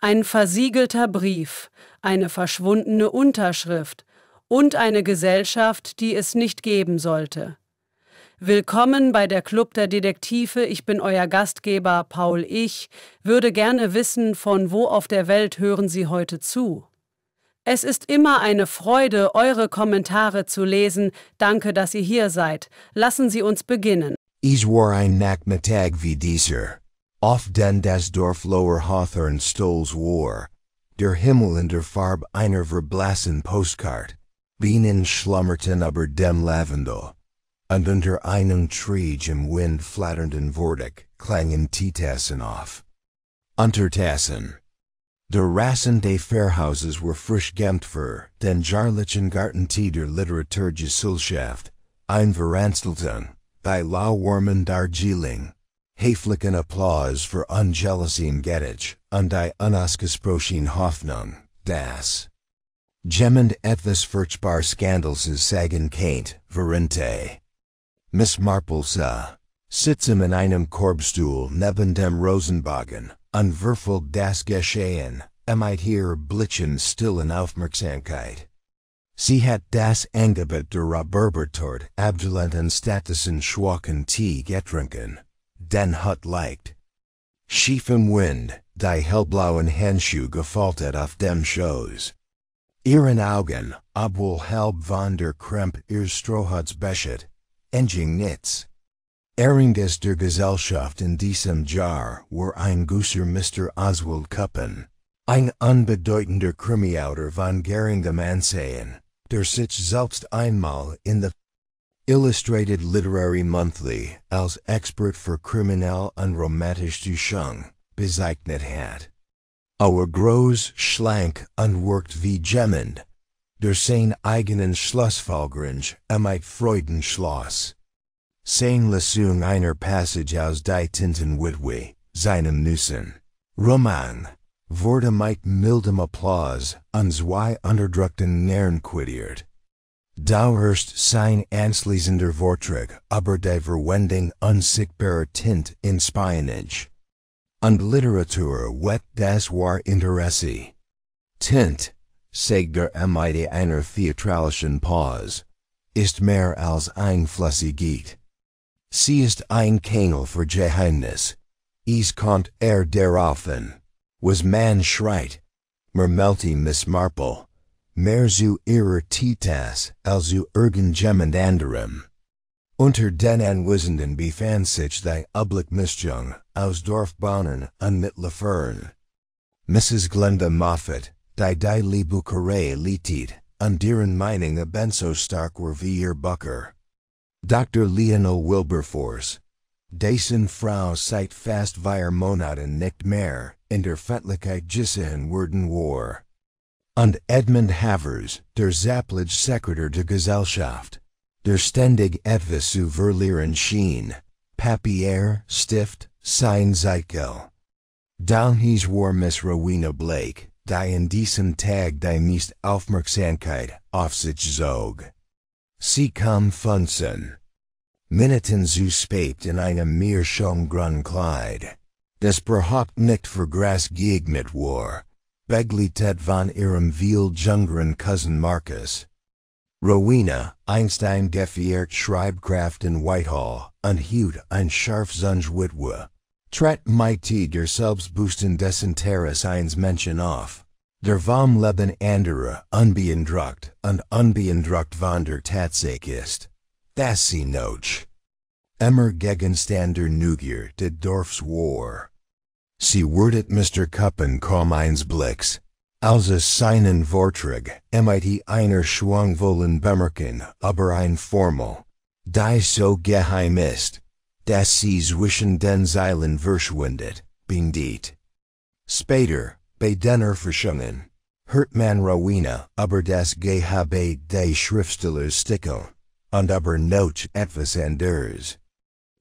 Ein versiegelter Brief, eine verschwundene Unterschrift und eine Gesellschaft, die es nicht geben sollte. Willkommen bei der Club der Detektive, ich bin euer Gastgeber Paul. Ich würde gerne wissen, von wo auf der Welt hören Sie heute zu? Es ist immer eine Freude, eure Kommentare zu lesen. Danke, dass ihr hier seid. Lassen Sie uns beginnen. Ich war ein Nachmittag wie dieser, auf den das Dorf Lower Hawthorne Stolz war, der Himmel in der Farbe einer verblassen Postkarte, Bienen schlummerten über dem Lavendel, und unter einem Trieg im Wind flatternden Vortig klangen Teetassen auf. Untertassen. Der Rassen des Fairhauses were frisch für den jahrlichen Gartentee der Literaturgesellschaft, ein Veranstaltung, bei lauwarmen Darjeeling, höflichen Applaus für unjealousien Gettich und die unausgesprochene Hoffnung, dass jemand etwas furchtbar Skandalses sagen kennt, Verente. Miss Marple sitzen in einem Korbstuhl neben dem Rosenbogen, und verfolgt das Geschehen, mit ihrer blitzen stillen Aufmerksamkeit. Sie hat das Angebot der Rhabarbertorte abgelehnt und stattdessen schwachen Tee getrunken, den hat leicht. Schief im Wind, die hellblauen Handschuhe gefaltet auf dem Schoß. Ihren Augen, obwohl halb von der Krämp ihr Strohhutz beschet, enging nichts. Erringes der Gesellschaft in diesem Jahr war ein Gusser Mr. Oswald Kuppen, ein unbedeutender Krimiautor von geringem Ansehen, der sich selbst einmal in the Illustrated Literary Monthly als Expert für kriminell und romantische Dichtung bezeichnet hat. Groß, schlank und wirkt wie jemand, der sein eigenen Schlussfolgerung mit Freuden schloss. Sein Lesung einer Passage aus die Tinten Witwe, seinem Nüssen Roman, wurde mit mildem Applaus und zwei unterdrückten Nähren quittiert. Dauerst sein anschließender Vortrag über die Verwendung unsichtbarer Tinte in Spionage. Und Literatur weckt das war Interesse. Tinte, sagt der mit einer theatralischen Pause, ist mehr als ein Flüssigkeit. Sie ist ein Kanal für Geheimnis. Es kommt daraufhin, was man schreit, Marmelte Miss Marple, mehr zu ihrer Titas als zu irgendjemand anderem. Unter den Anwesenden befand sich die Oblickmischung aus Dorfbewohnern und Mittelfern. Mrs. Glenda Moffat, die Lebucherei leitet, und deren Meinung ebenso stark war wie ihr Bucker. Dr. Lionel Wilberforce, dessen Frau seit fast 4 Monaten nicht mehr in der Fettlichkeit gesehen worden war. Und Edmund Havers, der Zapplige Sekretär der Gesellschaft, der ständig etwas zu verlieren schien, Papier, Stift, sein Zeichel. Dahlhies war Miss Rowena Blake, die in diesen Tag die meiste Aufmerksamkeit auf sich zog. Sie kam von Minuten zu spät in einem meerschaumgrünen Kleid, das überhaupt nicht für Gras geeignet war, begleitet von ihrem viel jüngeren Cousin Marcus. Rowena, Einstein defiert Schreibkraft in Whitehall und hielt ein Scharfsinn-Witwe, trat mit der Selbstbewussten dessen Terrace eins Menschen auf, der vom Leben anderer unbeeindruckt und unbeeindruckt von der Tatsache ist, dass sie noch immer Gegenstand der Neugier des Dorfs war. Sie wurdet Mr. Kuppen kaum eines Blicks, als es seinen Vortrag mit einer schwungvollen Bemerkung über ein Formel, die so geheim ist, dass sie zwischen den Zeilen verschwindet, beendet. Später, bei denner Forschungen, hört man Rowena über das Gehabe des Schriftstellers stickeln, und über noch etwas anderes.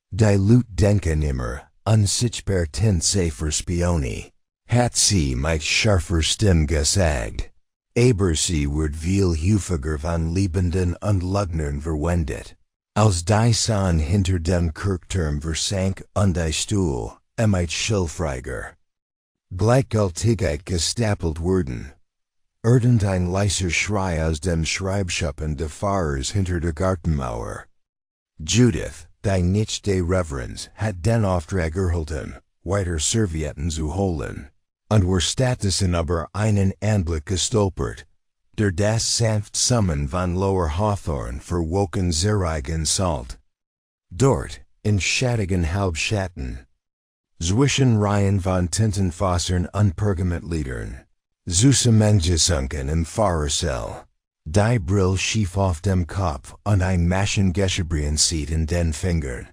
Die Leute denken immer, unsichtbar Tinte sei für Spione, hat sie mit scharfer Stimme gesagt. Aber sie wird viel häufiger von Liebenden und Leugnern verwendet. Als die Sonne hinter dem Kirchturm versank und die Stuhl, mit Schilfreiger. Gleichgültigkeit gestapelt werden. Erdend ein leiser Schrei aus dem Schreibschuppen des Fahrers hinter der Gartenmauer. Judith, die nicht de Reverends, hat den Auftrag erhalten, weiter Servietten zu holen, und war stattdessen über einen Anblick gestolpert, der das sanft Summen von Lower Hawthorn verwoken zerreigen Salt. Dort, in schattigen Halbschatten, zwischen Reihen von Tintenfassern und Pergamentliedern, zusammengesunken im Fahrerzell, die Brill schief auf dem Kopf und ein Maschengeschirrbrien in den Fingern,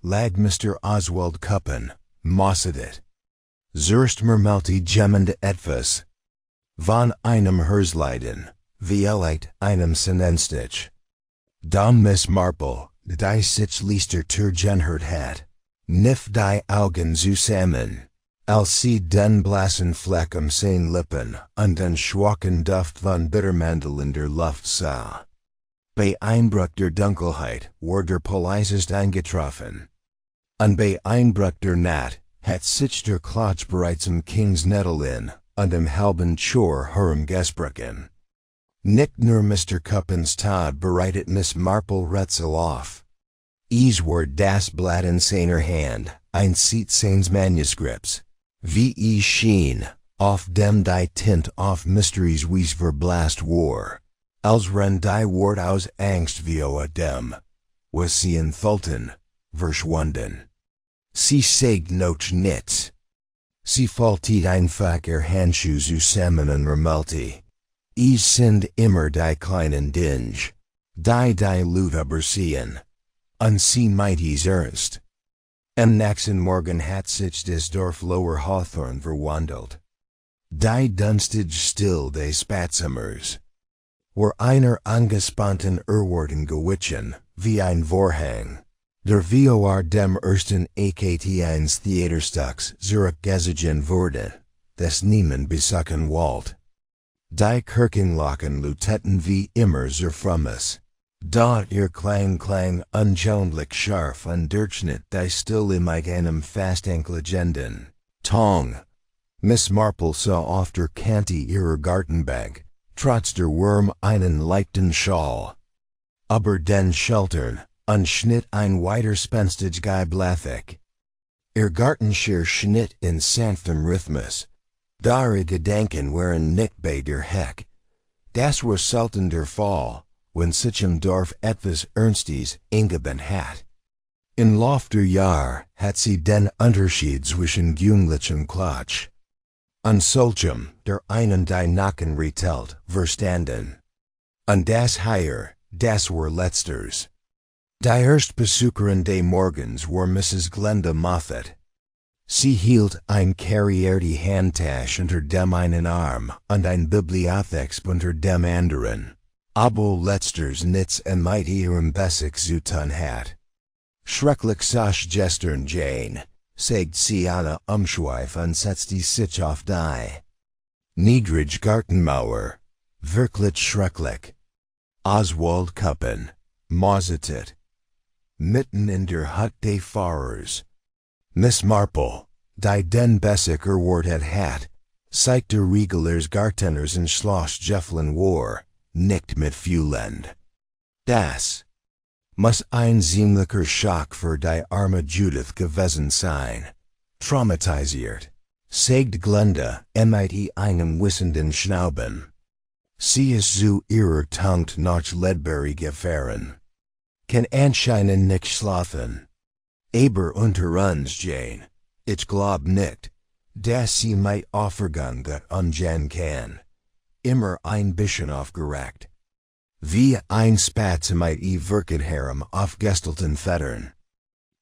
lag Mr. Oswald Kuppen, mossedet. Zuerst murmelte jemmend etwas von einem Herzleiden, vielleicht einem Sonnenstich. Doch Miss Marple, die sich Liester genhört hat, kniff die Augen zusammen, als sie den blassen Fleck seinen Lippen und den schwachen Duft von Bittermandel in der Luft sah. Bei Einbruch der Dunkelheit war der Polizist eingetroffen. Und bei Einbruch der Nacht hat sich der Klotz bereits Kingsnettel in und halben Chor herumgesprochen. Nicht nur Mr. Kuppens Tod bereitet Miss Marple Rätsel auf. Es war das Blatt in seiner Hand, ein Seat seines Manuskripts, wie es schien, auf dem die Tinte auf Mysteries wies verblasst war, als wenn die Wort aus Angst via dem, was sie enthalten, verschwunden. Sie sagt noch nichts. Sie faltet einfach Handschuhe zusammen und murmelte. Es sind immer die kleinen Dinge, die Lut übersehen. Und sie meint es ernst. Am nächsten Morgen hat sich das Dorf Lower Hawthorn verwandelt. Die dunstige Still des Spätsommers war einer angespannten Erwartung gewichen, wie ein Vorhang, der vor dem ersten Akt eines Theaterstücks zurückgezogen wurde, das niemand besuchen wollte. Die Kirchenglocken läuteten wie immer sehr frommes. Dort ihr Klang ungewöhnlich scharf und durchschnitt die Stille mit einem fast ankligenden Tong. Miss Marple sah auf der Kante ihrer Gartenbank, trotz der Wurm einen leichten Schal. Aber den Schultern und schnitt ein widerspenstige Bläthig. Ihr Gartenschir schnitt in sanftem Rhythmus. Ihre Gedanken waren nicht bei der Heck. Das war selten der Fall, wenn sich im Dorf etwas Ernstes eingeben hat. In Laufe der Jahre hat sie den Unterschied zwischen jünglichem Klatsch und solchem, der einen die Nacken retelt, verstanden. Und das Heuer, das war letzters. Die Erstbesucherin des Morgens war Mrs. Glenda Moffat. Sie hielt ein carrierte Handtasche unter dem einen Arm und ein Bibliotheks unter dem anderen. Aber letzters nichts mit ihrem Bessic zu tun hat. Schrecklich sach gestern Jane, sagt sie Anna Umschweif und setzte sich auf die niedrige Gartenmauer. Wirklich schrecklich. Oswald Kuppen, mausetet. Mitten in der Hut des Fahrers. Miss Marple, die den Bessic erwart hat, seit der Regelers Garteners in Schloss Jefflin war, nicht mit Fühlend. Das muss ein ziemlicher Schock für die arme Judith gewesen sein. Traumatisiert, sagt Glenda mit einem wissenden Schnauben. Sie ist zu ihrer Tungt nach Ledbury gefahren. Kann anscheinend nicht schlafen. Aber unter uns, Jane, ich glaub nicht, dass sie mit Aufregung umgehen kann. Immer ein bisschen aufgeregt. Wie ein Spatz mit wirket herem aufgestelten Fettern.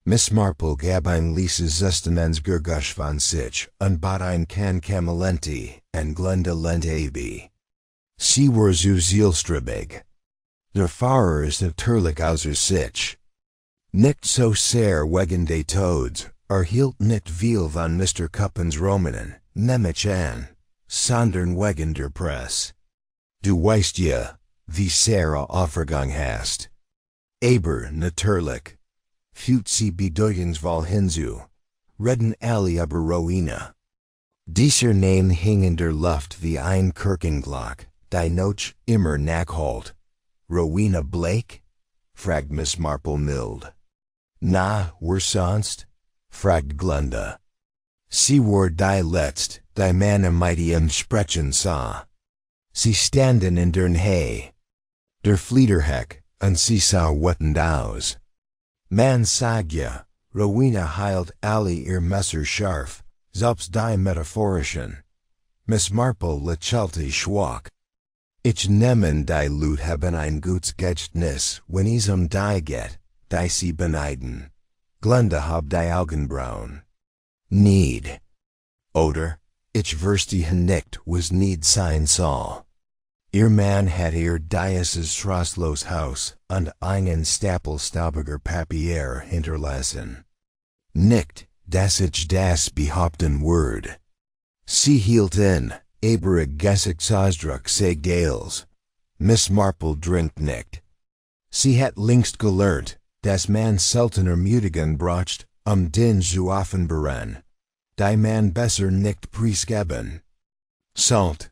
Miss Marple gab ein Lises Zustamensgergush von sich und bat ein Can Camelenti und Glenda lent AB. Sie war zu zielstrebig. Der Fahrer ist natürlich außer sich. Nicht so sehr wegen des Todes, hielt nicht viel von Mr. Kuppens Romanen, nämlich an, sondern wegen der Press. Du weißt ja, wie sehr Aufregung hast. Aber natürlich, fühlt sie bedeutungsvoll hinzu, reden alle über Rowena. Dieser Name hing in der Luft wie ein Kirchenglock, die Noch immer nachholt. Rowena Blake? Fragt Miss Marple mild. Na, wer sonst? Fragt Glenda. Sie war die letzt, die Manne mighty sprechen sah. Sie standen in dern Hay. Der Fliederheck, und sie sah wetten aus. Man sag ja, Rowena heilt alle ihr Messer scharf, selbst die metaphorischen. Miss Marple lächelte schwach. Ich nehmen die Lut haben ein gutes Gedächtnis, wenn es die geht, die sie beneiden. Glenda hab die Augenbrauen. Need. Oder, ich verstehe nicht, was Need sein soll. Ihr Mann hat ihr dieses trostlos Haus und einen Stapel staubiger Papier hinterlassen. Nicht, dass ich das behaupten würde. Sie hielt in, aber Gesichtsausdruck sagt alles. Miss Marple drinkt nicht. Sie hat längst gelernt, dass man seltener Müdigen braucht, den zu offenbaren. Die man besser nicht preisgeben. Salt.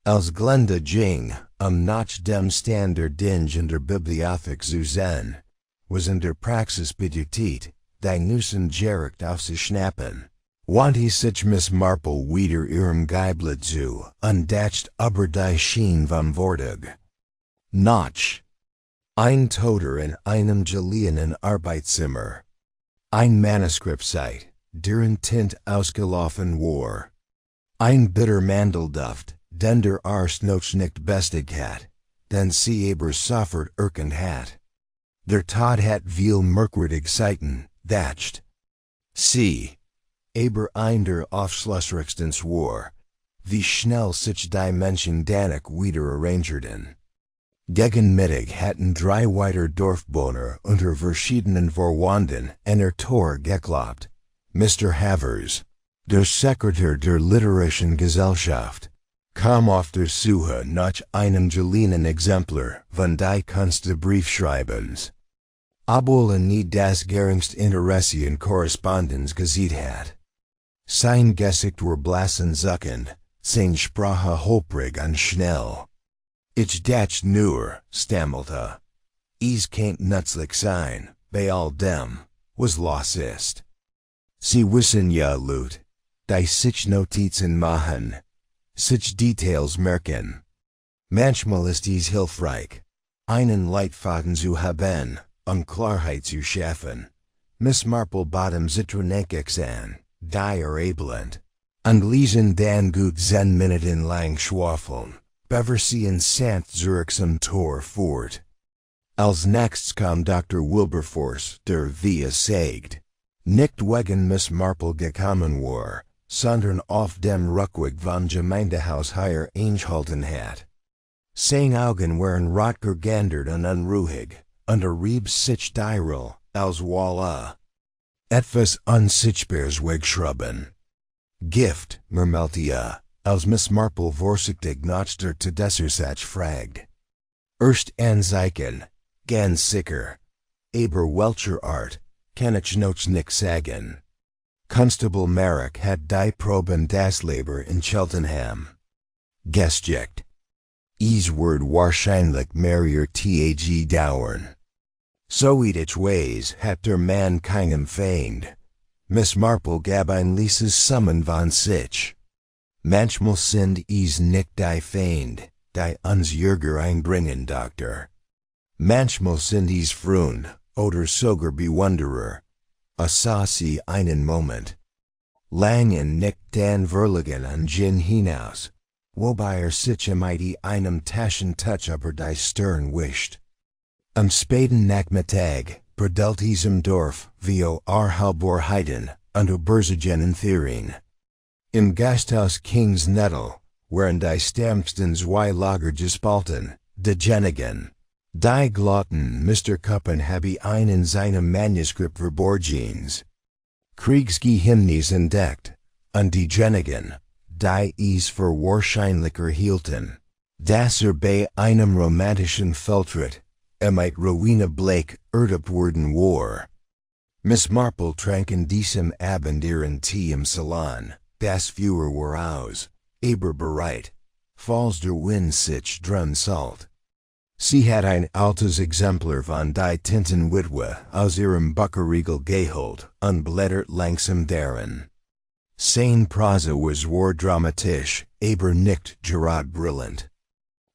Als Glenda ging, nach dem Standard Dinge in der Bibliothek zu sehen, was in der Praxis bedeutet, die Nussen direkt aufzuschnappen. Want sich Miss Marple wieder ihrem Geiblet zu, undacht aber die Schien vom Vortag. Noch. Ein Toter in einem geliehenen Arbeitszimmer. Ein Manuskript seit, deren Tinte ausgelaufen war. Ein bitter Mandelduft, den der Arzt noch nicht bestig hat, den sie aber sofort erkannt hat. Der Tod hat viel merkwürdig Seiten, thatched. Sie. Aber ein der aufschlussreichstens war, wie schnell sich die Menschen danach wieder arrangierten. Gegen Mittag hatten 3 weiter Dorfbewohner unter verschiedenen Vorwanden ihr Tor geklopft. Mr. Havers, der Sekretär der literarischen Gesellschaft, kam auf der Suche nach einem geliehenen Exemplar von die Kunst des Briefschreibens. Obwohl nie das geringste Interesse in Korrespondenz gesehen hat. Sein Gesicht war blass und zuckend, seine Sprache holprig und schnell. Ich dacht nur, stammelte. Es can't nützlich sein, bei all dem, was los ist. Sie wissen ja, Lut, die sich Notizen machen, sich Details merken. Manchmal ist es hilfreich, einen Leitfaden zu haben, Klarheit zu schaffen. Miss Marple bottom Zitronekix an, die abelend, und lesen dann gut 10 Minuten lang schwafeln, bevor sie in St. Zurichsam Tor fort. Als nächstes kam Dr. Wilberforce, der wie es sagt, nicht wegen Miss Marple gekommen war, sondern auf dem Rückweg vom Gemeindehaus hier eingehalten hat. Seine Augen waren rot gergandert und unruhig, und rieb sich die als voila. Etwas Unsichtbares wegschrubben. Gift, murmelte als Miss Marple vorsichtig nach der Tedessersatz fragt. Erst anzeichen, ganz sicher. Aber welcher Art, kann ich noch nicht sagen. Constable Merrick hat die Proben das Labor in Cheltenham. Gesellschaft. Es wird wahrscheinlich mehrere Tage dauern. Soweit ich weiß, hat der Mann keinem Feind. Miss Marple gab ein leases Summen von sich. Manchmal sind es nicht die Feind, die uns Jäger einbringen, Doktor. Manchmal sind es Freund, oder sogar Bewunderer. Sah sie einen Moment. Langen nicht den Verlegen an Gin hinaus, wobei sich mighty einem Taschentuch über die Stirn wischt. Am späten Nachmittag, bedelt diesem Dorf, vio halbor Heiden, und Berzigen Theorien. Im Gasthaus King's Nettle, während die Stampsten zwei Lager gespalten, de Jenigen. Die Glotten Mr. Kuppen habe in seinem Manuskript verborgens. Kriegsgeheimnis entdeckt, und die Jenigen, die es für wahrscheinlicher hielten, dass bei einem romantischen Feldtritt, mit Rowena Blake ertappt worden war. Miss Marple trank in diesem Abend ihren Tee im Salon, das Viewer war aus, aber bereit, falls der Wind sich dran salt. Sie hat ein altes Exemplar von die Tintenwitwe aus ihrem Buckeriegel geholt, unblättert langsam deren. Sein Prosa was war dramatisch, aber nicht gerad brillant.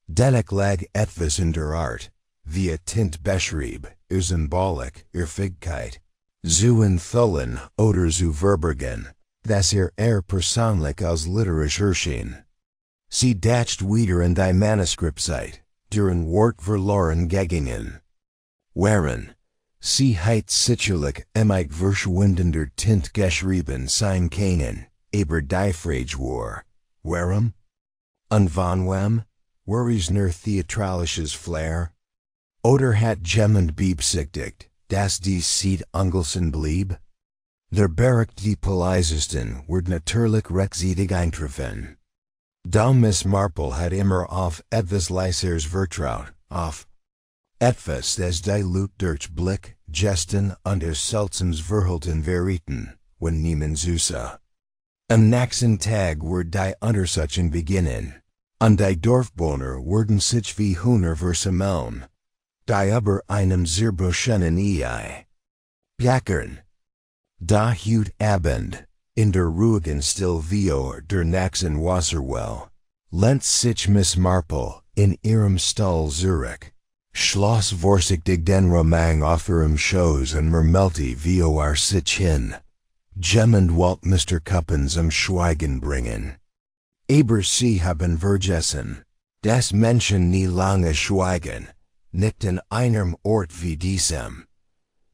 Dennoch lag etwas in der Art, via Tinte beschrieb, symbolic, Fähigkeit, zu enthüllen oder zu verbergen, das persönlich als literarisch erschien. Sie dacht wieder in die Manuskriptzeit, deren Wort verloren gegangen waren. Sie hat sicherlich verschwindender Tinte geschrieben sein können, aber die Frage war, warum? Und von wem? War es nur theatralisches Flair? Oder hat jemand beabsichtigt, dass dies Seed Angelsen blieb? Der Bericht die Polizeisten wird natürlich rechtzeitig eintreffen. Doch Miss Marple hat immer auf etwas Leisers vertraut, auf etwas das die Leute durch Blick, Gesten und seltsames Verhalten verrieten, wenn niemand zusah. Am nächsten Tag wird die Untersuchung beginnen, und die Dorfbewohner werden sich wie Hühner versammeln, die über einem sehr beschonnenen Ei jackern. Da heut Abend, in der ruhigen Stille der nächsten Wasserwell, lehnt sich Miss Marple in ihrem Stall Zurich, schloss vorsichtig den Roman auf ihrem Schoß und murmelte vor sich hin. Jemand wollt Mr. Cuppens Schweigen bringen. Aber sie haben vergessen, dass Menschen nie lange schweigen, nicht in einem Ort wie diesem.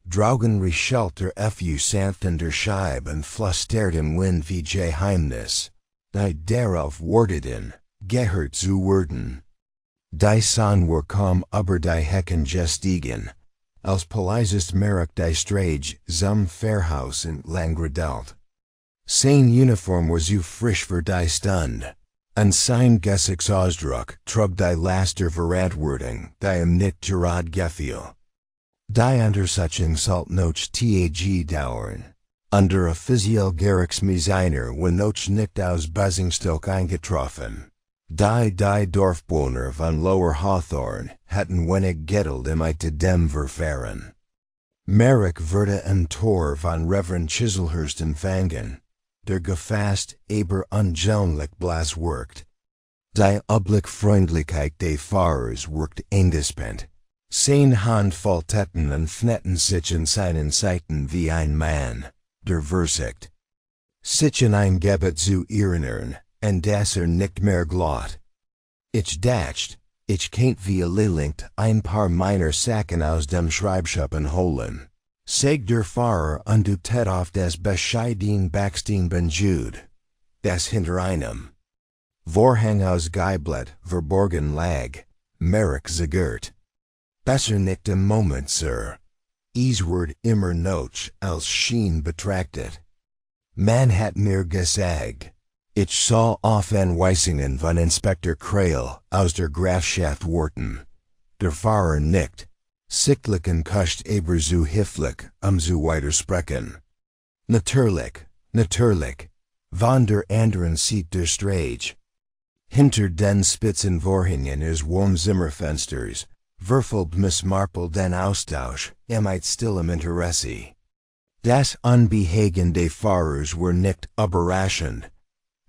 Draugen riechelt der sanft in der Scheib und flüstert im Wind wie Geheimnis, die darauf warteten, gehört zu werden. Die Sonne war kaum über die Hecken gestiegen, als Polizeist merkt die Strage zum Fairhaus entlang gedalt. Sein Uniform war zu frisch für die Stunde, und sein Gesichtsausdruck trug die Laster Verantwortung, die ihm nicht gerad gefiel. Die Untersuchung sollte noch Tag dauern, under offiziell Gerichtsmediziner war noch nicht aus Basingstock eingetroffen. Die Dorfbewohner von Lower Hawthorne hatten wenig Geld zu dem Verfahren. Merrick wurde ein Tor von Reverend Chiselhurst empfangen, der gefasst aber anschaulich blass wirkt. Die Oblickfreundlichkeit des Fahrers wirkt eingespannt. Sein Handvoll Tetten und Fnetten sich in seinen Seiten wie ein Mann, der versicht. Sich in ein Gebet zu erinnern, und dass nicht mehr glot. Ich dacht, ich kennt wie linkt ein paar meiner Sachen aus dem Schreibschuppen holen. Sag der Fahrer und du tät auf das bescheiden Backstein benjud, das hinter einem Vorhang aus Geiblet verborgen lag, Merrick zagert. Besser nicht im Moment, Sir. Es wird immer noch als Schien betrachtet. Man hat mir gesagt, ich soll auf Anweisungen von Inspektor Krail aus der Grafschaft warten. Der Fahrer nickt, sichtlich und kuscht aber zu höflich, zu weitersprechen. Natürlich, von der anderen Seite der Strage. Hinter den spitzen Vorhängen is Wohnzimmerfensters, verfolgt Miss Marple den Austausch, mit stillem Interesse. Das Unbehagen des Fahrers war nicht überraschend.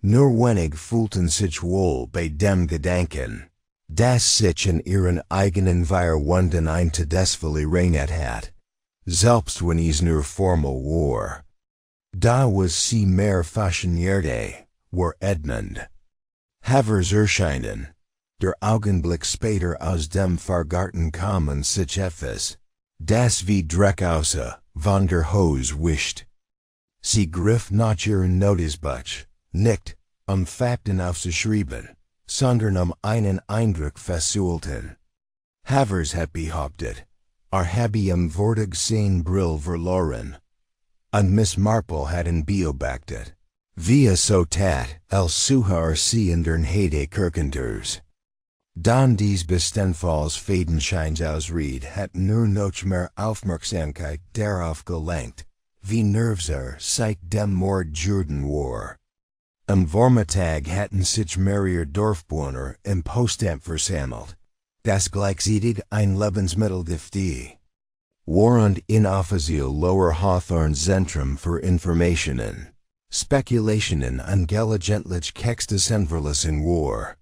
Nur wenig fühlten sich wohl bei dem Gedanken, dass sich in ihren eigenen vier Wunden ein Todesfall erinnert hat, selbst wenn es nur formal war. Da was sie mehr faszinierte, war Edmund. Havers erscheinen, der Augenblick später aus dem Vergarten kam und sich etwas, das wie Dreck aussah, von der Hose wischt. Sie griff nach ihren Notizbuch, nicht, Fakten aufzuschreiben, sondern einen Eindruck festzuhalten. Havers hat behauptet, habe vordig sein Brill verloren. Und Miss Marple hat ihn beobachtet. Via so tat, als suha sie in den Hede Kirkenders. Dann dies bestenfalls Fadenscheins ausried hat nur noch mehr Aufmerksamkeit darauf gelenkt, wie nervös seit dem Mord Jordan war. Vormittag hatten sich mehrere Dorfbewohner im Postamt versammelt. Das gleichzeitig ein Lebensmittel die war und inoffiziell lower Hawthorne Zentrum für Informationen, Spekulationen und gelegentlich Kexdesenverlassen war.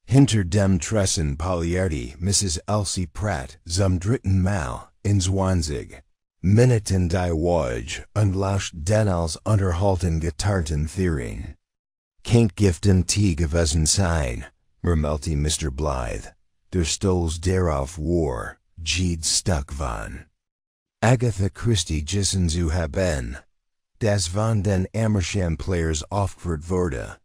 Hinter dem Tressen polierte Mrs. Elsie Pratt zum dritten Mal in 20 Minuten die Wage und lauscht den als unterhalten getarnten Theorien. Kein Giften Tee gewesen sein, murmelte Mr. Blythe, der Stolz darauf war, Jeed stuck van. Agatha Christie gissen zu haben, das von den Amersham-Players aufgeführt wurde.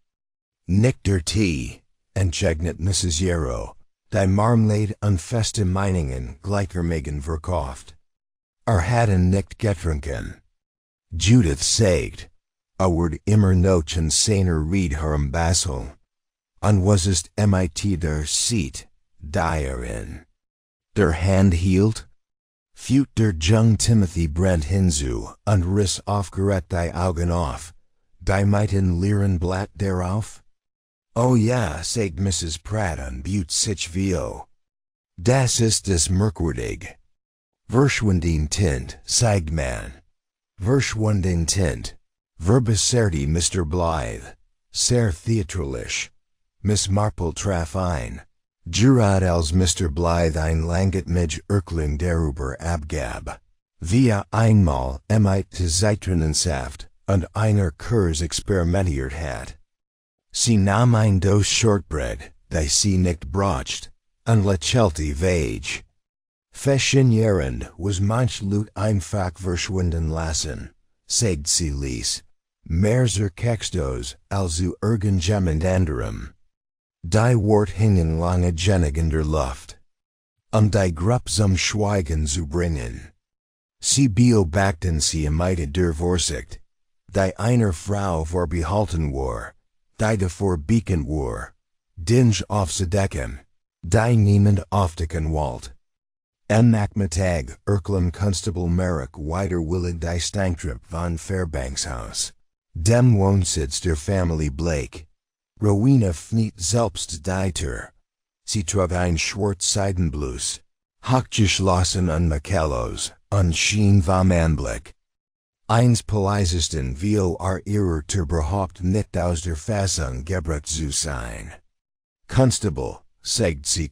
Nicht der Tee, entgegnet Mrs. Yarrow, die Marmelade und feste Meiningen gleichermaßen verkauft. Hatten nicht getrunken. Judith sagt, wird immer noch ein seiner Ried herumbaseln. Und was ist mit der Seat, in der Hand hielt? Führt der Jung Timothy Brent hinzu und riss aufgeregt die Augen auf, die mitten leeren Blatt darauf? Oh ja, sagt Mrs. Pratt und büht sich vio. Das ist es merkwürdig. Verschwindenden Tinte, sagt man. Verschwindenden Tinte. Verbesserte Mr. Blythe. Sehr theatralisch. Miss Marple traf ein. Gerard als Mr. Blythe ein langet mich Erkling darüber abgab. Via einmal Zitronensaft und einer Kurs experimentiert hat. Sie nahm ein Dose Shortbread, die sie nicht bracht, und lächelte vage. Faszinierend was manch Lut einfach verschwinden lassen, sagt sie ließ. Mehr zur Kextos als zu irgendjemand anderem. Die Wort hingen lange gennig in der Luft. Die Gruppe zum Schweigen zu bringen. Sie beobachten sie mit der Vorsicht, die einer Frau vorbehalten war, die davor beacon war, dinge aufzudecken, die niemand aufdecken wollt. Nachmittag erklom Constable Merrick widerwillig die Stanktrup von Fairbankshaus, dem Wohnsitz der Familie Blake. Rowena fniet selbst die Tür. Sie trug ein Schwarz-Seidenbluse, hochgeschlossen und Makellos, und schien vom Anblick. Eins Polizisten ihrer zur Behaupt nicht aus der Fassung gebracht zu sein. Constable, sagt sie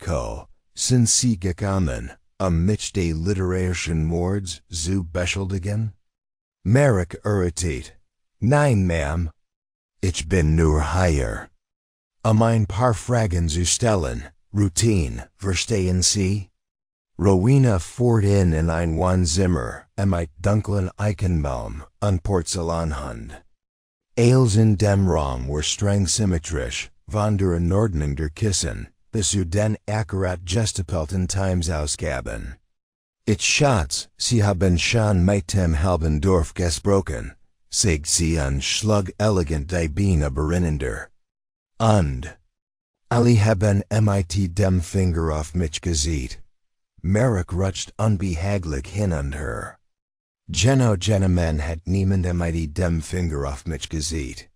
sind Sie gekommen, mich des literarischen Mords zu beschuldigen? Merrick irritiert. Nein, Ma'am. Ich bin nur hier. Ein paar Fragen zu stellen, Routine, verstehen Sie? Rowena fuhrt in ein Wohnzimmer, mit dunklen Eichenbaum und Porzellanhand. Alles in dem Raum war streng symmetrisch, von der Anordnung der Kissen, bis zu den akkurat gestapelten Timesausgaben. Ich schätze, Sie haben schon mit dem halben Dorf gesprochen, sagt sie und schlug elegant die Beine berinnender. Und alle haben mit dem Finger auf mich gezeigt. Merrick rutscht unbehaglich hin und her. Gentlemen hat niemand mit dem Finger auf mich gezeigt.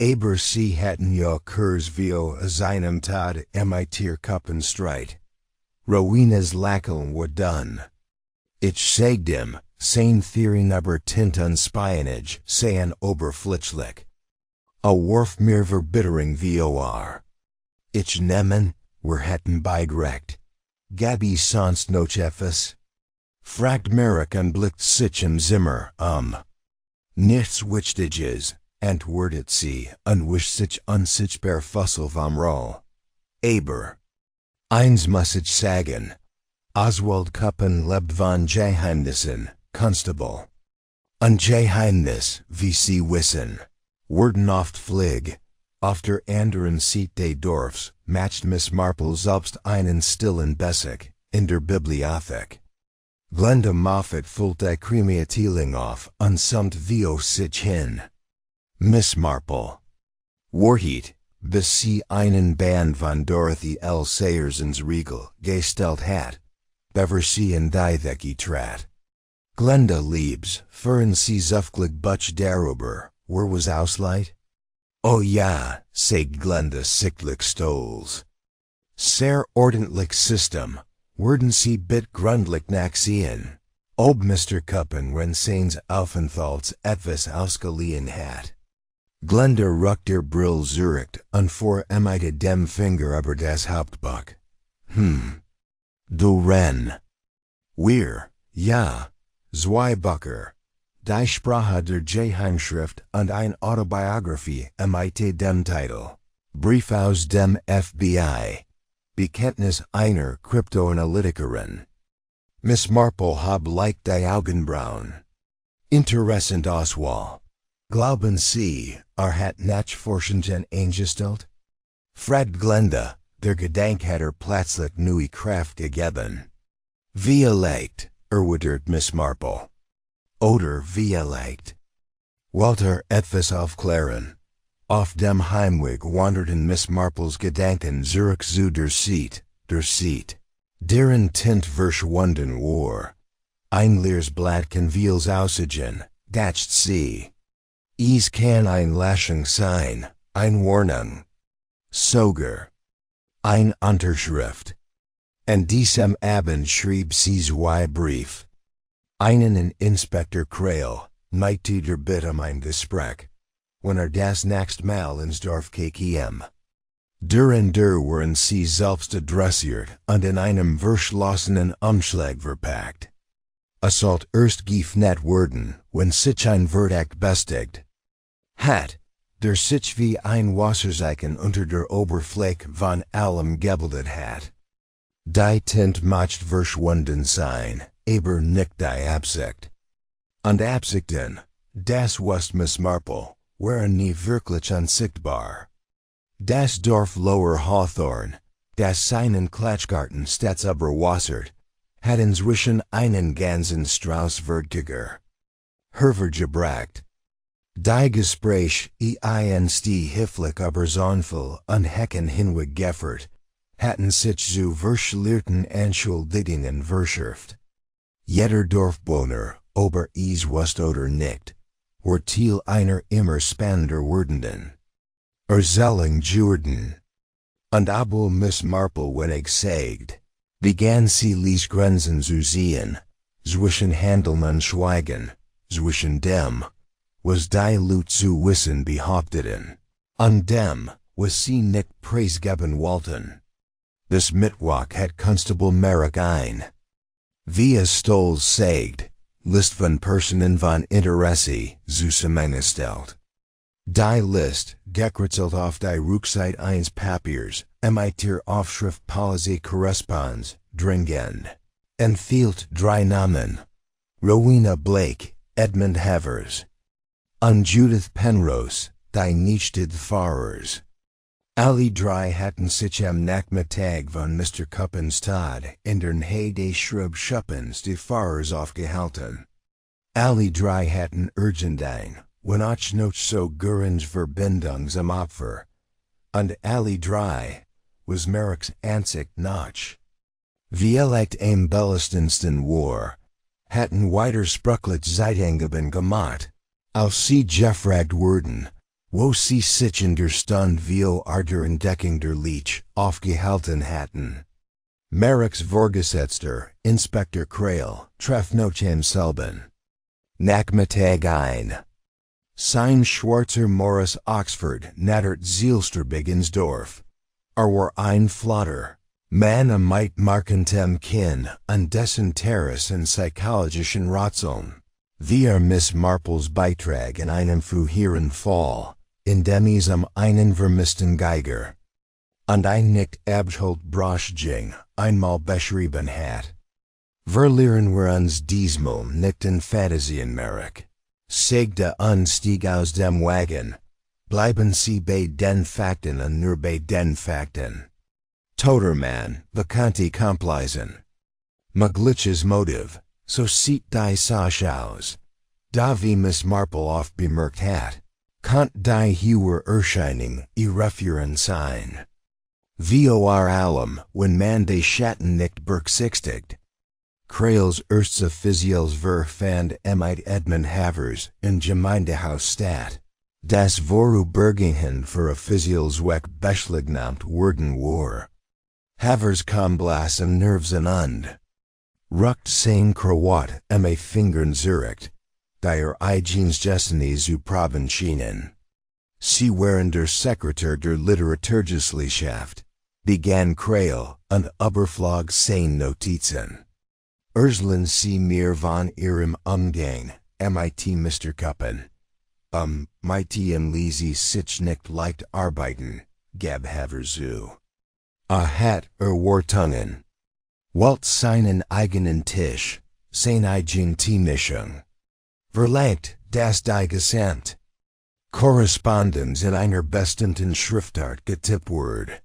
Aber sie hatten ja Kurs vio seinem Tod mit ihr Kappenstreit. Rowena's Lackeln war done. Ich sagte ihm, sein Theorien über Tinte und Spionage seien oberflächlich. Warf mir Verbittering vor. Ich nehmen, wir hätten beigerecht. Gabi sonst noch etwas? Fragt Merrick und blickt sich im Zimmer Nichts Wichtiges, antwortet sie und wischt sich unsichtbar Fussel vom Roll. Aber eins muss ich sagen. Oswald Kuppen lebt von Geheimnissen, Constable. Und Geheimnis, wie Sie wissen, werden oft flieg. Auf der anderen Seite des Dorfs matcht Miss Marple selbst einen stillen Bessic in der Bibliothek. Glenda Moffat füllt die Kremiatierung auf und summt vio sich hin. Miss Marple. Wartet, bis sie einen Band von Dorothy L. Sayers ins Regal gestellt hat, bevor sie in die Decke trat. Glenda liebs, führen sie zuffglich Butch darüber, was Auslight? Oh ja, sagt Glenda sichtlich stolz. Sehr ordentlich System, werden Sie bit grundlich nachsehen. Ob Mr. Kuppen wenn seins Aufenthalts etwas ausgeliehen hat. Glenda ruckt ihr Brill zurück und vor dem Finger über das Hauptbuch. Du Ren. Wir, ja, zwei Bücher. Die Sprache der Geheimschrift und eine Autobiografie dem Titel. Brief aus dem FBI. Bekenntnis einer Kryptoanalytikerin. Miss Marple hab leicht die Augenbrauen. Interessant Auswahl. Glauben Sie, hat Nachforschungen eingestellt? Fred Glenda, der Gedank hat plötzlich neue Kraft gegeben. Wie leicht, erwidert Miss Marple. Oder wie leicht. Walter etwas aufklären. Auf dem Heimweg wanderten Miss Marples Gedanken zurück zu der Seat, deren Tinte verschwunden war. Ein leeres Blatt kann vieles aussigen, dacht sie. Es kann ein Lashung sein, ein Warnung. Sogar. Ein Unterschrift. An diesem Abend schrieb sie zwei Brief. Einen in Inspektor Krail, Mitglieder bitte ein Gespräch. Wenn das nächst Mal ins Dorf kam. Der waren sie selbst adressiert und in einem verschlossenen Umschlag verpackt. Es sollte erst geöffnet werden, wenn sich ein Verdacht bestätigt hat, der sich wie ein Wasserzeichen unter der Oberfläche von allem gebildet hat. Die Tinte macht verschwunden sein, aber nicht die Absicht. Und Absichten, das was Miss Marple, waren nie wirklich unsichtbar. Das Dorf Lower Hawthorne, das seinen Klatschgarten stets überwassert, hat inzwischen einen ganzen Strauß Vertiger hervorgebracht. Die Gespräch einst hifflich aber sonvoll und Hecken hinweg geführt, hatten sich zu verschlierten Entschuldigungen verschärft. Jeder Dorfbewohner, ob es wusste oder nicht, war Teil einer immer spannender werdenden Erzählung geworden. Und obwohl Miss Marple wenig sagt, begann sie les Grenzen zu sehen, zwischen Handeln und Schweigen, zwischen dem, was die Leute zu wissen behaupteten, und dem, was sie nicht preisgeben wollten. Das Mittwoch hat Constable Merrick ein. Wie es stolz sagt, List von Personen von Interesse zusammengestellt. Die List, gekritzelt auf die Rückseite eines Papiers, mit der Aufschrift Policy Corresponds, dringend. Enthielt drei Namen. Rowena Blake, Edmund Havers. Und Judith Penrose, die Nicht-Fahrers. Alle drei hatten sich am Nachmittag von Mr. Kuppens Tod in der Nähe des Schreibschuppens die Fahrers aufgehalten. Alle drei hatten irgendein, wenn auch noch so geringe Verbindung zum Opfer. Und alle drei, was Merricks Ansicht nach. Vielleicht am belastendsten war, hatten widersprüchlich Zeitangeben gemacht, als sie gefragt wurden, wo sie sich in der Stund viel der Entdeckung der Leech aufgehalten hatten. Merricks Vorgesetzter, Inspektor Krail, traf noch am selben Nachmittag ein. Sein Schwarzer Morris Oxford nattert Zielsterbig ins Dorf. War ein flotter Mann mit markentem Kinn und dessen Terrace und psychologischen Rätseln. Wie Miss Marples Beitrag in einem früheren Fall, in dem es einen vermissten Geiger und ein nicht abgeholt Broschging einmal beschrieben hat. Verlieren wir uns diesmal nicht in Fantasien, Merrick, sagte und stieg aus dem Wagen. Bleiben Sie bei den Fakten und nur bei den Fakten. Totermann, bekannte Komplizen. Magliches Motiv, so sieht die Sache aus. Da wie Miss Marple oft bemerkt hat, konnte die hohe Erscheinung irreführend sein. Vor allem, wenn man die Schatten nicht berücksichtigt. Krails erste offizielles Werk fand mit Edmund Havers in Gemeindehaus statt. Das Vorübergehen für Physialsweg beschleunigt worden war. Havers Komblassen Nerven und Rucht sein Krawat Fingern zurückt, der Eigenes Gestini zu proben schienen. Sie waren der Sekretär der Literaturgesellschaft, begann Kreil und Überflog sein Notizen. Erzählen Sie mir von Ihrem Umgang, mit Mr. Kuppen. Mit Lisi sich nicht leicht arbeiten, gab Havers zu. Hat Wartungen. Walt seinen eigenen Tisch, sein eigen Teemischung. Verlangt, dass die Gesamt Korrespondenz in einer bestimmten Schriftart getippt wird.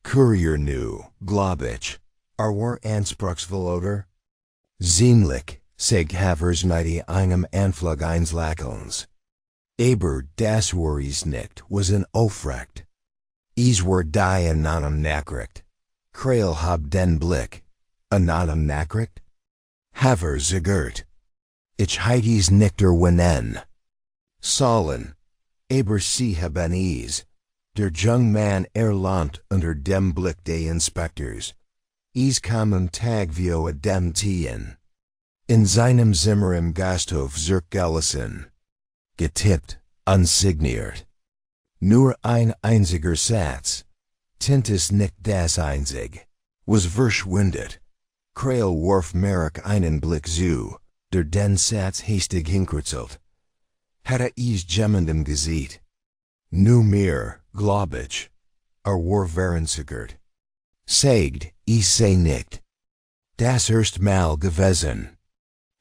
Courier nu, glaub ich, war anspruchsvoll oder? Ziemlich, sagt Havers mit einem Anflug eines Lächelns. Aber das war es nicht, was ein Aufrecht. Es war die Annahmen Nachricht. Kreil hab den Blick. Annahmen Nachricht? Havers zagert. Ich heit es nicht erwähnen. Sollen. Aber sie haben es. Der junge Mann erlangt unter dem Blick des Inspektors. Es kamen Tag wie dem Tien. In seinem Zimmer im Gasthof sich gelesen. Getippt, unsigniert. Nur ein einziger Satz. Tintes nicht das einzig. Was verschwindet. Kreil warf Merrick einen Blick zu, der den Satz hastig hinkritzelt. Hatte es jemandem gesehen? Nu mehr, glaub ich. War verunsichert. Sagt, ich sei nicht. Das erst Mal gewesen.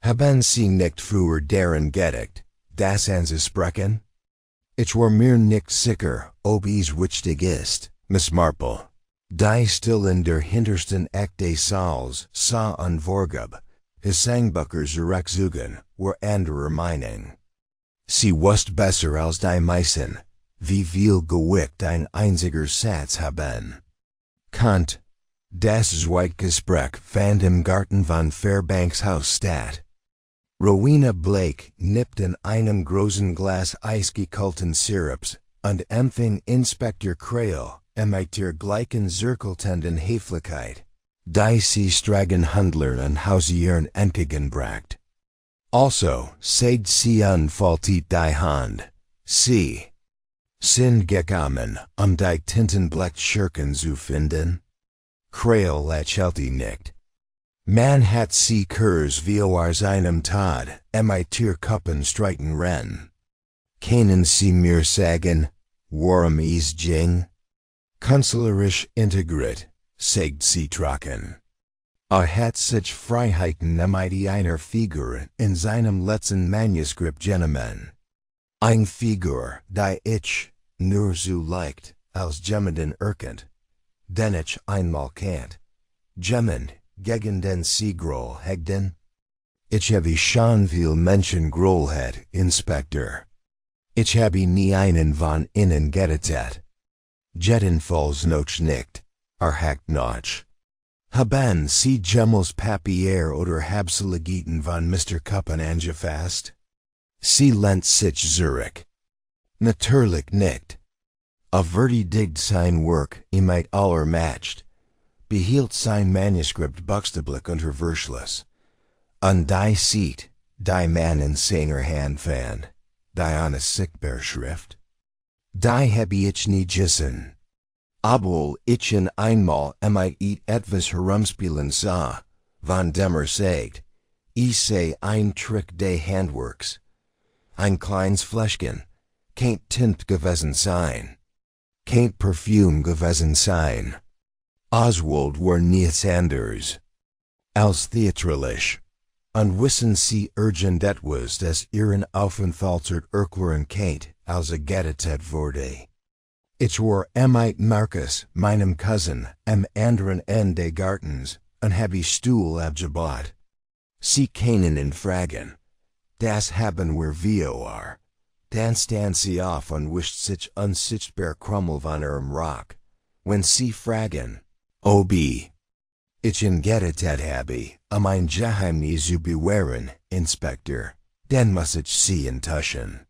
Haben Sie nicht früher deren gedeckt, das anzusprechen? Ich war mir nicht sicher, ob es wichtig ist, Miss Marple. Die still in der hintersten Eck des Saals sah an Vorgab, his Sangbucker zurückzugen, war anderer Meinung. Sie wusst besser als die meisten, wie viel Gewicht ein einziger Satz haben. Kant, das Zweitgespräch fand im Garten von Fairbanks Haus statt. Rowena Blake nippt in einem großen Glas eisgekalten Sirups und empfing Inspektor Kreil mit der gleichen zirkelnden Höflichkeit, die sie stragen Handlern und Hausieren entgegenbracht. Also sagt sie faltit die Hand, sie sind gekommen, die Tintenblattschirken zu finden? Kreil lächelte nicht. Man hat sie Kurs wie seinem Tod, mit ihr Kuppen streiten ren. Können Sie mir sagen, worum es ging? Kanzlerisch integriert, sagt sie trocken. Hat sich Freiheiten mit einer Figur in seinem letzten Manuskript genommen. Ein Figur, die ich nur so leicht als jemanden erkennt, den ich einmal kennt. Jemand gegen den Sie Groll hegden? Ich habe schon viel Menschen grollt, Inspektor. Ich habe nie einen von ihnen gerettet. Jedenfalls noch nicht, hakt noch. Haben Sie jemals Papier oder Habseligeten von Mr. Kuppen angefasst? Sie lehnt sich zurück. Natürlich nicht. Verteidigt sein Werk mit aller Macht, behielt sein Manuskript buchstäblich unter Verschluss. Und die sieht, die man in seiner Hand fand, die eine sichtbare Schrift. Die habe ich nie gesehen. Obwohl ich ihn einmal mit etwas herumspielen sah, von dem sagt, ich sei ein Trick des Handwerks. Ein kleines Fläschchen, kein Tinte gewesen sein. Kein Parfüm gewesen sein. Oswald war nichts anders als theatralisch. Und wissen Sie urgent etwas, das Ihren Aufenthaltsort erklären kennt, als gerettet wurde. Ich war mit Marcus, meinem Cousin, am anderen Ende des Gartens, und habe Stuhl abgebaut. Sie kennen ihn fragen. Das haben wir vor. Dann stand sie auf und wischt sich unsichtbar Krummel von ihrem Rock. Wenn Sie fragen, ob ich ihn gerettet habe, ein Geheimnis zu bewahren, Inspektor, dann muss ich Sie enttäuschen.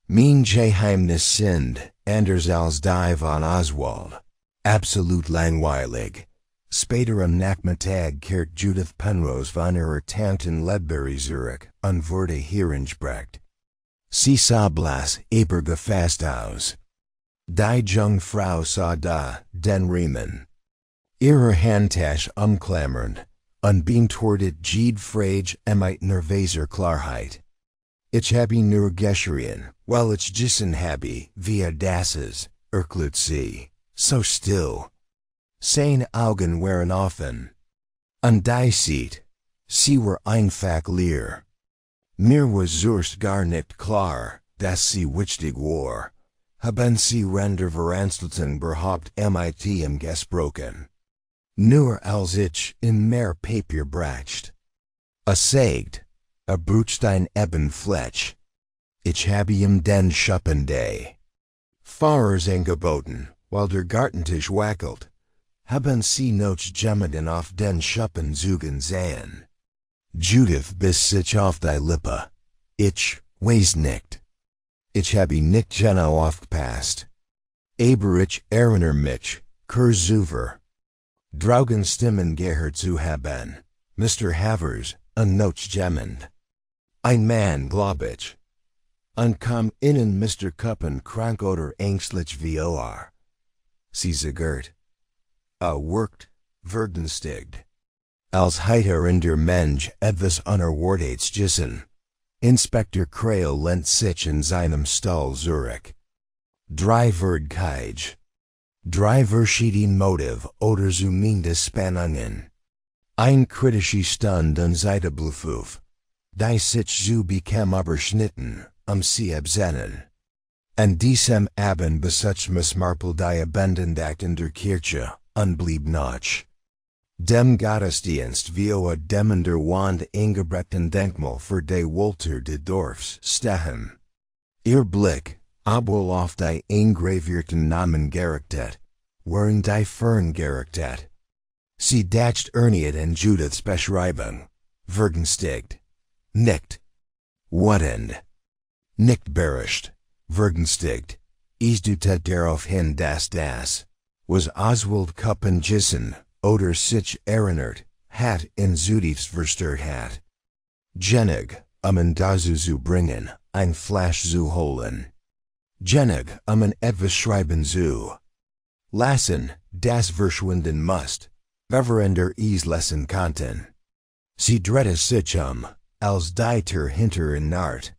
Mein Geheimnis sind, anders als die von Oswald. Absolut langweilig. Später am Nachmittag kehrt Judith Penrose von ihrer Tante in Ledbury Zurich und wurde hereingebracht. Sie sah blass, aber gefasst aus. Die Jungfrau sah da, den Riemen. Ihre Handtasche umklammernd, und beantwortet jede Frage mit nervöser Klarheit. Ich habe nur geschrien, weil ich gesehen habe, wie dasses, erklärt sie, so still. Seine Augen waren offen. Und die sieht, sie war einfach leer. Mir war zuerst gar nicht klar, dass sie wichtig war. Haben sie render veranstaltung überhaupt mit ihm gesprochen. Nur als ich in mehr Papier bracht. Sagt, brucht ein Ebenfletch. Ich habe ihm den Schuppendei. Fahrers angeboten, weil der Gartentisch wackelt. Haben sie noch jemanden auf den Schuppen zugen sehen? Judith biss sich auf die Lippe. Ich weiß nicht. Ich habe nicht genau aufgepasst. Aber ich erinnere mich, Kurzuver. Draugen Stimmen gehört zu haben, Mr. Havers, und noch jemand. Ein Mann, glaub ich. Und kam innen Mr. Kuppen krank oder ängstlich vor. Sie zagert. Wirkt, vergenstigt. Als heiter in der Mensch etwas unerwartetes gesehen. Inspector Krail lent sich in seinem Stall Zurich. Drei Verdkij. Drei verschiedene Motiv oder zumindest Spannungen. Ein kritische Stund und Zeitblufuf. Die sich zu bekam überschnitten, sie absennen. An diesem Abend besucht Miss Marple die Abendandakt in der Kirche, und blieb noch. Dem Gottesdienst via dem in der Wand eingebrechten Denkmal für die Wolter des Dorfs stehen. Ihr Blick, obwohl auf die engravierten Namen gerichtet, waren die Fern gerichtet. Sie dacht erniet in Judiths Beschreibung, vergenstigt, nicht, wütend, nicht beherrscht, vergenstigt, isdutet daraufhin das, was Oswald Kuppen gissen, oder sich erinnert, hat in Judiths verstört hat. Genig, in dazu zu bringen, ein Flash zu holen. Genig, in etwas schreiben zu lassen, das verschwinden must, verwender es lesen konnten. Sie drehte sich als die hinter in Nart.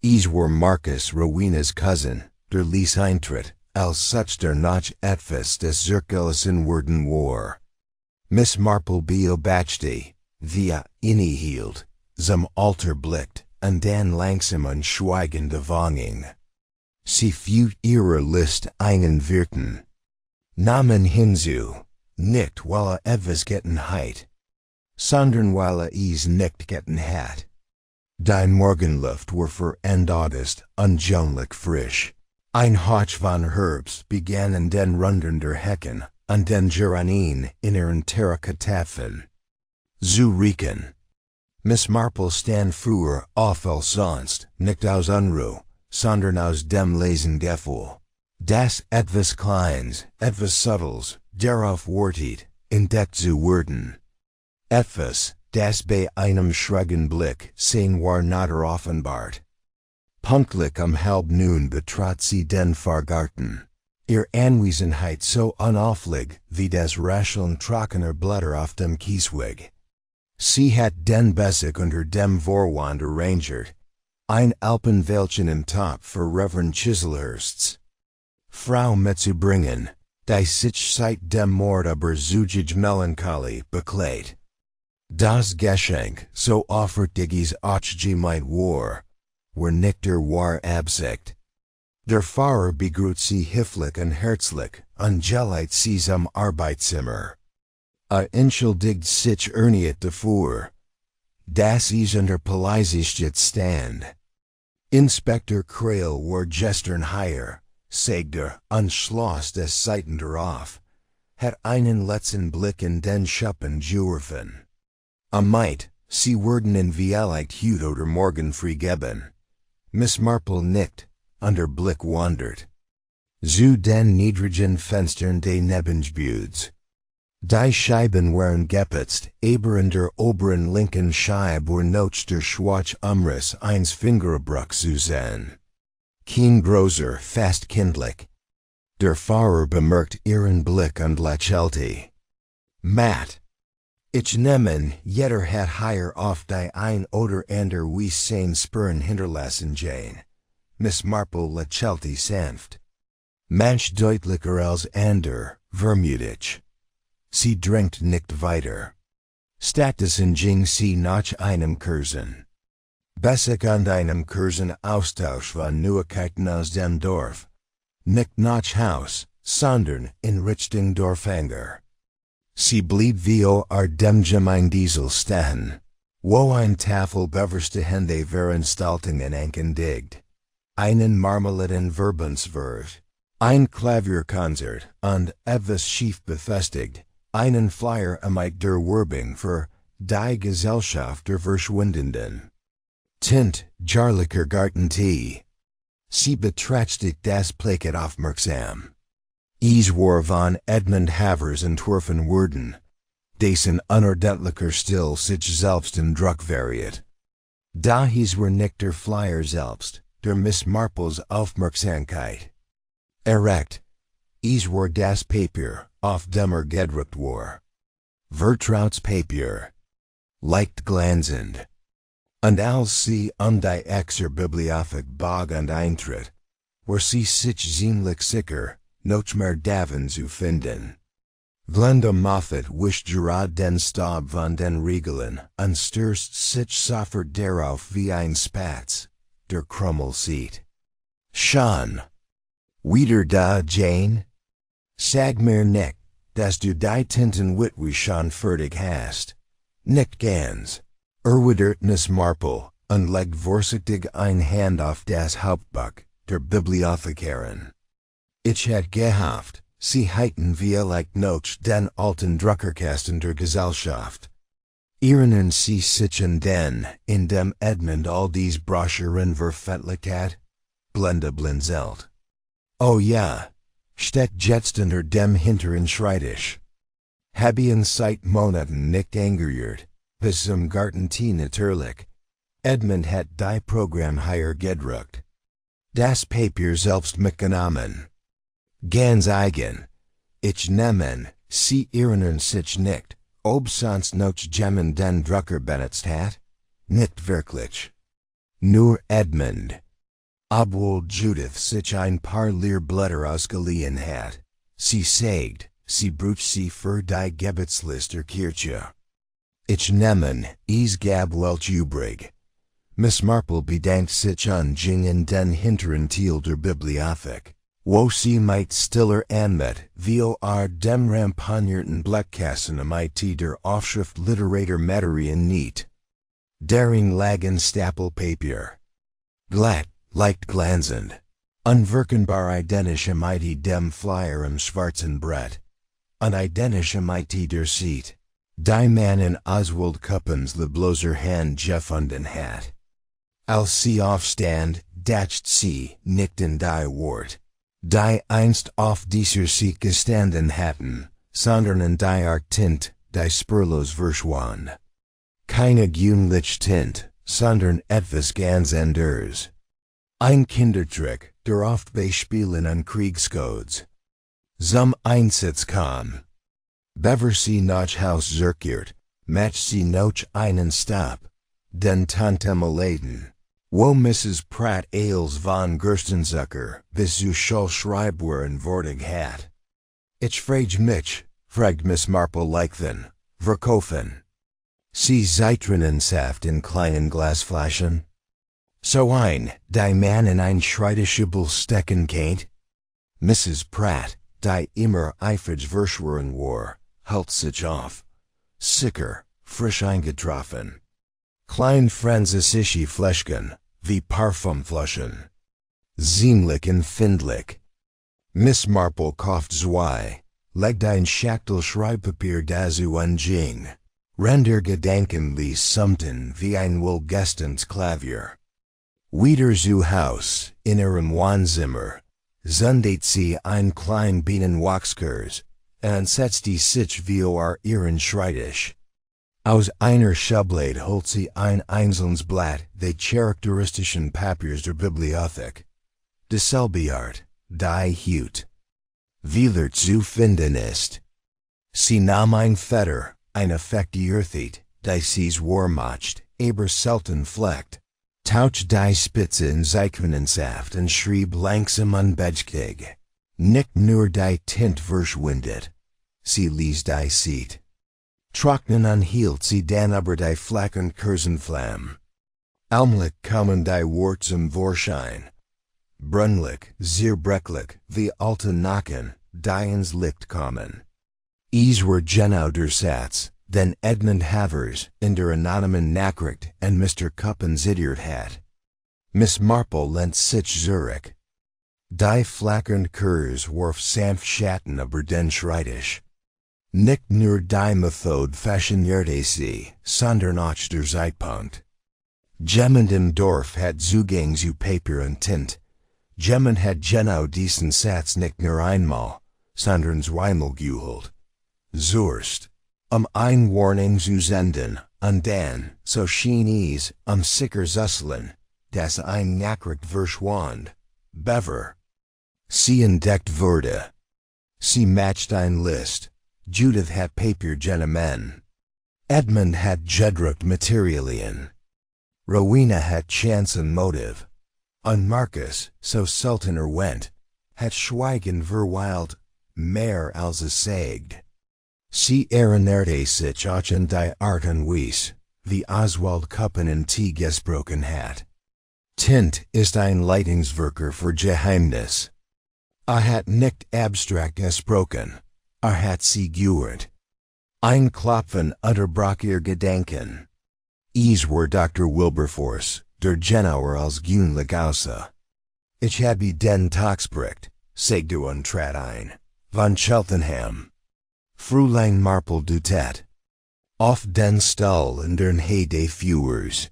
Es war Marcus Rowena's cousin, der ließ eintritt, als such der noch etwas des Zirkelesen worden war. Miss Marple beobachtete, wie innehielt, zum Alter blickt, und dann langsam und schweigend davonging. Sie führt ihre List wirken. Namen hinzu, nicht weil etwas getten heit, sondern weil es nicht getten hat. Die Morgenluft war verendaugust und jonlich frisch. Ein Hauch von Herbst begann in den Runden der Hecken, und den Geranien in ihren Terrakottapfen. Zu riechen. Miss Marple stand früher auf als sonst, nicht aus Unruhe, sondern aus dem Lesen Gefühl. Das etwas Kleins, etwas Subtles, darauf wartet, entdeckt zu werden. Etwas, das bei einem schrägen Blick sehen war nader offenbart. Punktlich halb nun betrat sie den Vorgarten. Ihr Anwesenheit so unauflig wie das Rascheln trockener Blätter auf dem Kiesweg. Sie hat den Bessig unter dem Vorwand arrangiert. Ein Alpenwäldchen im Top für Reverend Chiselhursts Frau mitzubringen, die sich seit dem Mord aber zugig Melancholie bekleidet. Das Geschenk, so offertig es auch war nicht der war Absicht. Der Fahrer begrüßt sie höflich und herzlich, und geleit sie zum Arbeitszimmer. Entschuldigt sich erniet davor, dass es unter Polizeistit stand. Inspector Krail war gestern hier, sagte und schloss des Seiten darauf, hat einen letzten Blick in den Schuppen geworfen. Might, sie werden in vielleicht Hut oder morgen früh geben. Miss Marple nickt, under Blick wandert. Zu den niedrigen Fenstern des Nebengebäudes. Die Scheiben waren geputzt, aber in der oberen linken Scheibe war noch der schwarze Umriss eines Fingerbruchs zu sehen. Kein großer, fast kindlich. Der Fahrer bemerkt ihren Blick und lächelte. Matt. Ich nehme, jeder hat hier auf die ein oder andere Weise seine Spuren hinterlassen Jane. Miss Marple lächelte sanft. Manch deutlicher als ander, vermutlich. Sie dringt nicht weiter. Stattdessen ging sie nach einem Kursen. Basic und einem Kursen Austausch von Neuigkeiten aus dem Dorf. Nicht nach Haus, sondern in Richtung Dorfanger. Sie blieb vor dem Gemeindiesel stehen, wo ein Tafel beverste Hände Veranstaltungen ankündigt. Einen Marmeladen Verbundswurf, ein Klavierkonzert und etwas schief befestigt, einen Flyer mit der Werbung für die Gesellschaft der Verschwindenden. Tinte, jarlicher Gartentee. Sie betrachtet das Plakat aufmerksam. Es war von Edmund Havers entworfen worden, dessen unordentlicher Stil sich selbst in Druck variiert. Daher war nicht der Flyer selbst, der Miss Marples Aufmerksamkeit erregt. Es war das Papier, auf dem gedruckt war. Vertrauts Papier. Leicht glänzend. Und als sie die Exerbibliothek bog und eintritt, war sie sich ziemlich sicher, noch mehr Davon zu finden. Glenda Moffat wischt gerade den Staub von den Regeln und stürzt sich sofort darauf wie ein Spatz, der Krummel sieht. Schon. Wieder da, Jane? Sag mir nicht, dass du die Tintenwitwe schon fertig hast. Nicht ganz. Erwidert Miss Marple und legt vorsichtig eine Hand auf das Hauptbuch der Bibliothekarin. Ich hätte gehofft, sie hätten vielleicht noch den alten Druckerkasten der Gesellschaft. Erinnern Sie sich an den, in dem Edmund all dies Broschüren veröffentlicht hat? Glenda blinzelt. Oh ja, steht jetzt unter dem hinteren Schreibtisch. Habe in seit Monaten nicht angehört, bis zum Gartentee natürlich. Edmund hat die Programm hier gedruckt. Das Papier selbst mitgenommen. Ganz eigen. Ich nehme, Sie erinnern sich nicht, ob sonst noch jemand den Drucker benutzt hat? Nicht wirklich. Nur Edmund. Obwohl Judith sich ein paar Lehrblätter ausgeliehen hat, sie sagt, sie braucht sie für die Gebetsliste der Kirche. Ich nehme, es gab welch übrig. Miss Marple bedankt sich und ging in den hinteren Teil der Bibliothek, wo sie mit stiller Anmut vor dem ramponierten Bleckkasten mit der Aufschrift Literatur Materien niet. Darin lagen Stapel Papier. Glatt, leicht glänzend. Unverkennbar identisch mit dem Flyer im schwarzen Brett. Unidentisch mit der Seat. Die man in Oswald Cuppens Lebloser Hand gefunden hat. Als sie aufstand, dacht sie nicht in die Wort, die einst auf dieser Seat gestanden hatten, sondern in die Art Tinte, die spurlos verschwand. Keine gewöhnliche Tinte, sondern etwas ganz anderes. Ein Kindertrick, der oft bei Spielen an Kriegscodes zum Einsatz kam. Bever sie nach Haus zurückkehrt, macht sie noch einen Stopp, den Tante Maladen, wo Mrs. Pratt Ailes von Gerstenzucker bis zu Schreibwaren vortig hat. Ich frage mich, fragt Miss Marple leichthin, verkaufen Sie Zitronensaft in kleinen Glasflaschen? So ein, die man in ein Schreibtischübel stecken kennt? Mrs. Pratt, die immer eifrig verschworen war, hält sich auf. Sicher, frisch eingetroffen. Klein französische Fläschchen, wie Parfumflaschen. Ziemlich empfindlich. Miss Marple kauft zwei, legt ein Schachtel Schreibpapier dazu an Jing. Render Gedanken ließ Sumten wie ein wohlgestens Klavier. Wieder zu Haus, in ihrem Wohnzimmer, zundet sie ein klein Bienen Wachskurs, und setzt die sich vor ihren Schreibtisch. Aus einer Schublade holt sie ein einzelnes Blatt des charakteristischen Papiers der Bibliothek. Dasselbe Art, die Hut. Wieder zu finden ist. Sie nahm ein Feder, ein Effektiert, die sie's warmacht, aber selten fleckt. Taucht die Spitze in Sequenensaft und schrieb langsam unbedächtig. Nicht nur die Tinte verschwindet. Sie ließ die Seed. Trocknen anhielt sie dann aber die flackern Kursenflamme. Allmählich kommen die Worte zum Vorschein. Brunlich, zerbrechlich, wie alte Nacken, die ins Licht kommen. War genau der Satz, den Edmund Havers in der anonymen Nachricht an Mr. Cuppen zitiert hat. Miss Marple lent sich Zurich. Die flackern Kurs warf sanft Schatten über den Schreibtisch. Nicht nur die Methode faszinierte sie, sondern auch der Zeitpunkt. Jemand im Dorf hat Zugang zu Papier und Tinte. Jemand hat genau diesen Satz nicht nur einmal, sondern zweimal geholt. Zuerst, ein Warning zu senden, und dann, so schien es, sicher zuselen, dass ein Nachricht verschwand. Bevor. Sie entdeckt wurde. Sie matcht ein List. Judith hat Papier genommen. Edmund hat gedruckt Materialien. Rowena hat Chance Motiv. Und Marcus, so selten went, hat Schweigen verweilt, mehr als gesagt. Sie erinnerte sich auch an die Art und Weise, wie Oswald Cuppen in Tee gesprochen hat. Tinte ist ein Leitungswerker für Geheimnis. Hat nicht abstrakt gesprochen. Hat sie gehört. Ein Klopfen unterbrach ihr Gedanken. War Dr. Wilberforce, der genauer als gewöhnlich aussah. Ich habe den Tagsbericht, sagte und trat ein, von Cheltenham. Fräulein Marple dutet. Auf den Stuhl in den Hay des Führers.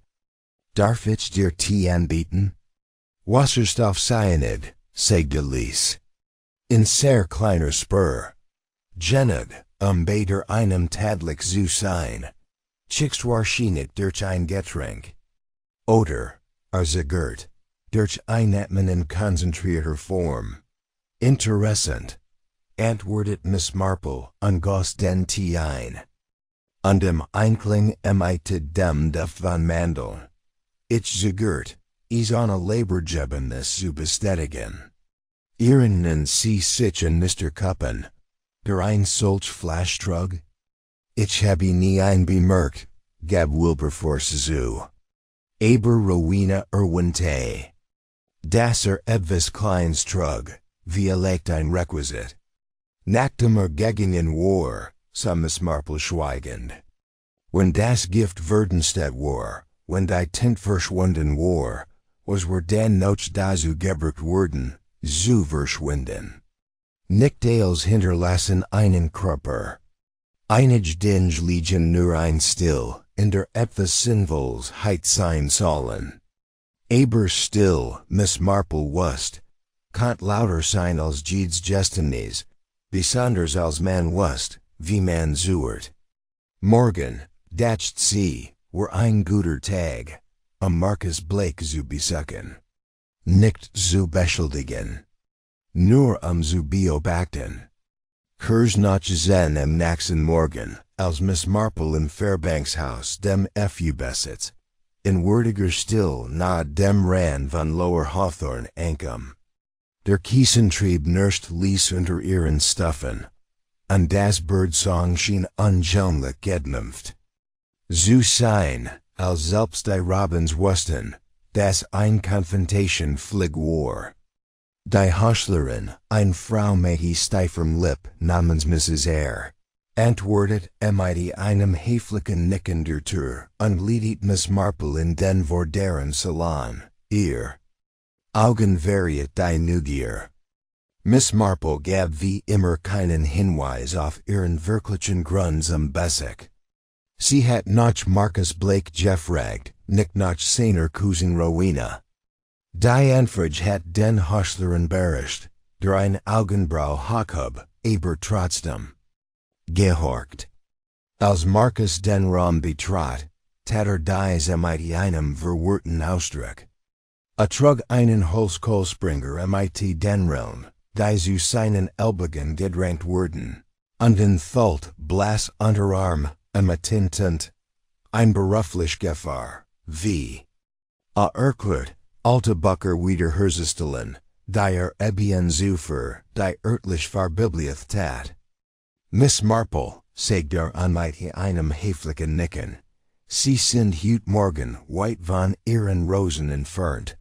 Darf ich dir Tee anbieten? Wasserstoffcyanid, sagte Lies. In sehr kleiner Spur. Genug, bei einem Tadlich zu sein. Chicks wahrscheinlich durch ein Getränk. Oder, Zigaret, durch Einatmen in konzentrierter Form. Interessant, antwortet Miss Marple und goss den Tee ein. Und dem Einkling emmitted dem Duft von Mandel. Ich Zigaret, ohne Laborgebennis zu bestätigen. Erinnern Sie sich an Mr. Cuppen, der ein solch Flash trug? Ich habe nie ein bemerkt, gab Wilberforce zu. Aber Rowena erwähnte, dass etwas Kleines trug, vielleicht ein Requisit. Nach dem Ergegenen war, sah Miss Marple schweigend. Wenn das Gift verdunstet war, wenn die Tinte verschwunden war, was dann noch dazu gebraucht worden, zu verschwinden. Nicht als hinterlassen einen Körper. Einige Dinge liegen nur ein still, in der etwas Sinnvolles sein sollen. Aber still, Miss Marple wusst, kann lauter sein als jedes Gestines, besonders als man wusst, wie man zuhört. Morgen, dacht sie, war ein guter Tag, Marcus Blake zu besuchen. Nicht zu beschuldigen. Nur zu beobachten. Kurs noch zen am nächsten Morgen, als Miss Marple in Fairbanks Haus dem Fu besitzt. In würdiger Still nahe dem Rand von Lower Hawthorne ankam. Der Kiesentrieb nirscht ließ unter ihren Stuffen. Und das Birdsong schien anschaulich gedämpft. Zu sein, als selbst die Robins wussten, dass ein Konfrontation flig war. Die Hostlerin, eine Frau mit steifem Lip namens Mrs. R., antwortet mit einem höflichen Nicken der Tür und ledet Miss Marple in den vorderen Salon, ihr Augen verriet die Neugier. Miss Marple gab wie immer keinen Hinweis auf ihren wirklichen Grund zum Besuch. Sie hat noch Marcus Blake gefragt, nicht nach seiner Cousin Rowena. Die Anfrage hat den Hostler embarrassed, der ein Augenbrau Hochhub, aber trotzdem gehorcht. Als Marcus den Raum betrat, tat dies mit einem verwirrten Ausdruck. Trug einen Holzkohlspringer mit den Realm, die zu seinen Ellbogen gedrängt wurden, und entthult blass Unterarm, mit Tinte, ein beruflich Gefahr, wie erklärt, alte Bucker wieder herzustellen, die eben zuvor, die örtlich verbiblieth tat. Miss Marple, sagt mit einem höflichen Nicken, sie sind heute Morgen weit von ihren Rosen entfernt.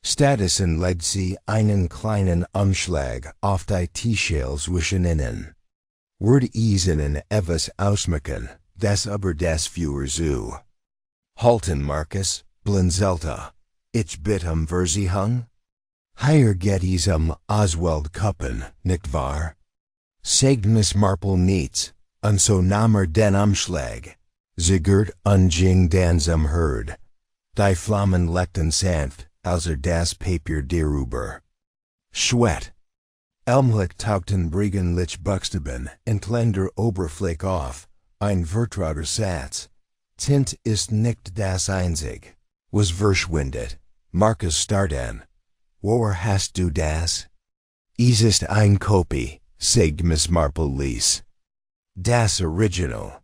Stattdessen legt sie einen kleinen Umschlag auf die Tischschale zwischen ihnen. Würde ihnen etwas ausmachen, das aber das für zu halten, Marcus, blinzelte, ich bitte Versicherung? Hier geht es Oswald Kuppen, nicht wahr? Sagt Miss Marple nichts, und so nahm den Umschlag. Sigurd und ging dann zum Herd. Die Flammen leckten sanft, als das Papier darüber schwett. Elmlich tauchten brigandlich Buchstaben entlang der Oberfläche auf, ein vertrauter Satz. Tint ist nicht das einzig, was verschwindet. Marcus starrt an. Woher hast du das? Es ist ein Kopie, sagt Miss Marple leise. Das Original.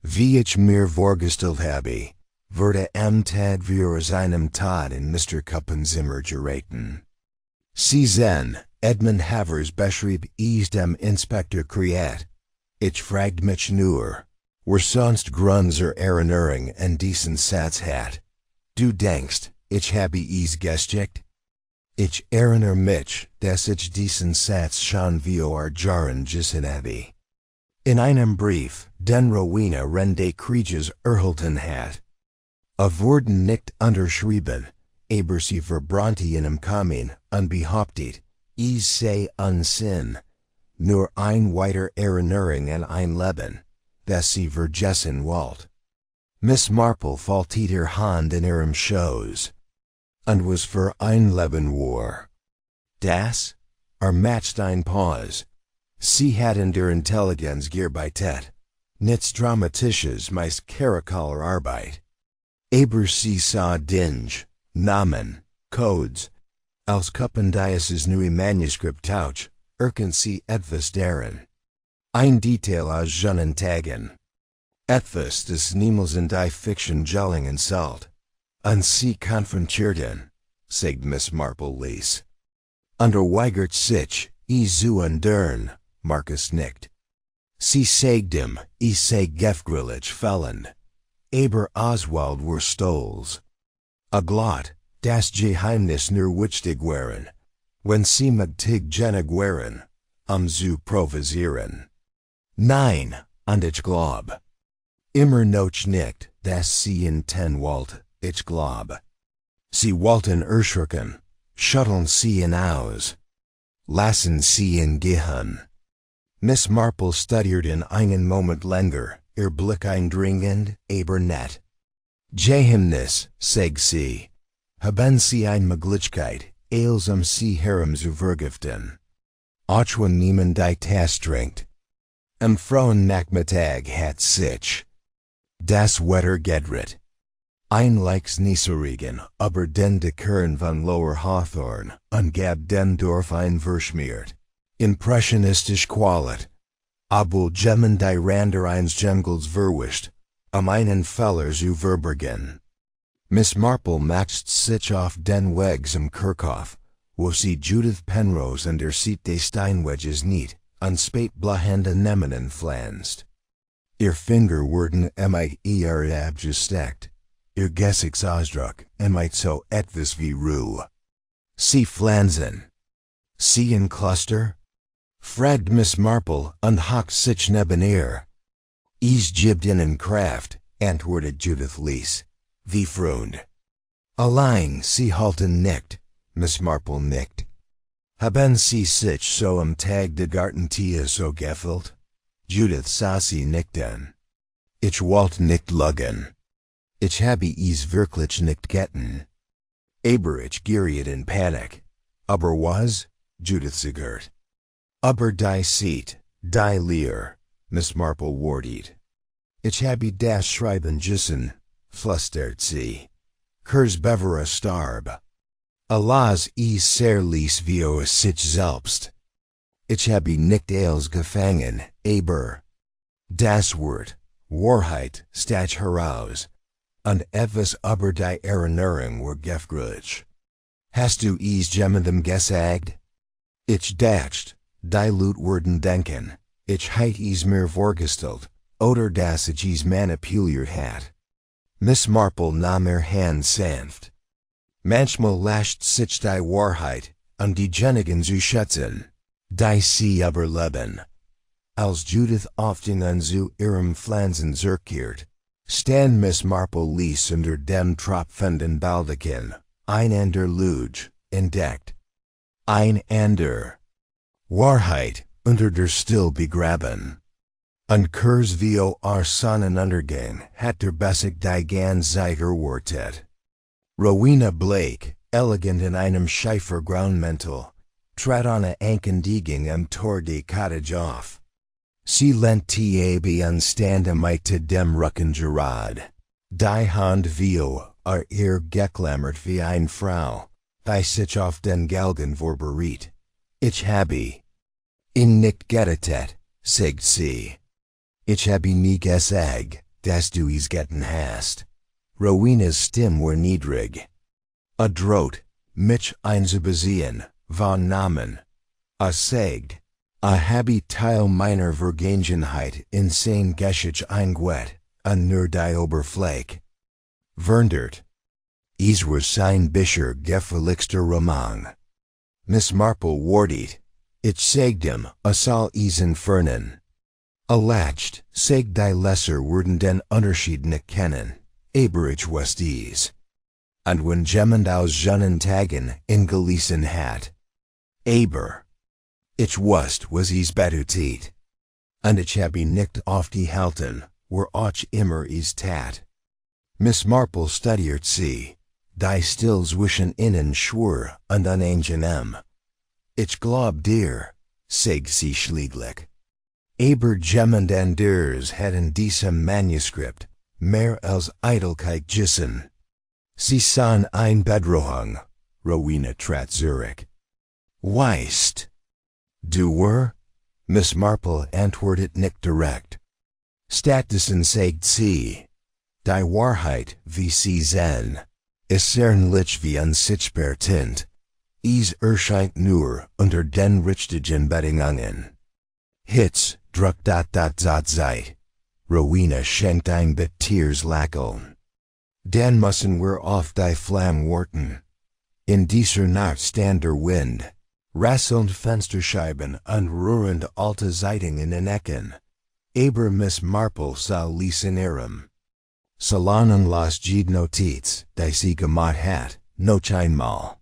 Wie ich mir vorgestellt habe, würde Tag für seinem Tod in Mr. Kuppenzimmer geraten. Sie sehen, Edmund Havers beschrieb es dem Inspektor Kriat. Ich fragt mich nur, wer sonst Grunzer Erinnerung an diesen Satz hat. Du denkst, ich habe es geschickt? Ich erinnere mich, dass ich diesen Satz schon vor Jahren gesehen habe. In einem Brief, den Rowena Rende Krieges erhalten hat. Wurden nicht unterschrieben, aber sie verbrannte in einem Kamin und behauptet, es sei Unsinn, nur ein weiter Erinnerung an ein Leben, das sie vergessen wollt. Miss Marple faltet ihr Hand in ihrem Schoß, und was für ein Leben war. Das? Macht ein Pause. Sie hat in der Intelligenz gearbeitet, nichts Dramatisches meist Karikaler Arbeit. Aber sie sah Dinge, Namen, Codes, als Kuppendias neue Manuskript tauch, sie etwas deren. Ein Detail aus jenen Tagen. Etwas des niemals in die Fiction Jellingen salt. Und sie konfrontierten, sagt Miss Marple leise. Weigert sich, zu deren, Marcus nickt. Sie sagt ihm, sei gefgrillig fällen. Aber Oswald were Stolz. Glot, das Geheimnis nur wichtig waren, wenn sie magtig genig waren, zu provisieren. Nein, und ich glaub. Immer noch nicht, dass sie in ten wollt, ich glaub. Sie wollten erschrecken, schütteln sie in aus. Lassen sie in gehen. Miss Marple studierte einen Moment länger, ihr Blick eindringend, aber nett. Geheimnis, sagt sie. Haben sie eine Möglichkeit, als sie herum zu vergiften. Auch wenn niemand die Tasse trinkt. Am frohen Nachmittag hat sich das Wetter gedreht. Ein Likes Nieseregen, aber den de Kern von Lower Hawthorne, und gab den Dorf ein verschmiert. Impressionistisch Qualit. Obwohl Gemmen die Rander eines Jungles verwischt, einen Feller zu verbergen. Miss Marple macht sich auf den Weg zum Kirchhof, wo sie Judith Penrose und der Seat des Steinwedges niet, und spät blahende Nemmen pflanzt. Ihr Finger wurden abgesteckt. Ihr Gesichtsausdruck so etwas wie Ruhe. Sie pflanzen. Sie in Cluster? Fragt Miss Marple und hockt sich neben ihr. Es gibt ihnen Kraft, antwortet Judith leise. Wie Freund. Allein sie halten nicht, Miss Marple nickt. Haben sie sich so am Tag de Gartentia so gefühlt? Judith sah sie nickten. Ich wollt nicht lügen. Ich habe es wirklich nicht getan. Aber ich geriet in panic. Aber was, Judith Sigurd. Aber die Seat, die Leer, Miss Marple wardied. Ich habe das Schreiben gissen, flüstert sie. Kurs bevera starb. Alas is sehr lies vio sich selbst. Ich habe nicht als gefangen, aber das Wort, Wahrheit, stach heraus. Und etwas über die Erinnerung war gefgrudge. Hast du es jemandem gesagt? Ich dacht, die Leute würden denken, ich heit es mir vorgestellt, oder dass ich es manipuliert hat. Miss Marple nahm ihr Hand sanft. Manchmal lascht sich die Wahrheit, diejenigen zu schätzen, die sie überleben. Als Judith often zu ihrem Flansen zurückkehrt, stand Miss Marple lies unter dem tropfenden Baldachin, ein ander Luge, entdeckt. Ein ander Wahrheit, unter der Still begraben. Und Kurs vio Sonnenuntergang hat der Bessig die ganz Zeit erwartet. Rowena Blake, elegant in einem Schiefergraumantel, trat an Ankendiegung am Tor de Cottage auf. Sie lent tab anstande mit zu dem Rücken Gerard. Die Hand vio ihr geklammert wie eine Frau, die sich auf den Galgen vorberiet. Ich habe ihn nicht gerettet, sagt sie. Ich habe nie gesagt, dass du es getan hast. Rowena's Stimme war niedrig. Adroht, mich einzubesehen, von Namen. Sagt, habe Teil meiner Vergangenheit in sein Geschichte eingeweht, und nur die Oberfläche. Verndert. Es war sein bisher gefälligster Roman. Miss Marple wardied. Ich sagte soll es entfernen. Alacht, sagt die Lesser würden den Unterschied nicht kennen, aber ich wusste es. Und wenn jemand aus jenen Tagen in gelesen hat. Aber ich wusste, was es bedeutet. Und ich habe nicht aufgehalten, wo ich immer es tat. Miss Marple studiert sie, die still zwischen ihnen schwur und unangenehm. Ich glaub dir, sagt sie schlieglich. Aber jemand anders hat in diesem Manuskript mehr als Eitelkeit gissen. Sie sahen ein Bedrohung, Rowena trat zurück. Weißt du wer? Miss Marple antwortet nicht direkt. Stattdessen sagt sie, die Wahrheit wie sie sehen, ist ernlich wie unsichtbar Tinte. Es erscheint nur unter den richtigen Bedingungen. Hitz, druck Zeit. Rowena schenkt ein bit Tears lächeln. Dann müssen wir auf die Flamme warten. In dieser Nacht stand der Wind, rasselnd Fensterscheiben und rührend alte Zeitungen in den Ecken. Aber Miss Marple sah lies in ihrem Salon las jede Notiz, die sie gemacht hat, noch einmal.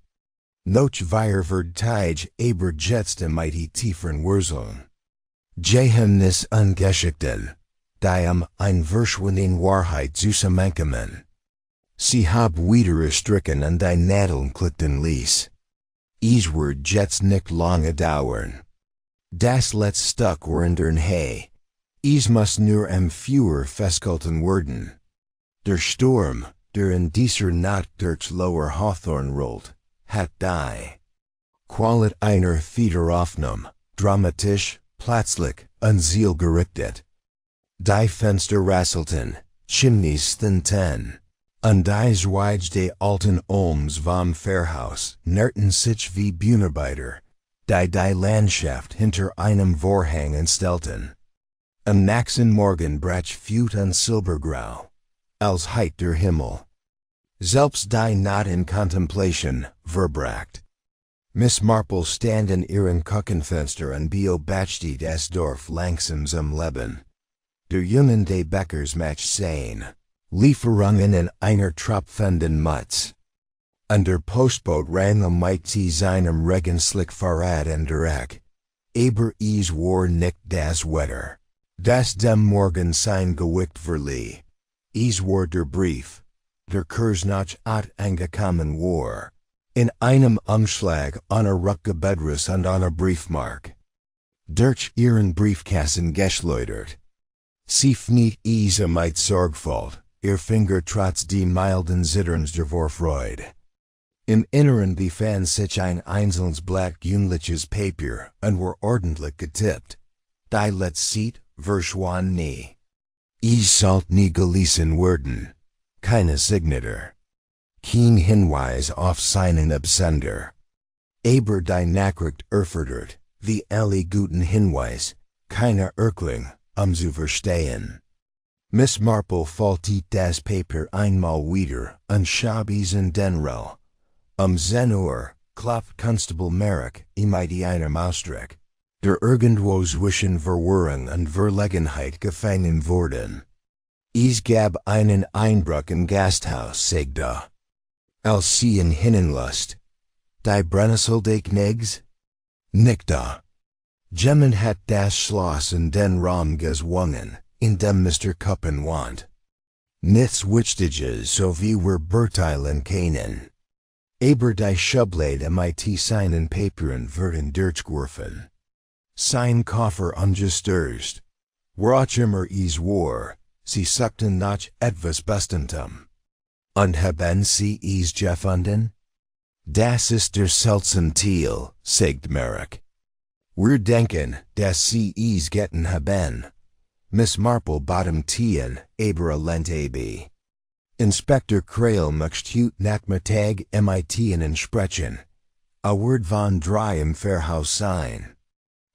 Noch wird Tage aber jetzt mighty tieferen Wurzeln. Geheimnis und Geschichten, die ein verschwindenden Wahrheit zusammenkommen. Sie hab wieder stricken und die Nadeln klickten ließ. Es wird jetzt nicht lange dauern. Das letzte Stück war in den Hay. Es muss nur fewer festgehalten werden. Der Sturm, der in dieser Nacht durchs lower Hawthorn rollt, hat die Qualit einer Wiederaufnahme, dramatisch, plötzlich, und zielgerichtet. Die Fenster rasselten, Chimneys thinten, und die Zweige des alten Olms vom Pfarrhaus nährten sich wie Bühnenarbeiter, die Landschaft hinter einem Vorhang entstellten. Am nächsten Morgen brach Fut und Silbergrau, als heit der Himmel. Selbst die Nacht in Contemplation verbracht. Miss Marple stand in ihren Küchenfenster und beobachtete das Dorf langsam zum Leben. Der Jungen des Bäckers macht seine Lieferungen in einer tropfenden Mutz. Und der Postbote rang mit seinem Regenslick Fahrrad in der Eck. Aber es war nicht das Wetter, das dem Morgen sein gewickt verlieh. Es war der Brief, der Kurs noch angekommen war. In einem Umschlag on a Rückgebedrus und on a Briefmark. Durch ihren Briefkasten geschleudert. Sie fniet Isa mit Sorgfalt, ihr Finger trotz die milden Zitterns der Vorfreude. Im Inneren befand sich ein einzelnes Blatt Günliches Papier und war ordentlich getippt. Die letzte verschwand nie. Es sollte nie gelesen werden. Keine Signatur. Kein Hinweis auf seinen Absender. Aber die Nachricht erfordert, wie alle guten Hinweis, keine Erklärung, zu verstehen. Miss Marple faltet das Papier einmal wieder und schab es in den Roll. 10 Uhr klopft Constable Merrick mit einem Ausdruck, der irgendwo zwischen Verwirrung und Verlegenheit gefangen wurden. Es gab einen Einbruch im Gasthaus, sagt er. Als sie ihn hineinlässt. Die Brennnessel des Kniggs? Nicht da. Jemand hat das Schloss in den Raum gezwungen, in dem Mr. Cuppen wohnt. Nichts Wichtiges so wie wir beurteilen können. Aber die Schublade mit seinen Papieren werden durchgeworfen. Sein Koffer ungestürzt. Worauf immer es war, sie suchten nach etwas Bestimmtem. Und haben sie es gefunden? Das ist der seltsame Teil, sagt Merrick. Wir denken, dass sie es getan haben. Miss Marple bottom tien, aber lent ab. Inspector Krail möcht hut nachmittag mit ihnen sprechen. A word von drei im Fairhaus sein.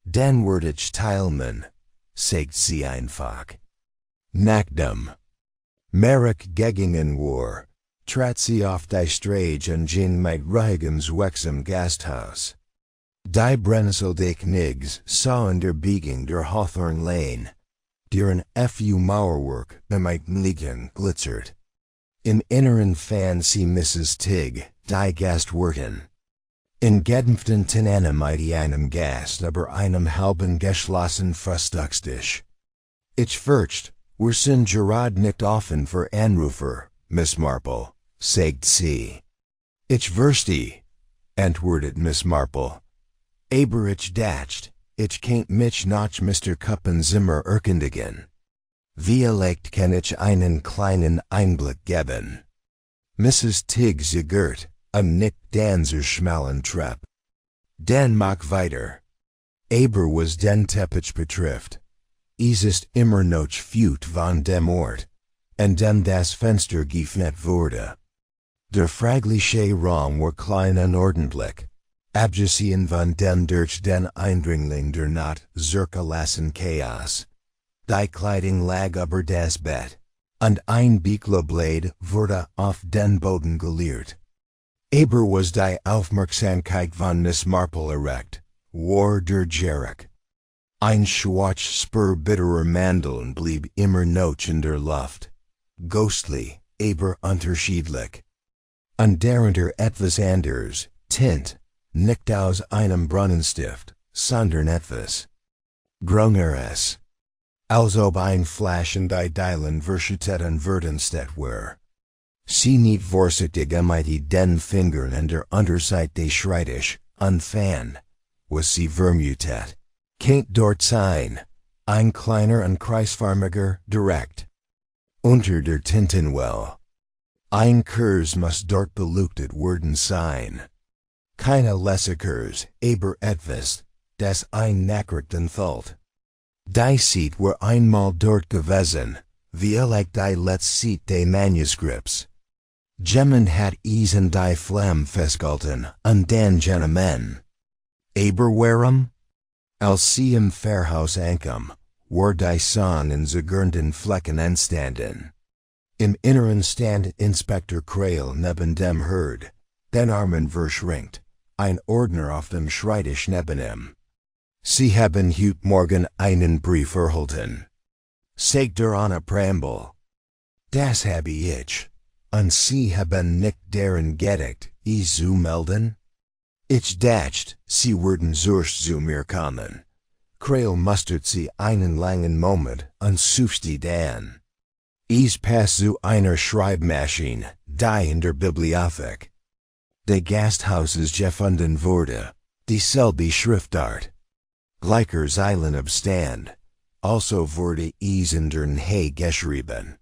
Den word ich teilmen, sagt sie einfach. Nachdem Merrick gegingen war, trat sie auf die Straße und ging mit ruhigem Wechsam Gasthaus. Die Brennnessel des Kniggs sahen der Biegung der Hawthorne Lane, deren fu Mauerwerk mit Liegen glitzert. Im Inneren fand sie Mrs. Tigg, die Gastwirtin. In gedämpften Tinne mit einem Gast aber einem halben geschlossen Frühstückstisch. Ich fürcht, wir sind gerade nicht offen für Anrufer, Miss Marple, sagt sie. Ich verstehe, antwortet Miss Marple. Aber ich dacht, ich kennt mich nach Mr. Cuppen Zimmer erkundigen. Vielleicht kann ich einen kleinen Einblick geben. Mrs. Tigg zögert, nickt dann zur schmalen Treppe. Dann mach weiter. Aber was den Teppich betrifft, es ist immer noch feut von dem Ort, an dem das Fenster geöffnet wurde. Der fragliche Raum war klein und ordentlich, abgesehen von dem durch den Eindringling der Nacht zurückgelassen Chaos. Die Kleidung lag über das Bett, und ein Büchleblad wurde auf den Boden geleert. Aber was die Aufmerksamkeit von Miss Marple erregt, war der Jerk. Ein schwarz bitterer Mandeln blieb immer noch in der Luft, ghostly, aber unterschiedlich. Und darunter etwas anders, Tinte, nicht aus einem Brunnenstift, sondern etwas Größeres. Als ob ein Flash in die Dielen verschütteten Verdenstedt war. Sie nicht vorsichtig mit den Fingern an der Unterseite des Schreibtisch, anfangen, was sie vermutet. Kennt dort sein, ein kleiner und kreisförmiger, direkt. Unter der Tintenwell. Ein Kurs muss dort beleuchtet worden sein. Keine Lessekurs, aber etwas, das ein Nachricht enthält. Die Seat war einmal dort gewesen, vielleicht die letzte Seat des Manuskripts. Jemand hat es in die Flamme festgehalten und dann Gentlemen. Aber warum? Als sie im Fairhaus ankam, war die Sonne in zergürnten Flecken entstanden. Im Inneren stand Inspektor Krail neben dem Herd, den Armen verschränkt, ein Ordner auf dem Schreibtisch neben ihm. Sie haben heute Morgen einen Brief erhalten. Sagt ohne Präambel. Das habe ich. Und Sie haben nicht deren gedeckt, es zu melden? Ich dacht, Sie würden zuerst zu mir kommen. Krail mustert sie einen langen Moment und suchte dann. Es passt zu einer Schreibmaschine, die in der Bibliothek. De Gasthauses gefunden wurde, dieselbe Schriftart. Gleicher Zeilenabstand, also wurde es in der Nähe geschrieben,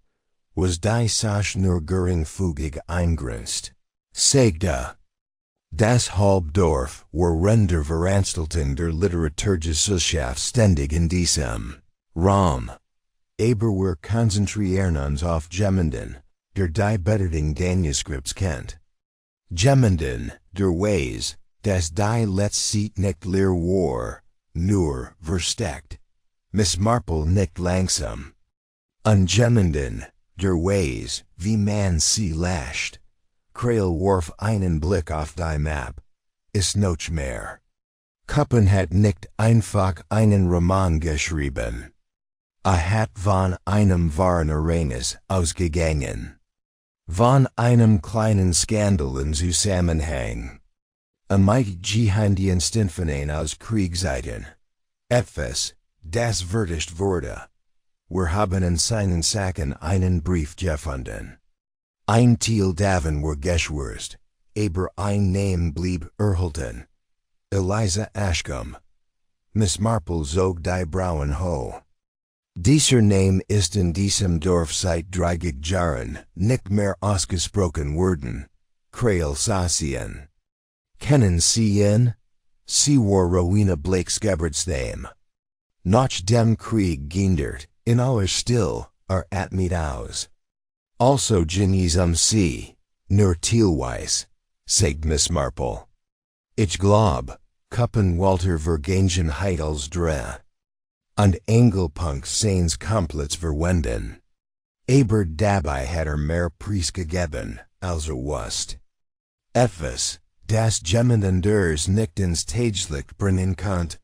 was die Sache nur geringfügig eingrenzt. Sagte, das Halbdorf war Render Veranstaltung der Literaturgesellschaft ständig in diesem Raum. Aber wir konzentrieren uns auf Jemanden, der die Bedeutung Manuskripts kennt. Jemanden, der weiß, dass die letzte nicht leer war, nur versteckt. Miss Marple nicht langsam. Und Jemanden, der weiß, wie man sie lascht. Kreil warf einen Blick auf die Map. Ist noch mehr. Kuppen hat nicht einfach einen Roman geschrieben. Hat von einem wahren Ereignis ausgegangen. Von einem kleinen Skandal in Zusammenhang. Mit Geheimnissen aus Kriegszeiten. Etwas, das verdichtet wurde. Wir haben in seinen Sachen einen Brief gefunden. Ein Teil davon war geschwärzt, aber ein Name blieb erhalten. Eliza Ashcombe. Miss Marple zog die Brauen hoch. Dieser Name ist in diesem Dorf seit 30 Jahren nicht mehr ausgesprochen worden. Kreil Sassien. Kennen Sie ihn? Sie war Rowena Blakes Geburtsname. Nach dem Krieg gendert, in aller Still, at Mead aus. Also Genies Sie, nur teilweise, sagt Miss Marple. Ich glaub, Kuppen Walter Vergangenheit als Dreh. Und Engelpunkt seins komplett verwenden. Aber dabei hat mehr Preis gegeben, als wusst. Etwas, das Jemanden ders nicht ins Tageslicht bringen konnt.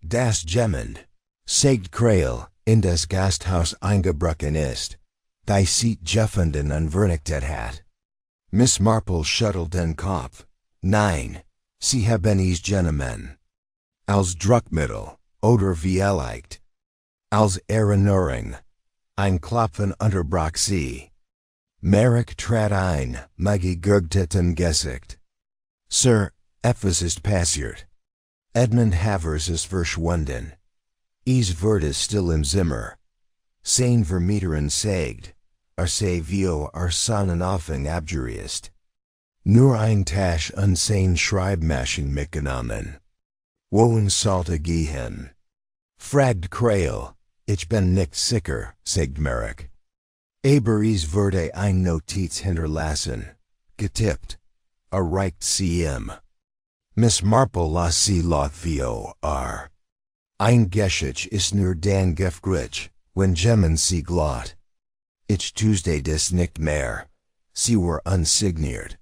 Das Jemand, sagt Kreil, in das Gasthaus eingebrochen ist, die Seat gefunden und vernichtet hat. Miss Marple schüttelt den Kopf. Nein, sie haben es genommen. Als Druckmittel, oder vielleicht. Als Erinnerung. Ein Klopfen unterbrach sie. Merrick trat ein, mit gegürgtem Gesicht. Sir, etwas ist passiert. Edmund Havers ist verschwunden. Es wurde still im Zimmer. Sein Vermieterin sagt, sei vio Sonnenaufhang abgerist. Nur ein Tasch und sein Schreibmaschine mitgenommen. Wohin sollte gehen? Fragt Kreil, ich bin nicht sicher, sagt Merrick. Aber es wurde ein Notiz hinterlassen, getippt. Erreicht sie ihm. Miss Marple las sie laut vio Ein Geschichte ist nur dann gefrich, wenn Jemanden sie glot. Ich Tuesday des nicht mehr. Sie war unsigniert,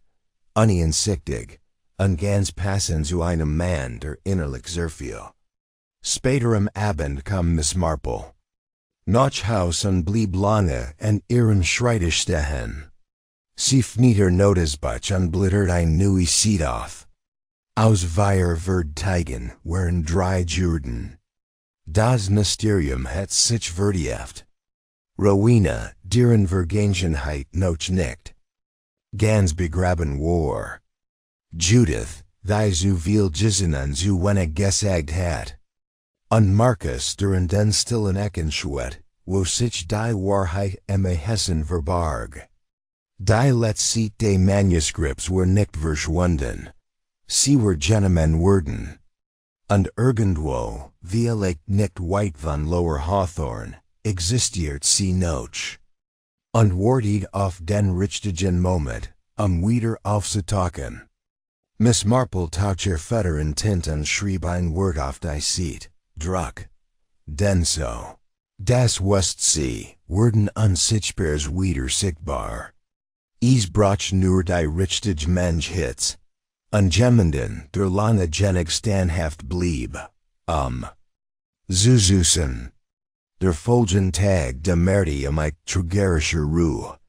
uneinsichtig, und ganz passend zu einem Mann, der innerlich sehr viel. Später am Abend kam Miss Marple. Nach Haus und blieb lange in ihrem Schreibtisch stehen. Sie fnitter Notizbuch und blittert ein neues Seed auf. Aus Verdteigen waren 3 Jurden. Das Mysterium hat sich vertieft. Rowena, deren Vergangenheit noch nicht ganz begraben war. Judith, die so viel Gesinnen zu wenig gesagt hat. Und Marcus, deren den stillen Eckenschwet, wo sich die Wahrheit im Hessen verbarg. Die letzte des Manuskripts war nicht verschwunden. Sie war genommen worden. Und irgendwo, vielleicht nicht weit von Lower Hawthorne, existiert sie noch. Und wartet auf den richtigen Moment, wieder aufzutauchen. Miss Marple taucht ihr Vetter in Tinte und schrieb ein Wort auf die Seat, Druck. Denn so. Das wusst sie, wurden unsichtbares wieder sichtbar. Es braucht nur die richtige Mensch Hits. Und Jemanden, der lange genig standhaft blieb, Zuzusen. Der folgende Tag dämmerte mit trügerischer Ruhe.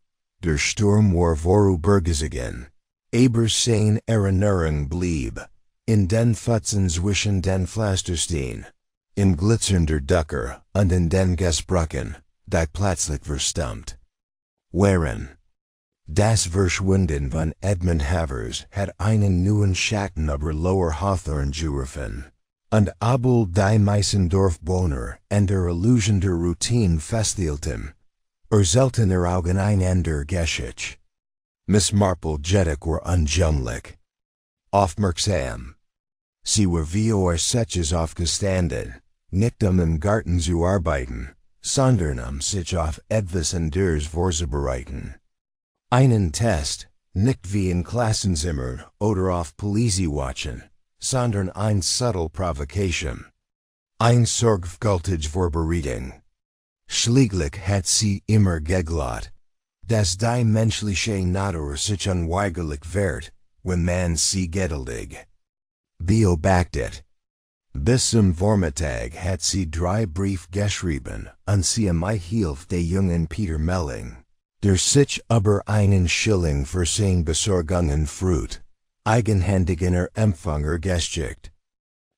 Der Sturm war vorübergegangen. Aber sein Erinnerung blieb, in den Pfützen zwischen den Pflastersteinen, im glitzernder Ducker und in den Gesprochen, die plötzlich verstummt waren. Das Verschwinden von Edmund Havers hat einen neuen Schatten über lower Hawthorne geworfen. Und obwohl die meisten Dorfbewohner en der Illusion der Routine festhielten, seltener Augen ein Ende Geschichte. Miss Marple jedig war unjämlich. Aufmerksam. Sie war wie Setches aufgestanden, nicht im Garten zu arbeiten, sondern sich auf etwas anderes vorzubereiten. Einen Test, nicht wie in Klassenzimmer oder auf Police watchen, sondern ein subtle Provocation. Ein sorgfältige Vorbereitung. Schließlich hat sie immer geglaubt, dass die menschliche Natur sich unweigerlich wehrt, wenn man sie geduldig beobachtet. Bis zum Vormittag hat sie 3 Brief geschrieben und sie hilft der jungen Peter Melling, der sich über einen Schilling für seine Besorgungen freut, eigenhändiger Empfänger geschickt.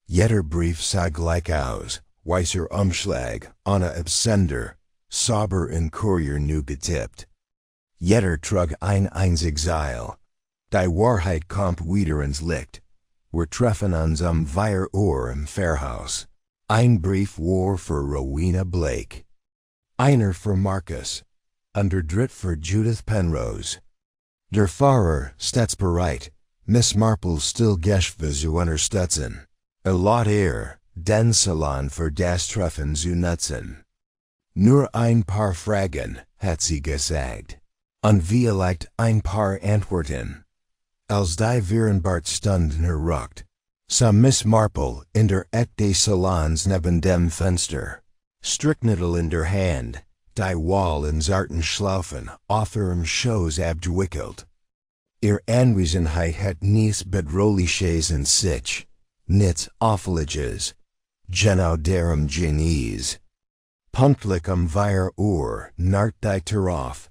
Jeder Brief sah gleich aus, weißer Umschlag, ohne Absender, sauber in Kurier nu getippt. Jeder trug ein einzig Seil. Die Wahrheit kommt wieder ins Licht. Wir treffen uns um 4 Uhr im Pfarrhaus. Ein Brief war für Rowena Blake. Einer für Marcus. Und der dritte für Judith Penrose. Der Pfarrer stets bereit, Miss Marple still Geschäfte zu unterstützen. Lädt den Salon für das Treffen zu nutzen. Nur ein paar Fragen, hat sie gesagt. Und vielleicht ein paar Antworten. Als die Virenbart stunden erruckt, sah Miss Marple in der Ecke des Salons neben dem Fenster, Stricknadel in der Hand, die Wall in zarten Schlaufen auf ihrem Schoß abgewickelt. Ihr Anwesenheit hat nichts bedrohliches in sich, nichts Auffälliges, genau deren Genies. Pünktlich 4 Uhr naht die Tür auf.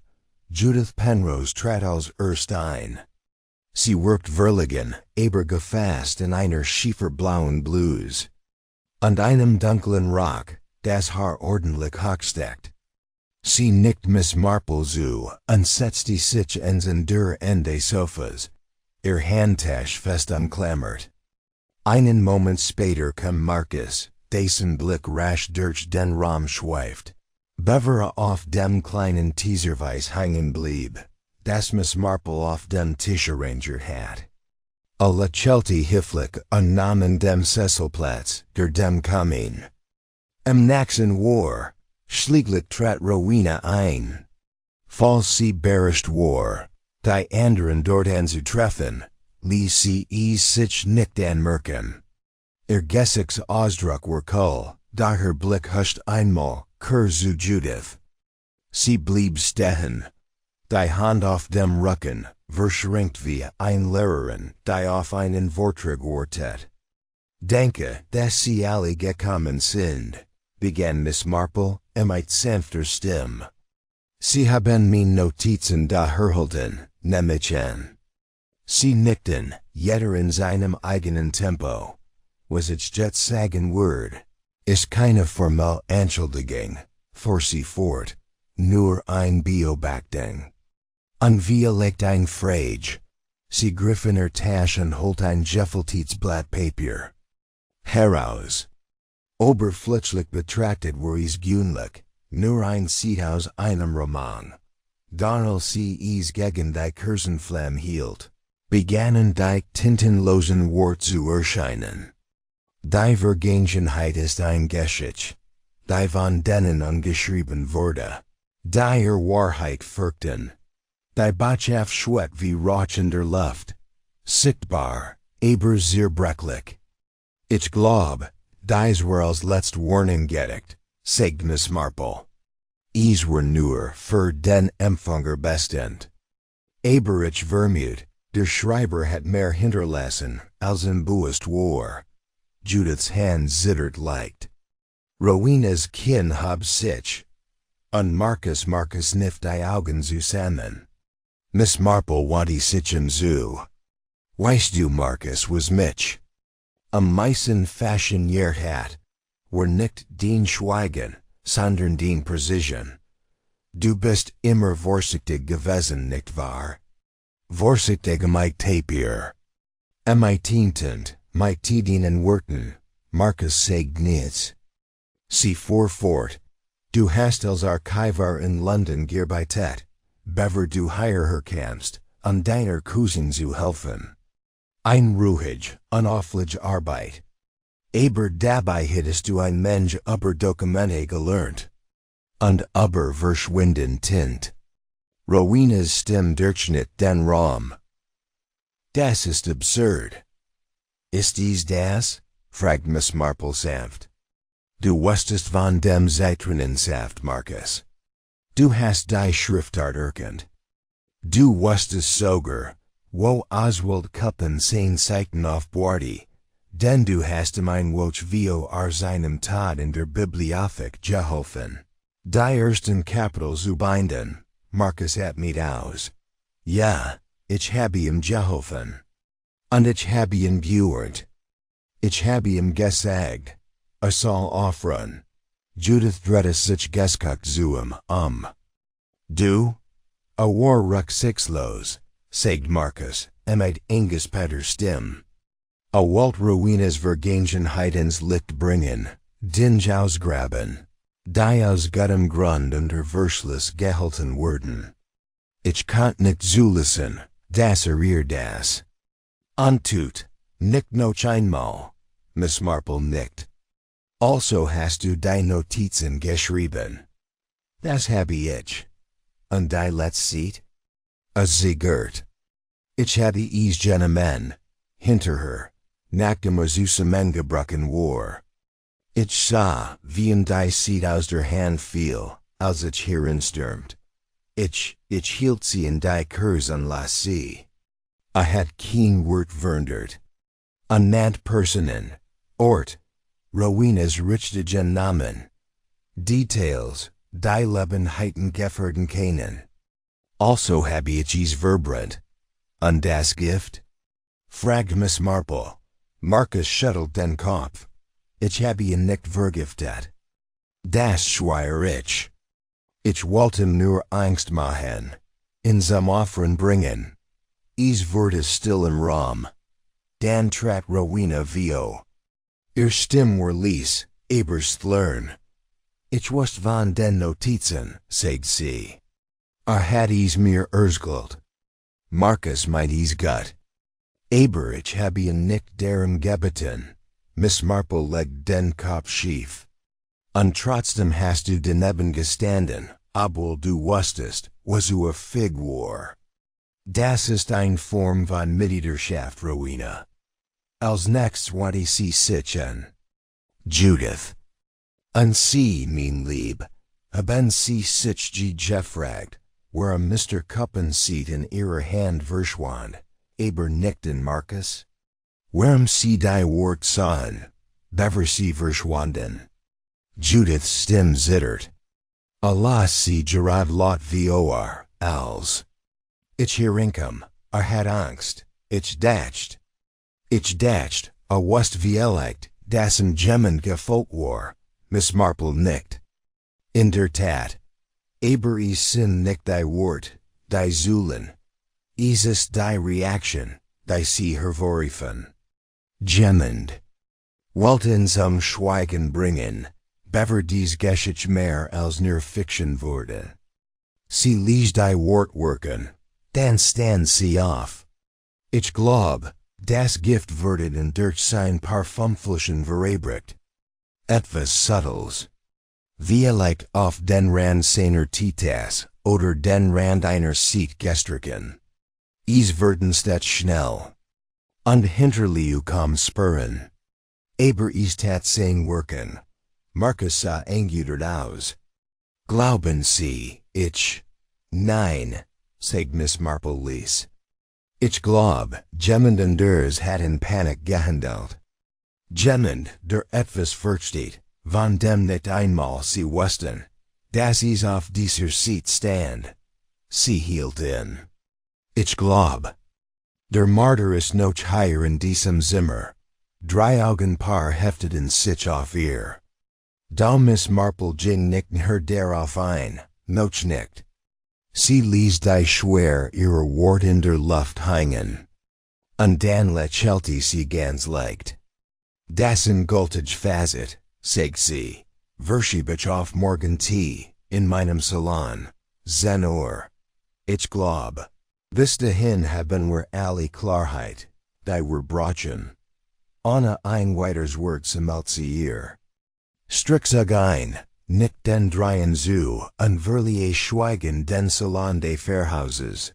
Judith Penrose trat als erst ein. Sie wirkt verlegen, aber gefasst in einer schieferblauen Bluse. Und einem dunklen Rock, das Haar ordentlich hochsteckt. Sie nickt Miss Marple zu und setzte sich ans andere Ende des Sofas, ihr Handtasche fest umklammert. Einen Moment später kam Marcus, dessen Blick rasch durch den Raum schweift, bevor auf dem kleinen Teaserweis hängen blieb, das Miss Marple auf dem Tisch arrangiert hat. Lächelte höflich und nahm in dem Sesselplatz, der dem Kamin. Im nächsten war, schließlich trat Rowena ein. Falls sie beherrscht war, die anderen dort anzutreffen, ließ sie sich nicht anmerken. Ihr Gesichtsausdruck war kühl, da ihr Blick huscht einmal, zu Judith. Sie blieb stehen. Die Hand auf dem Rücken, verschränkt wie ein Lehrerin, die auf einen Vortrag wartet. Denke, dass sie alle gekommen sind, begann Miss Marple, mit sanfter Stimme. Sie haben meine Notizen da erhalten, nehme ich an. Sie nickten, jeder in seinem eigenen Tempo. Was ich jetzt sagen würde, ist keine formelle Entschuldigung, fuhr sie fort, nur ein Beobachtung. Und wie legt ein Frage. Sie griff in ihre Tasche und holt ein gefälteltes Blatt Papier heraus. Oberflächlich betrachtet war es gewöhnlich, nur ein Seed aus einem Roman. Donald sie es gegen die Kerzenflamme hielt, begannen die tintenlosen Worte zu erscheinen. Die Vergangenheit ist ein Geschichte, die von denen angeschrieben wurde, die ihr Wahrheit fürchten. Die Botschaft schwebt wie Rauch in der Luft, sichtbar, aber sehr brechlich. Ich glaub, dies war als letzte Warning gedickt, sagt Miss Marple. Es war nur für den Empfänger bestimmt. Aber ich vermute, der Schreiber hat mehr hinterlassen, als im bewusst war. Judiths Hand zittert leicht. Rowena's Kinn hob sich. Und Marcus knifft die Augen zusammen. Miss Marple wandte sich zu. Weißt du, Marcus, was mich am meisten fasziniert hat, war nicht den Schweigen, sondern den Precision. Du bist immer vorsichtig gewesen, nicht wahr? Vorsichtig my tapier. My tientend, my tidienen worten, Marcus sagt niets. Sie fuhr fort. Du hast als Archivar in London gearbeitet, bever du hier herkamst, an deiner Cousin zu helfen. Ein ruhig, unauflich Arbeit. Aber dabei hättest du ein Mensch über Dokumente gelernt. Und über verschwindenden Tinte. Rowena's Stimme durchschnitt den Raum. Das ist absurd. Ist dies das? Fragt Miss Marple sanft. Du wusstest von dem Zitronensaft, Marcus. Du hast die Schriftart erkannt. Du wusstest sogar, wo Oswald Kuppen sein Seiten auf Boardi, denn du hast ihm ein Woch vor seinem Tod in der Bibliothek geholfen. Die ersten Kapitel zu binden, Marcus hat Mead aus. Ja, ich habe ihm geholfen. Und ich habe ihn geürt. Ich habe ihm gesagt, soll aufruhen. Judith drettes sich geskuckt zu ihm, Du? A war rücksichtslos, sagt Marcus, mit Angus Peter Stimme. A Walt Rowena's Vergangenheit ins Licht bringen, Dinge ausgraben. Die aus gutem Grund unter Verschluss gehalten werden. Ich kann nicht zulassen, dass das. Antut, nicht noch einmal, Miss Marple nickt. Also hast du die Notizen geschrieben. Das habe ich. Und die letzte? Sie gehört. Ich habe es genommen, hinter her, nachdem zusammengebrochen war. Ich sah, wie die Seed aus der Hand fiel, als ich herinstürmt. Ich hielt sie in die Kurs und las sie. Hat kein Wort verandert. Annat Personen, Ort, Rowena's richtigen Namen. Details, die Lebenheiten gefährden können. Also habe ich es verbrannt. Und das Gift? Fragt Miss Marple. Marcus schüttelt den Kopf. Ich habe ihn nicht vergiftet. Das schwöre ich. Ich wollte nur Angst machen. In zum Offern bringen. Es wurde still im Raum. Dann trat Rowena vor. Ihr Stimme war leise, aber slurren. Ich wusste von den Notizen, sagt sie. Hat es mir erzählt. Marcus meint es gut. Aber ich habe ihn nicht darum gebeten. Miss Marple legt den Kopf schief. Und trotzdem hast du daneben gestanden, obwohl du wusstest, was a Fig war. Das ist eine Form von Mitgliedschaft, Rowena. Als nächstes wollte sie sitzen. Judith. Und sie, mein Lieb, haben sie sich gefragt, where Mr. Kuppen sieht in ihrer Hand verschwand, aber nicht in Marcus? Warum sie die Wort sahen, bever sie verschwanden. Judith's Stimme zittert. Allah sie gerad lot vor, als. Ich herinkom, hat Angst, ich dacht, wust vielleicht, dass Gemmen gefolgt war, Miss Marple nickt. In der Tat. Aber es sind nicht die Wort, die Zulen. Es ist die Reaction, die sie hervorriefen. Gemmend. Wollten zum Schweigen bringen, bever dies Geschichte mehr als nur Fiction wurde. Sie liest die Wort wirken, dann stand sie auf. Ich glaub, das Gift wurde in durch sein Parfumflischen verabreicht. Etwas Subtles. Vielleicht auf den Rand seiner Titas oder den Rand einer Seat gestrichen. Es werden stets schnell. Und hinterliu kam spüren. Aber es tat sein wirken. Marcus sah angudert aus. Glauben Sie, ich? Nein, sagt Miss Marple leise. Ich glaub, jemand anders hat in Panik gehandelt. Jemand, der etwas versteht, von dem nicht einmal sie wussten, dass es auf dieser Seat stand. Sie hielt in. Ich glaub. Der Martyr ist noch hier in diesem Zimmer. 3 Augenpaar hefteten sich auf ihr. Da Miss Marple ging nickten her darauf ein, noch nicht. Sie liest die schwer ihre Wort in der Luft hängen. Und dann lächelt sie ganz leicht. Dessen gültig Fazit, sagt sie, verschiebe auf morgen Tee, in meinem Salon, 10 Uhr. Ich glaub, bis dahin haben wir alle Klarheit, die wir brauchen. Ohne ein weiteres Wort sammelt sie ihr. Strickzug ein, nicht den dreien zu, und verliere schweigen den Salon des Verhauses.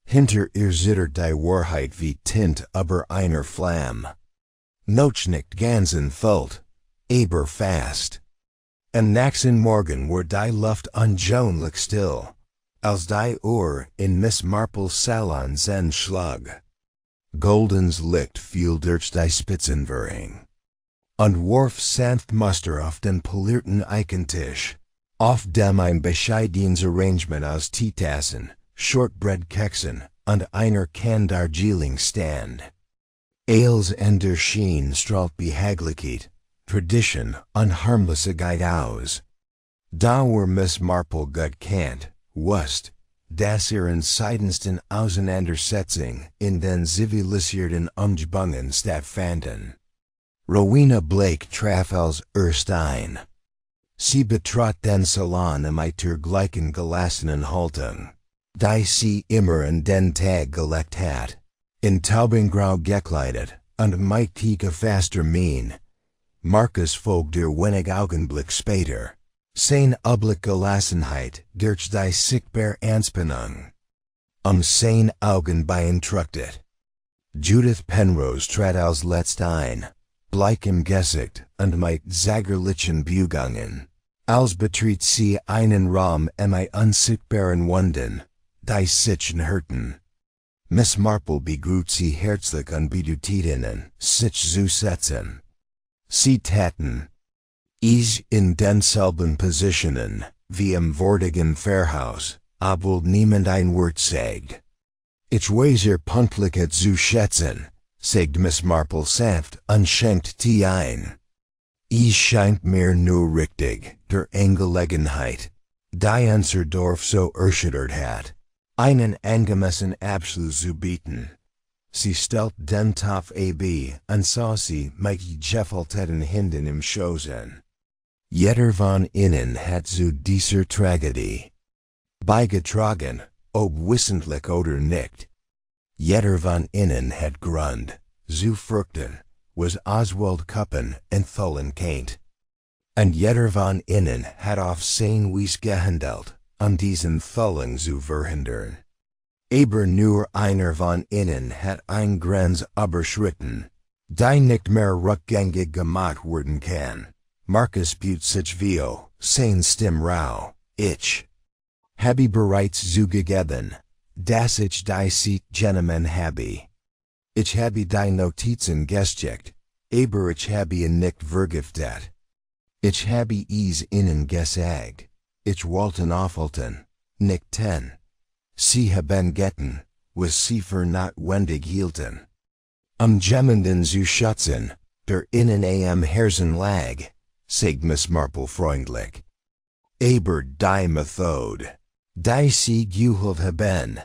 Hinter ihr zittert die Wahrheit wie Tinte über einer Flamme. Noch nicht ganz entfüllt, aber fast. En nächsten Morgen wird die Luft ungewohnlich still, als die Uhr in Miss Marples Salon 10 schlug. Goldens Licht fiel durch die Spitzenwering. Und warf sanft Muster auf den polierten Eichentisch, auf dem ein bescheidenes Arrangement aus Teetassen, Shortbread-Keksen und einer Can Darjeeling stand. Ales en der Schien strahlt Behaglichkeit, Tradition und Harmlosigkeit aus. Da war Miss Marple gekannt, wusst, dass ihren seidensten Auseinandersetzung in den zivilisierten Umgebungen stattfanden. Rowena Blake traf als erst ein. Sie betrat den Salon mit der gleichen gelassenen Haltung, die sie immer an den Tag gelegt hat, in Taubengrau gekleidet und mit gefasster Mien. Marcus folgte der wenig Augenblick später, sein Oblick Gelassenheit durch die sichtbare Anspannung. Sein Augen beeindrucktet. Judith Penrose trat als letzt ein, bleich im Gesicht und mit sägerlichen Beugungen, als betritt sie einen Raum mit unsichtbaren Wunden, die sich hörten. Miss Marple begrüßt sie herzlich und bittet ihnen, sich zu setzen. Sie taten in denselben Positionen wie im vortigen Verhaus, obwohl niemand ein Wort sagt. Ich weiß ihr Punktlichkeit zu schätzen, sagt Miss Marple sanft und schenkt Tee ein. Es scheint mir nur richtig, der Angelegenheit, die unser Dorf so erschüttert hat, einen angemessenen Abschluss zu bieten. Sie stellt den Topf ab und sah sie mit gefalteten Händen im Schoßen. Jeder von ihnen hat zu dieser Tragödie beigetragen, ob wissentlich oder nicht. Jeder von ihnen hat Grund zu fürchten, was Oswald Kuppen entfallen kennt. Und jeder von ihnen hat auf sein Weise gehandelt, diesen Fallen zu verhindern. Aber nur einer von ihnen hat ein Grenz überschritten, die nicht mehr rückgängig gemacht werden kann. Marcus büht sich vio, sein Stimm rau, ich habe bereits zugegeben, dass ich die Seat genommen habe. Ich habe die Notizen gecheckt, aber ich habe ihn nicht vergiftet. Ich habe es ihnen gesagt, ich wollte aufhalten, nicht ten. Sie haben getan, was sie für notwendig hielten. Jemanden zu schützen, der ihnen am Herzen lag, sagt Miss Marple freundlich. Aber die Methode, die sie gewählt haben,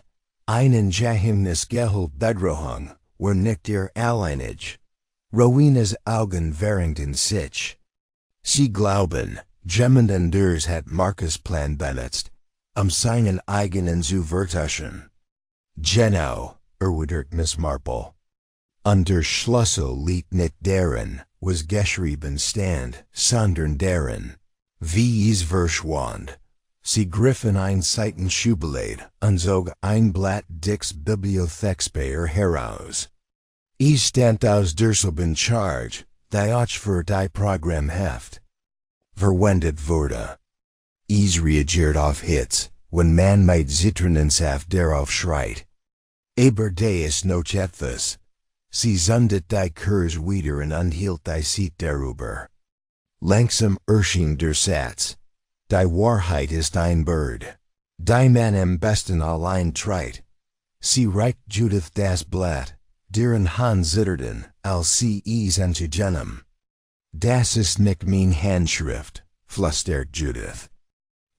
einen Geheimnisgehalt Bedrohung, war nicht ihr alleinig. Rowenas Augen verringten sich. Sie glauben, jemand anders hat Marcus' Plan benutzt, seinen eigenen zu vertuschen. Genau, erwidert Miss Marple. Der Schlüssel liegt nicht darin, was geschrieben stand, sondern darin, wie es verschwand. Sie griff in ein Seitenschublade und zog ein Blatt Dicks Bibliothekspapier heraus. Es stand aus derselben Charge, die auch für die Programmheft verwendet wurde. Es reagiert auf Hits, wenn man mit Zitronensaft darauf schreit. Aber der ist noch etwas. Sie zündet die Kurs wieder und hielt die Seat darüber. Langsam erschien der Satz. Die Wahrheit ist ein Bird, die man am besten allein treibt. Sie reicht Judith das Blatt, deren Hand zitterten, als sie es entgegennahm. Das ist nicht mein Handschrift, flüstert Judith.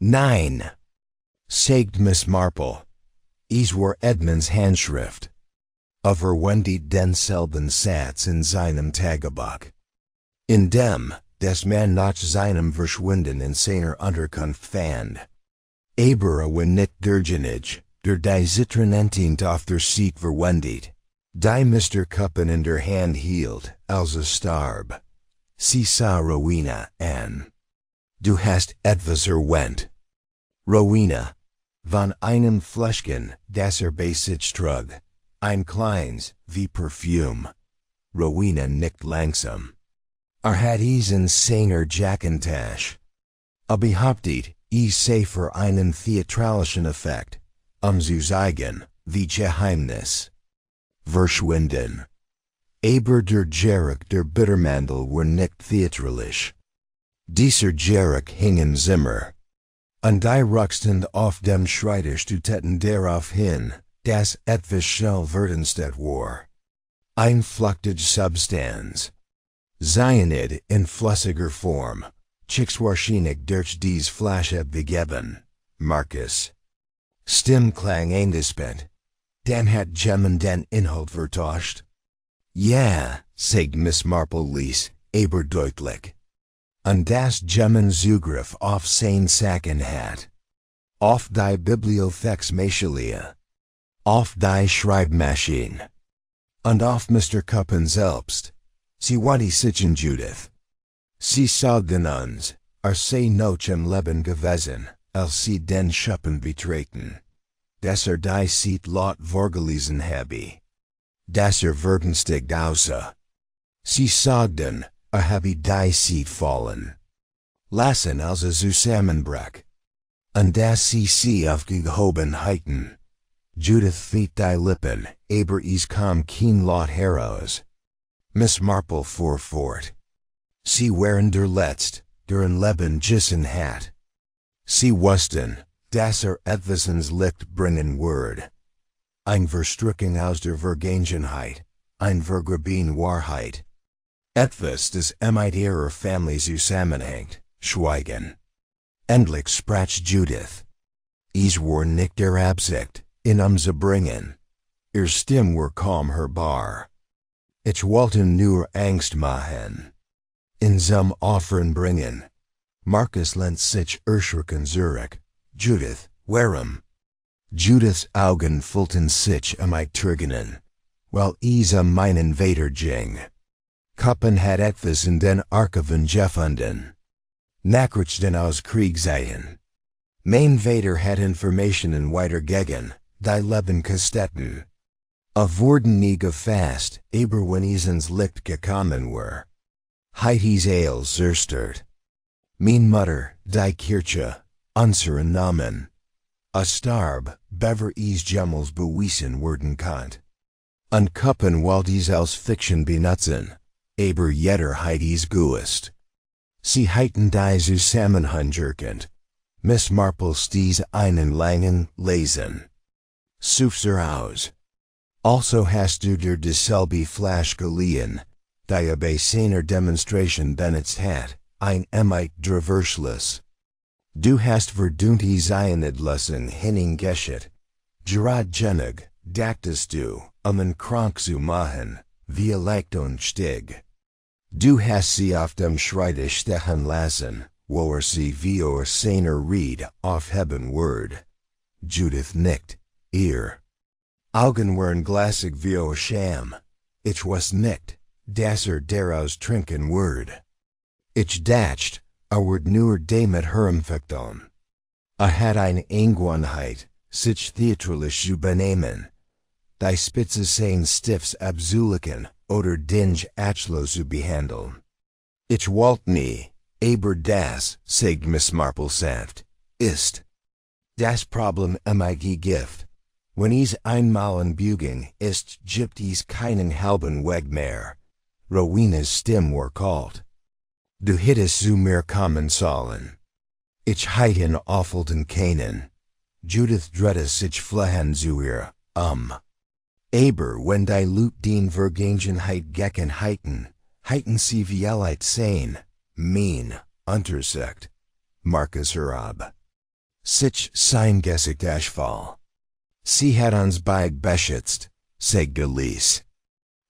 Nein, Sagt Miss Marple. Is war Edmunds Handschrift. Overwendig den selben Satz in seinem Tagebuch. In dem, des man nach seinem Verschwinden in seiner Unterkunft fand. Aber wenn nicht derjenige, der die Zitronentient auf der Seat verwendet, die Mr. Cuppen in der Hand hielt, als starb. Sie sah Rowena an. Du hast etwas erwähnt. Rowena, von einem Fläschchen, das bei sich trug, ein kleines, wie Parfüm. Rowena nickt langsam. Hat is in seiner Jackentasche. Behauptet, is sei für einen theatralischen Effekt, zu zeigen, wie Geheimnis. Verschwinden. Aber der Geruch der Bittermandel war nicht theatralisch. Dieser Geruch hing im Zimmer. Und die Ruckstand auf dem Schreibtisch darauf hin, dass etwas schnell werdenstet war. Ein flüchtige Substanz. Cyanid in flüssiger Form, wahrscheinlich durch dies Flasche begeben, Marcus. Stimmklang eingespannt. Dann hat Gemmen den Inhalt vertauscht. Ja, sagt Miss Marple leise, aber deutlich. Und das Gemmen Zugriff auf sein Sacken hat. Auf die Bibliotheksmaschine. Auf die Schreibmaschine. Und auf Mr. Cuppen selbst. Sie wadi sich in Judith. Sie sagten uns, sei noch im Leben gewesen, als sie den Schuppen betreten. Dass die Seat laut vorgelesen habe. Dass werdenstig aussah. Sie sagten, habe die Seat fallen. Lassen als zusammenbrach. Und dass sie aufgehobenheiten. Judith fiet die Lippen, aber is kam kein Laut heraus. Miss Marple fuhr fort. Sie waren der deren Leben gissen hat. Sie wussten, dass etwas ins Licht bringen würde. Ein Verstrickung aus der Vergangenheit, ein Vergraben Wahrheit. Etwas, das mit ihrer Familie zusammenhängt, schweigen. Endlich sprach Judith. Es war nicht der Absicht, in zu bringen. Ihr Stimme war kaum hörbar. Ich wollte nur Angst machen. In zum Offern bringen. Marcus lent sich erschrocken zurück. Judith, warum? Judiths Augen füllten sich Trigenen, weil es meinen Vater ging. Cuppen hat etwas in den Archiven gefunden. Nachrichten aus Kriegzeiten. Mein Vater hat Informationen weitergegeben, die Leben kostetten. Wurden nie gefasst, aber wenn es ins Licht gekommen war. Heit es als zerstört. Mein Mutter, die Kirche, unseren Namen. Starb, bever es Gemmels bewiesen werden konnt. Und Cuppen wollte es als Fiction benutzen, aber jeder heit es gewusst. Sie heiten die zusammenhängerkend. Miss Marple stieß einen langen Lesen. Sufser aus. Also hast du dir dieselbe Flash geliehen, die bei seiner Demonstration benutzt hat, ein Draversles. Du hast verdunti Cyanidlassen hineingeschickt. Gerard Genug, dachtest du, krank zu machen, wie leicht und stig. Du hast sie auf dem Schreibtisch stehen lassen, wo sie wie seiner Rede aufheben wird. Judith nickt, ihr Augen waren glasig wie Scham. Ich was nicht, dass daraus trinken würde. Ich dacht, wird nur damit herumfechteln. Hat eine Gewohnheit, sich theatralisch zu benehmen. Die Spitze sein Stiffs abzuliken oder Dinge achlos zu behandeln. Ich wollte nie, aber das, sagt Miss Marple sanft, ist. Das Problem Gift. Wenn es einmal in Bügen ist, gibt es keinen halben Weg mehr. Rowena's Stimme war kalt. Du hättest zu mir kommen sollen. Ich heiten aufhalten kennen. Judith drehte sich flehen zu ihr, Aber wenn die Leute den Vergangenheit gegen heiten sie vielleicht sein, mein, Untersicht. Marcus herab. sich sein Gesellschaft. Sie hat uns beigeschützt, sagt gelesen.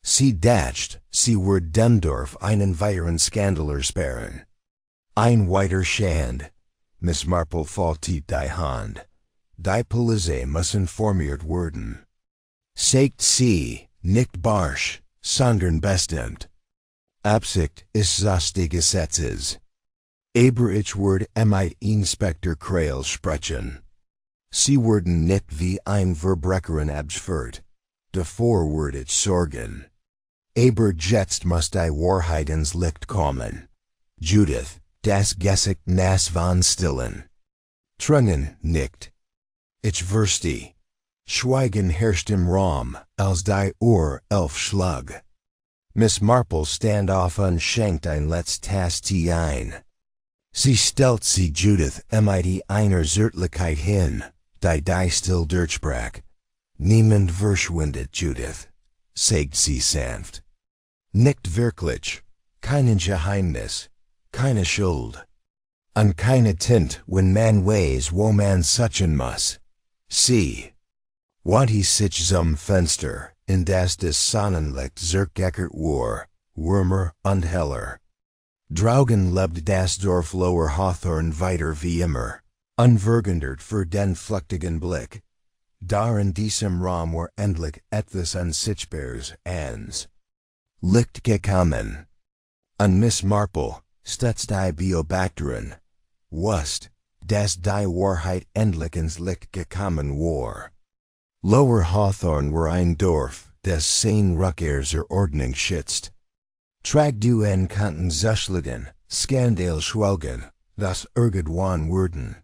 Sie dacht, sie werde dem Dorf einen weiteren Skandal ersparen. Ein weiter Schand, Miss Marple fällt die Hand. Die Polizei muss informiert werden. Sagt sie, nicht barsch, sondern bestimmt. Absicht ist das des Gesetzes. Aber ich werde mit Inspektor Kreil sprechen. Sie werden nicht wie ein Verbrecherin abgeführt. Davor werde ich sorgen. Aber jetzt muss die Wahrheit ins Licht kommen. Judith, das Geheimnis von stillen. Trungen nicht. Ich verstehe. Schweigen herrscht im Raum, als die Uhr 11 schlug. Miss Marple stand auf und schenkt ein letztes Tee ein. Sie stellt sie Judith mit einer Zärtlichkeit hin, die still durchbrach. Niemand verschwindet, Judith, sagt sie sanft. Nicht wirklich, kein Geheimnis, keine Schuld. Und keine Tinte, wenn man weiß, wo man suchen muss. Sie. Want sich zum Fenster, in das Sonnenlicht zurückgekehrt war, wärmer und heller. Draugen lebt das Dorf Lower Hawthorne weiter wie immer, unverwundert für den flüchtigen Blick. Da in diesem Raum war endlich etwas Unsichtbares ans Licht gekommen. Und Miss Marple, stets die Beobachterin, wusste, dass die Wahrheit endlich ins Licht gekommen war. Lower Hawthorne war ein Dorf, das seine Rückkehrsordnung schützt. Trag du en konnten zuschlagen, Skandal schwelgen, das irgendwann werden.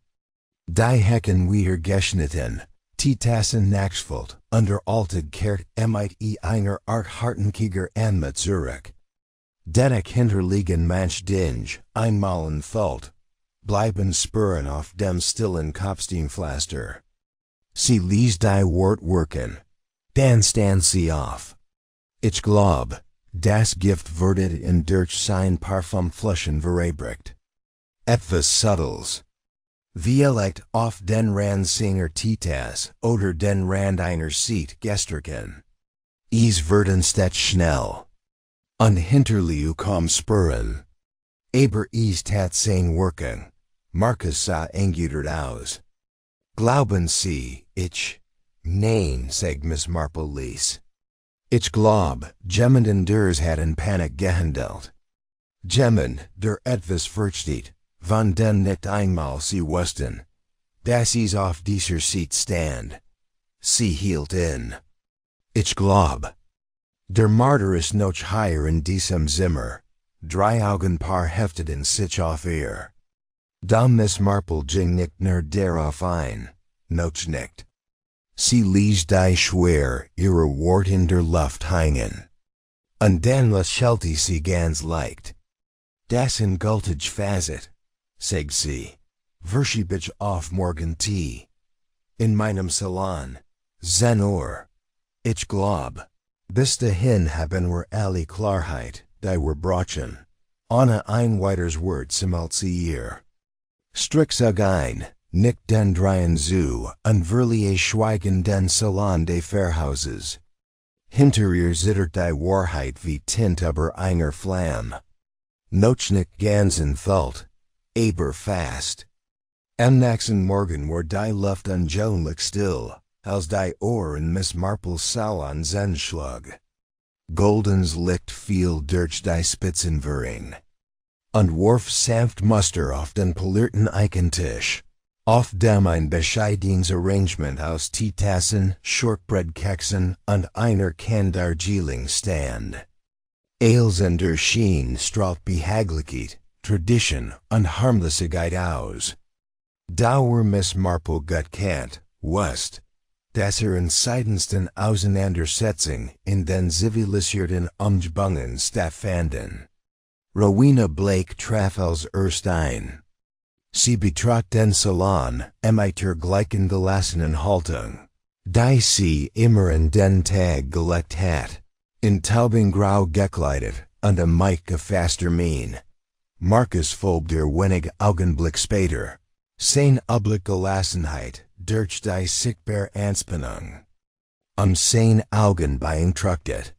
Die Hecken wir geschnitten, die Tassen nachschfüllt, unter alted kehrt mit einer Art hartnäckiger Anmut zurück. Dennoch hinterliegen manch Dinge, einmal entfällt, bleiben Spuren auf dem stillen Kopfsteinpflaster. Sie ließ die Wort wirken, dann stand sie auf. Ich glaub, das Gift wird in durch sein Parfum Fluschen verabreicht. Etwas Subtles. Vielleicht auf den Rand Singer Titas oder den Rand einer Seat gestrichen. Es werden stets schnell. Und hinterliu kaum Spuren. Aber es tat sein Wirken. Marcus sah angewidert aus. Glauben Sie, ich? Nein, sagt Miss Marple ließ. Ich glaub, jemanden ders hat in Panik gehandelt. Jemand, der etwas versteht, von den nicht einmal sie wussten, dass es auf dieser Seat stand. Sie hielt in. Ich glaub. Der Martyr ist noch higher in diesem Zimmer, drei Augenpaar hefteten sich auf ihr. Da Miss Marple ging nicht nur darauf ein, noch nicht. Sie ließ die schwer ihre Wort in der Luft hängen. Und dann lächelte sie ganz leicht. Das ungültige Fazit, sagt sie, verschiebe ich auf morgen Tee. In meinem Salon, 10 Uhr. Ich glaub. Bis dahin haben wir alle Klarheit, die wir brauchen, ohne ein weiteres Wort zum Alzier. Strix ein, nicht den dreien zu, und verliere schweigen den Salon des Verhauses. Hinter ihr zittert die Wahrheit wie Tinte über einer Flamme. Noch nicht ganz entfällt, aber fast. Am nächsten Morgen war die Luft ungewöhnlich still, als die Uhr in Miss Marples Salon schlug. Goldens Licht fiel durch die Spitzenwering und warf sanft Muster auf den polierten Eichentisch, auf dem ein bescheidenes Arrangement aus Teetassen, Shortbreadkeksen und einer Kann Darjeeling stand. Ales in der Schien strahlt Behaglichkeit, Tradition und Harmlosigkeit aus. Da war Miss Marple gekannt, wusste, dass in seidensten Auseinandersetzung in den zivilisierten Umgebungen stattfanden. Rowena Blake traf als erst ein. Sie betrat den Salon, mit der gleichen gelassenen Haltung, die sie immer in den Tag gelegt hat, in Taubengrau gekleidet und am Mic gefasster Mien. Marcus folgte ihr wenig Augenblick später, Sein Oblique Gelassenheit, durch die sichtbare Anspannung. Sein Augen beeinträchtigt.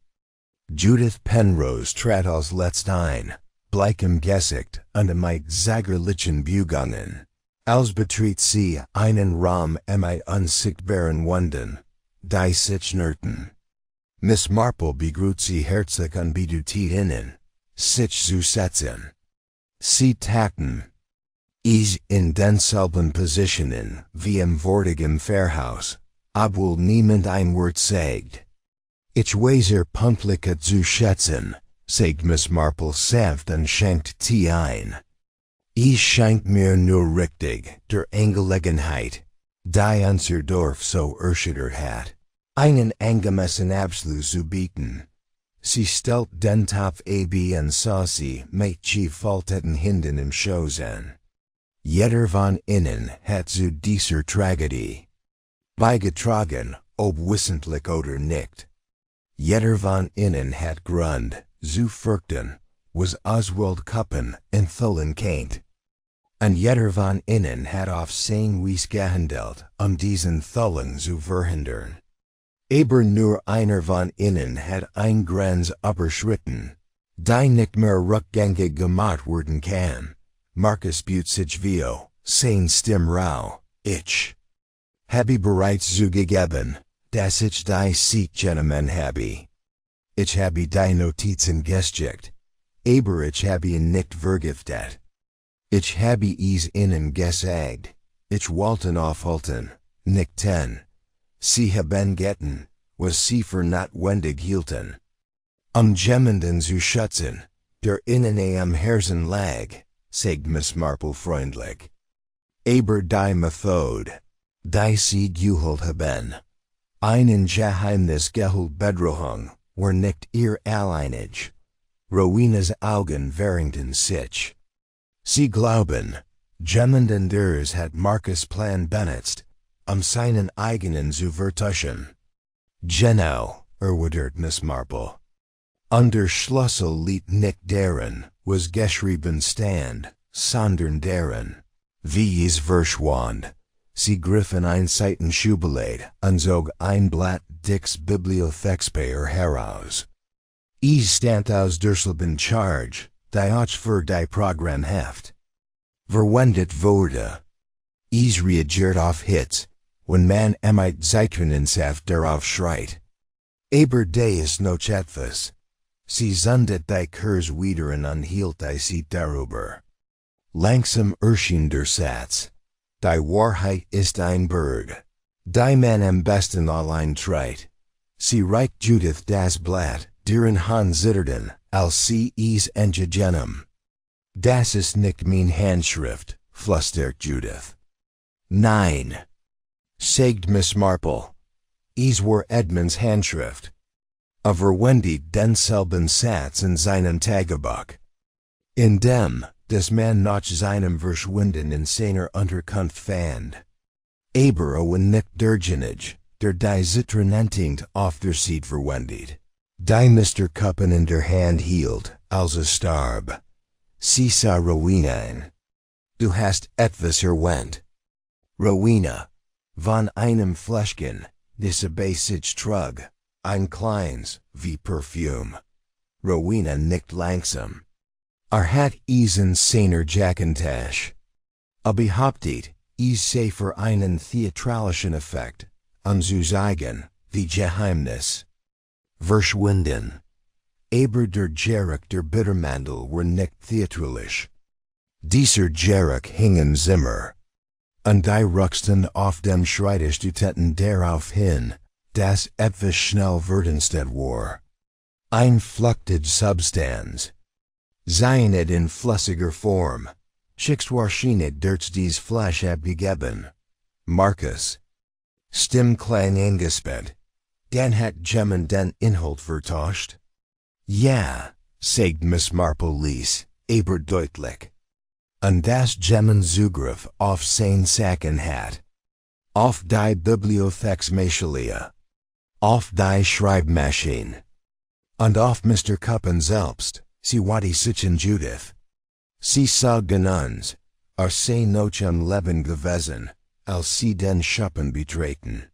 Judith Penrose trat als letzt ein, bleikem Gesicht und mit sägerlichen Bewegungen. Als betritt sie einen Raum mit unsichtbaren Wunden, die sich nährten. Miss Marple begrüßt sie herzlich und bittet ihnen, sich zu setzen. Sie taten in denselben Positionen wie im vorigen Pfarrhaus, obwohl niemand ein Wort sagt. Ich weiß Punktlichkeit zu schätzen, sagt Miss Marple sanft und schenkt Tee ein. Schenkt mir nur richtig, der Angelegenheit, die unser Dorf so erschüttert hat, einen angemessen Abschluss zu bieten. Sie stellt den Topf ab und sah sie mit gefalteten Händen im Schoß an. Jeder von ihnen hat zu dieser Tragödie beigetragen, ob wissentlich oder nicht. Jeder von ihnen hat Grund zu fürchten, was Oswald Kuppen enthüllen kennt. Und jeder von ihnen hat auf sein Weise gehandelt, diesen Thüllen zu verhindern. Aber nur einer von ihnen hat ein Grenz überschritten, die nicht mehr rückgängig gemacht werden kann. Marcus büt sich vio, sein Stimm rau, ich habe bereits zugegeben, dass ich die Sieggenommen habe. Ich habe die Notizen gecheckt, aber ich habe ihn nicht vergiftet. Ich habe es ihnen gesagt, ich wollte aufhalten, nicht tun. Sie haben getan, was sie für notwendig hielten. Jemanden zu schützen, der ihnen am Herzen lag, sagt Miss Marple freundlich. Aber die Methode, die sie gewählt haben, einen Geheimnis Bedrohung, war nicht ihr alleinig. Rowenas Augen währten sich. Sie glauben, jemanden ders hat Marcus Plan benutzt, seinen eigenen zu vertuschen. Genau, erwidert Miss Marple. Der Schlüssel liegt nicht deren, was geschrieben stand, sondern deren. Wie es verschwand. Sie griffen ein Seitenschublatt und zog ein Blatt Dicks Bibliothekspapier heraus. Es stand aus derselben Charge, die auch für die Programmheft verwendet wurde. Es reagiert auf Hits, wenn man mit Zeitungssaft darauf schreit. Aber der ist noch etwas. Sie sendet die Kurs wieder und hielt sie darüber. Langsam erschien der Satz. Die Wahrheit ist ein Berg, die man am besten allein trägt. Sie reicht Judith das Blatt, deren Hand zitterten, als sie es entgegenem. Das ist nicht mein Handschrift, flüstert Judith. Nein, sagt Miss Marple. Es war Edmunds Handschrift. Verwendet denselben Satz in seinem Tagebuch. In dem, des man nach seinem Verschwinden in seiner Unterkunft fand. Aber nicht derjenige, der die Zitronentinkt auf der Seite verwendet. Die Mr. Kuppen in der Hand hielt, als starb. Sie sah Rowena ein. Du hast etwas erwähnt. Rowena, von einem Fläschchen, das bei sich trug, ein kleines, wie Parfüm. Rowena nickt langsam. Hat es in seiner Jackentasche. Behauptet, es sei für einen theatralischen Effekt, zu zeigen, wie Geheimnis verschwinden. Aber der Geruch der Bittermandel war nicht theatralisch. Dieser Geruch hing im Zimmer. Und die rucksten auf dem Schreibtisch täten darauf hin, dass etwas schnell werdenstet war. Ein fluchtige Substanz. Seien it in flüssiger Form, schicks wahrscheinlich durch dies Fleisch abgegeben. Marcus. Stimmklang eingespannt. Dan hat jemand den Inhalt vertauscht? Ja, sagt Miss Marple leise, aber deutlich. Und das jemand Zugriff auf sein Sacken hat. Auf die Bibliotheksmaschine. Auf die Schreibmaschine. Und auf Mr. Kuppen selbst. Sie wadi sich in Judith. Sie sah genannt, sei nochem Leben gewesen, als sie den Schuppen betreten.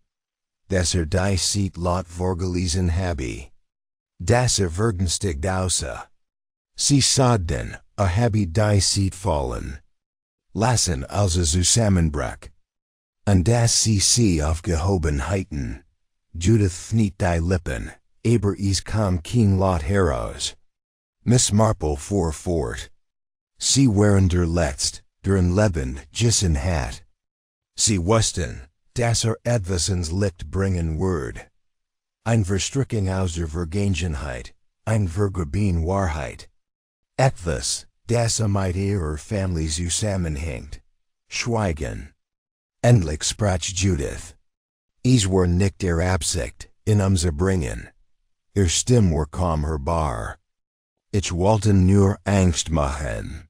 Dass die Seat lot vorgelesen habe. Das vergünstigt außer. Sie sagten, habe die Seat fallen. Lassen also zusammenbrach. Und dass sie aufgehobenheiten. Judith nicht die Lippen, aber es kam kein Lot heraus. Miss Marple fuhr fort. Sie waren der deren Leben gissen hat. Sie wussten, dass etwas Licht bringen würde. Ein Verstrickung aus der Vergangenheit, ein Vergeben Wahrheit. Etwas, das mit ihrer Familie zusammenhängt. Schweigen. Endlich sprach Judith. Es war nicht der Absicht, in zu bringen. Ihr Stimme war kaum hörbar. Ich wollte nur Angst machen.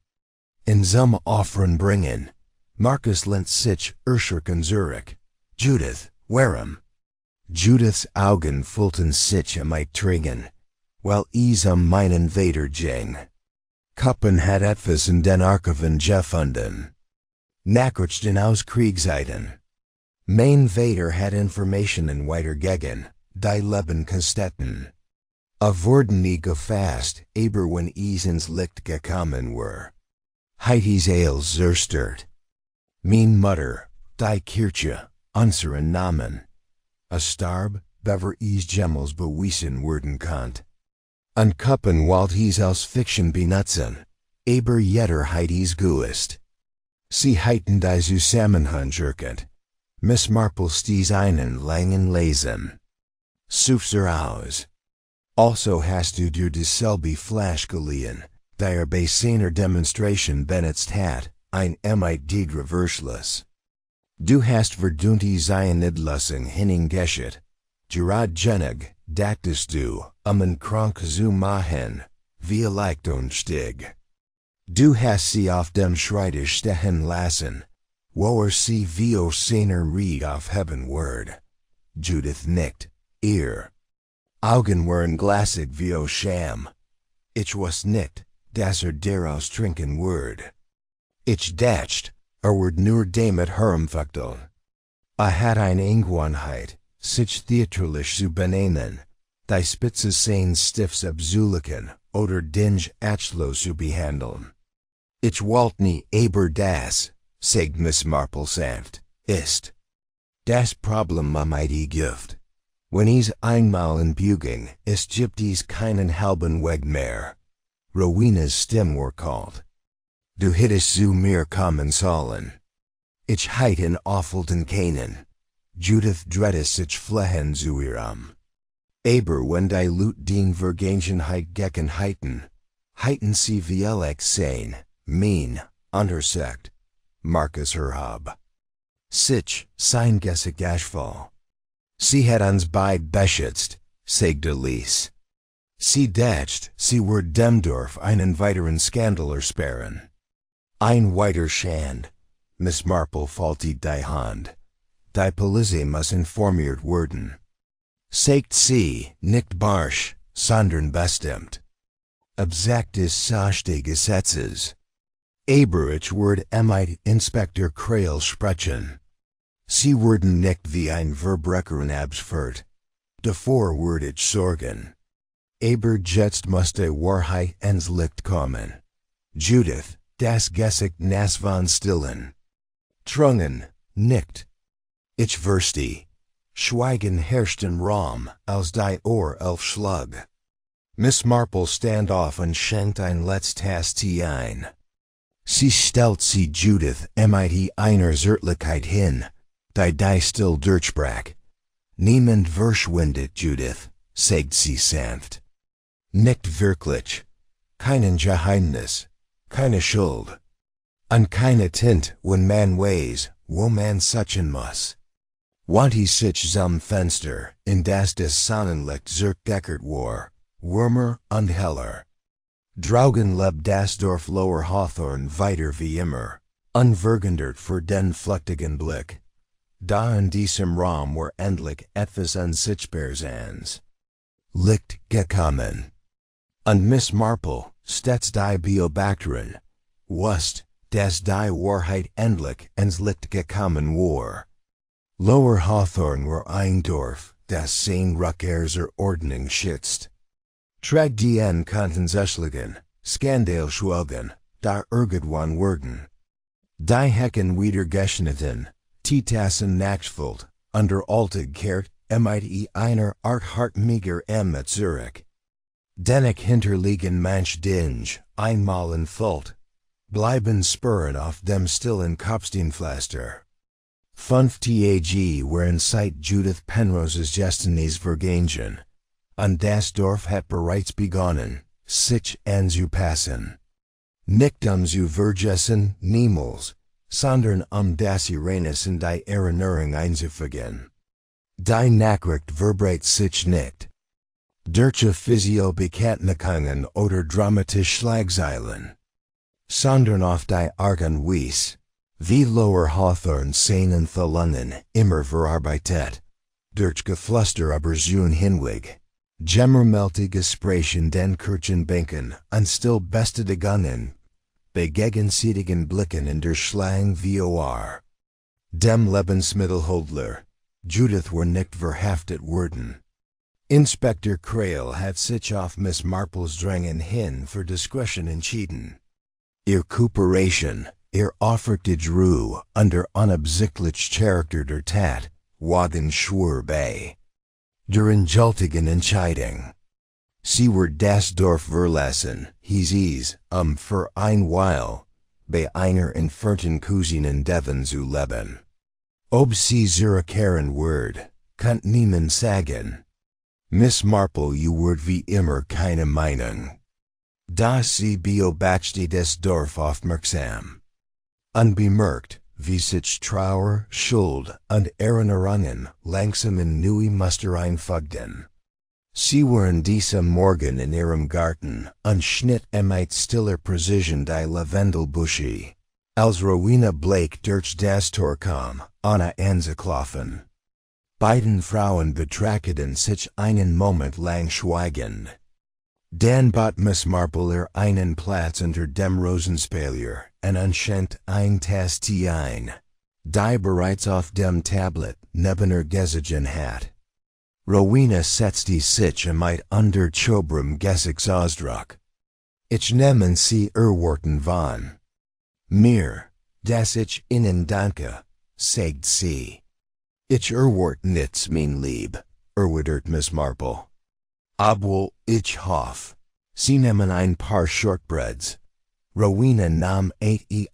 In zum Offern bringen. Marcus lent sich erschrecken zurück. Judith, warum? Judiths Augen füllten sich trigen, weil es meinen Vater ging. Kuppen hat etwas in den Archiven gefunden. Nachrichten aus Kriegszeiten. Mein Vater hat Informationen weitergegeben, die Leben kosteten. Wurden nie gefasst, aber wenn es ins Licht gekommen war. Heit es als zerstört. Mein Mutter, die Kirche, unseren Namen. Starb, bever es Gemmels bewiesen werden konnt. Und Kuppen wollt es als Fiction benutzen, aber jetter heit es gewusst. Sie heiten die Zusammenhang erkannt. Miss Marple stieß einen langen Lesen. Such's aus. Also hast du dir dieselbe Flash geliehen, die bei seiner Demonstration benutzt hat, ein Mit reverslos. Du hast verdunti Zionidlassung hineingeschickt. Gerard Jenig, dachtest du, krank zu machen, wie leicht und stig. Du hast sie auf dem Schreibtisch stehen lassen, wo sie wie seiner Ried aufheben Judith nickt, ihr Augen waren glasig wie Scham. Ich was nicht, dass daraus trinken Ich dacht, wird nur damit herumfuchteln. Hat eine Gewohnheit, sich theatralisch zu benennen, die Spitze seines Stiffs abzulicken oder dinge achlos zu behandeln. Ich wollt nie aber das, sagt Miss Marple sanft, ist. Das Problem mit Gift. Wenn es einmal in Buging ist, gibt es keinen halben Weg mehr. Rowena's Stimme war kalt. Du hättest zu mir kommen sollen. Ich heit in Offelten kennen. Judith dreadest sich flehen zu ihrem. Aber wenn die Lut den Vergangenheit gegen heiten sie vielek sein, mein, untersagt. Marcus herhab. Sich, sein Gesellschaft. Sie hat uns beid beschützt, sagte Lies. Sie dacht, sie werde dem Dorf einen weiteren Skandal ersparen. Ein weiter Schand. Miss Marple faltet die Hand. Die Polizei muss informiert werden. Sagt sie, nicht barsch, sondern bestimmt. Absagtes Sache des Gesetzes. Aber ich werde mit Inspektor Kreil sprechen. Sie werden nicht wie ein Verbrecher absfert. Davor werde ich sorgen. Aber jetzt muss die Wahrheit ins Licht kommen. Judith, das Gesicht nas von stillen. Trungen, nicht. Ich verstehe. Schweigen herrscht in Raum, als die Ohr aufschlug. Miss Marple stand auf und schenkt ein letztes Tee ein. Sie stellt sie Judith mit einer Zärtlichkeit hin, die still durchbrach. Niemand verschwindet, Judith, sagt sie sanft. Nicht wirklich. Kein Geheimnis, keine Schuld. Und keine Tinte, wenn man weiß, wo man suchen muss. Want sich zum Fenster, in das Sonnenlicht zurückdeckert war, wärmer und heller. Draugen lebt das Dorf Lower Hawthorne weiter wie immer, unverwundert für den flüchtigen Blick. Da in diesem Raum war endlich etwas Unsichtbares Licht gekommen. Und Miss Marple, stets die Beobachterin, wusst, das die Wahrheit endlich ins gekommen war. Lower Hawthorne war ein Dorf, das sein Rückerser Ordnung schützt. Trägt die Kontensächlichen, Skandal schwelgen, da irgendwann werden. Die Hecken wiedergeschnitten, Titassen nachfüllt, under altig kehrt, mit einer Art hartmiger mit Zurich. Dennoch hinterliegen manch Dinge, einmal in Fult, bleiben Spuren auf dem stillen Kopfsteinpflaster. 5 Tag waren seit Judith Penrose's Destinies vergangen, und das Dorf hat bereits begonnen, sich anzupassen. Nicht zu vergessen, niemals, sondern das Uranus in die Erinnerung einzufügen. Die Nachricht verbreitet sich nicht. Durch Physio-Bekanntmachungen oder dramatische Schlagzeilen, sondern auf die Art und Weise, wie Lower Hawthorne seinen Thalanen immer verarbeitet, durch Geflüster aber zun hinweg, gemmermeltige Gesprächen den Kirchenbänken und still bestätigungen, bei gegenseitigen Blicken in der Schlang vor. Dem Lebensmittelholdler, Judith war nicht verhaftet worden. Inspector Krail hat sich auf Miss Marple's Drängen hin für Discretion entschieden. Ihr Kooperation, ihr offertige Ruhe under unabsichtlich Charakter der Tat, wagen schwur bei. Der endgültigen Entscheidung. Sie war das Dorf verlassen, hieß für ein Weil, bei einer entfernten Cousinen Devon zu leben. Ob sie zurückkehren wird, kann niemand sagen. Miss Marple wird wie immer keine Meinung. Da sie beobachte das Dorf aufmerksam. Unbemerkt, wie sich Trauer, Schuld und Erinnerungen langsam in neue Muster einfügten. Sie waren diesem Morgen in ihrem Garten und schnitt mit stiller Precision die Lavendelbusche, als Rowena Blake durch das Tor kam, ohne anzuklopfen. Beiden Frauen betrachteten sich einen Moment lang schweigend. Dann bat Miss Marple ihr einen Platz unter dem Rosenspalier und schenkte ein Tass Tee ein, die bereits auf dem Tablet neben ihr gesehen hat. Rowena setzte sich mit unter chobrem Gesichtsausdruck. Ich nehmen sie Worten van. Mir, dass ich Ihnen danke, sagt sie. Ich Wort nichts, mein Lieb, erwidert Miss Marple. Obwohl, ich hoff, Sie nehmen ein paar Shortbreads. Rowena nahm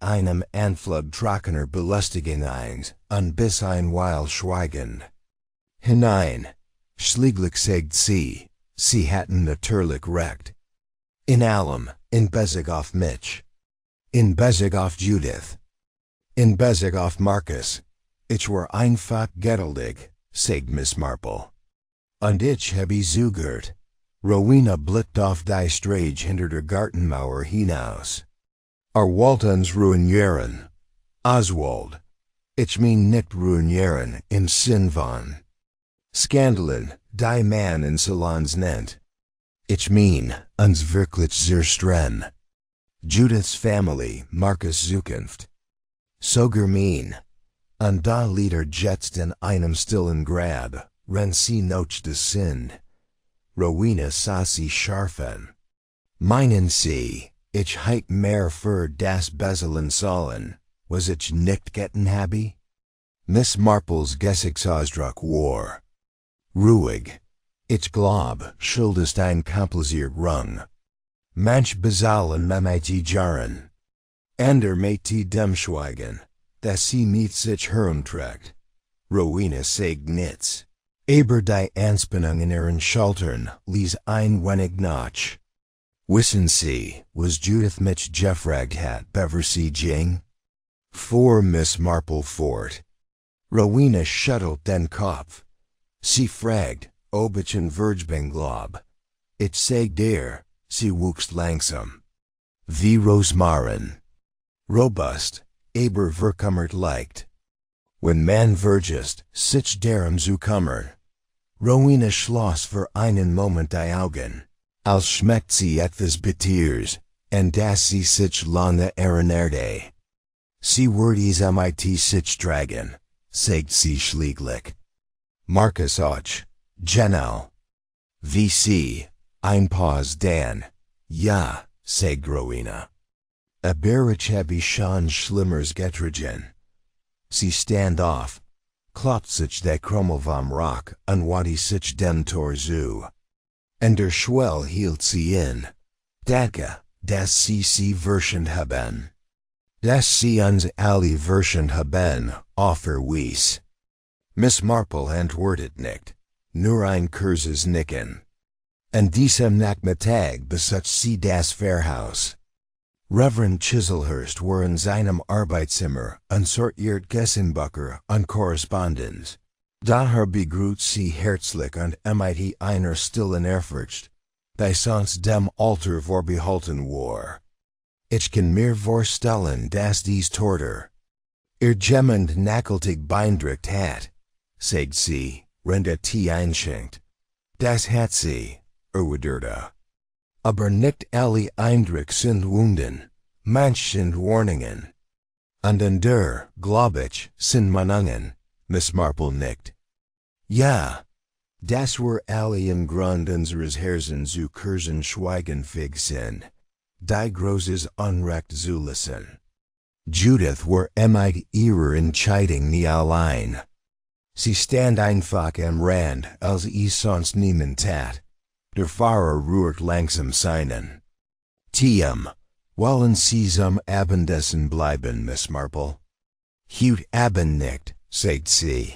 einem Anflug trockener Belustigung eins, und bis ein Weil schweigend. Hinein, schließlich sagt sie hatten natürlich recht. In allem, in Bezug auf mich. In Bezug auf Judith. In Bezug auf Marcus. Ich war einfach geduldig, sagt Miss Marple. Und ich habe zugehört. Rowena blickt auf die Strage hinter der Gartenmauer hinaus. Waltons ruinieren. Oswald. Ich mein nicht ruinieren im Sinn von Skandalen, die man in Salons nennt. Ich mein, uns wirklich zerstreuen. Judiths Family, Marcus Zukunft. Sogar mein. Und da Lieder jetzt in einem stillen Grab, wenn sie noch des Sinn. Rowena sah sie scharfen. Meinen sie, ich heit mehr für das Beselen sollen, was ich nicht getten habe? Miss Marple's Gesichtsausdruck war ruhig. Ich glaub, Schuld ist ein kompliziert Rung. Manch bezahlen mit Jahren. Ander mit dem Schweigen, dass sie mit sich herumträgt. Rowena sagt nichts. Aber die Anspannung in ihren Schultern ließ ein wenig nach. Wissen Sie, was Judith mich gefragt hat, bevor sie ging? Fuhr Miss Marple fort. Rowena schüttelt den Kopf. Sie fragt, ob ich ein Verg glaub. Ich sag dir, sie wuchs langsam. Wie Rosmarin. Robust, aber verkummert leicht. Wenn man vergisst, sich darum zu kümmern. Rowena schloss für einen Moment die Augen, als schmeckt sie etwas Bitters, und dass sie sich lange erinnerte. Sie wordies mit sich dragon, sagt sie schlieglich. Marcus och, genau. VC, ein Pause dan. Ja, sagt Rowena. Aber ich habe schon Schlimmers getrogen. Sie stand auf, klopft sich der Krummel vom Rock und wandte sich dem Tor zu. Und der Schwell hielt sie in. Danke, dass sie verstanden haben. Dass sie uns alle verstanden haben, offerwies. Miss Marple antwortet nicht, nur ein kurzes Nicken. An diesem Nachmittag besucht sie das Pfarrhaus. Reverend Chiselhurst war in seinem Arbeitszimmer und sortiert Gessenbücher und Korrespondenz. Daher begrüßt sie herzlich und mit einer stillen Ehrfurcht, die sonst dem Alter vorbehalten war. Ich kann mir vorstellen, dass dies Torter jemand nachhaltig beeindruckt hat, sagt sie, wenn der Tee einschenkt. Das hat sie, erwiderte. Aber nicht alle Eindrücke sind Wunden, manche sind Warnungen. Und in der, glaub ich, sind Mahnungen, Miss Marple nickt. Ja, das war alle im Grund unseres Herzen zu kurzen Schweigen fähig sind, die Großes Unrecht zu lassen. Judith war mit ihrer Entscheidung nie allein. Sie stand einfach am Rand, als sonst niemand tat. Der Fahrer rührt langsam seinen. Wollen Sie zum Abendessen bleiben, Miss Marple? Heut Abend nicht, sagt sie.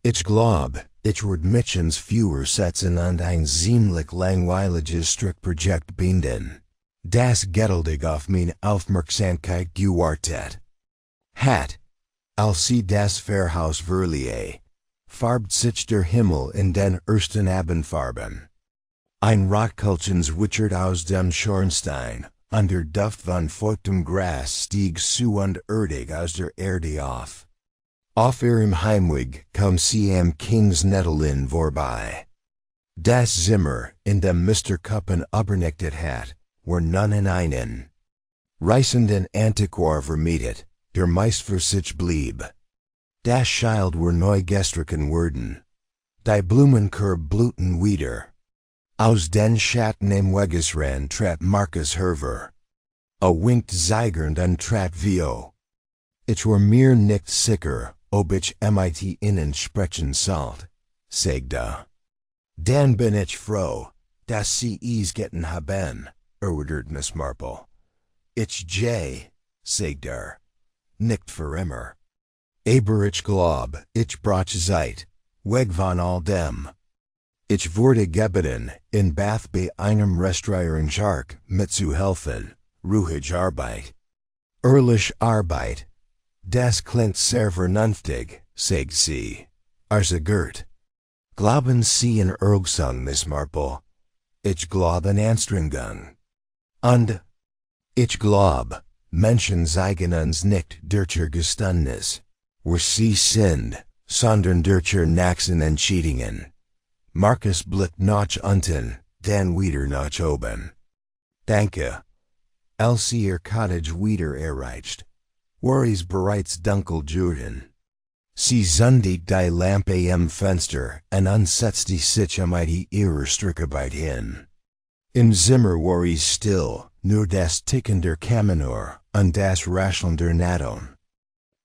Ich glaub, ich werd mitchens fewer setzen und ein ziemlich langweiliges Strickprojekt binden. Das geduldig auf meine Aufmerksamkeit gewartet hat. Als sie das Pfarrhaus verließ, farbt sich der Himmel in den ersten Abendfarben. Ein Rauchkölchen zwitschert aus dem Schornstein, und der Duft von feuchtem Gras stieg zu und erdig aus der Erde auf. Auf ihrem Heimweg kam sie am Kingsnettelin vorbei. Das Zimmer, in dem Mr. Cuppen übernachtet hat, war nun in einen reißenden Antiquar vermietet, der meist für sich blieb. Das Schild war neu gestrichen worden. Die Blumenkorb blühten wieder. Aus den Schatten im Wegesrand trat Marcus Herver. Winkt zeigernd und trat Vio. Ich war mir nicht sicher, ob ich mit ihnen sprechen sollte, sagte. Dann bin ich froh, dass sie es getan haben, erwidert Miss Marple. Ich sagte nicht für immer. Aber ich glaub, ich brauch Zeit, weg von all dem. Ich wurde gebeten, in Bath bei einem Restaurant mitzuhelfen, ruhig Arbeit. Ehrlich Arbeit. Das klingt sehr vernünftig, sagt sie. Gert. Glauben Sie in Ergsung, Miss Marple? Ich glaub in Anstrengung. Und ich glaub, Menschen zeigen uns nicht durch Geständnis, wo sie sind, sondern durch Nachsen und Cheatingen. Marcus blickt nach unten, dann wieder nach oben. Danke. Als sie ihr Cottage wieder erreicht, war es bereits dunkel geworden. Sie zündet die Lampe am Fenster und setzte sich mit ihrer Strickarbeit hin. Im Zimmer war es still, nur das Ticken der Kaminor und das Rascheln der Nadeln.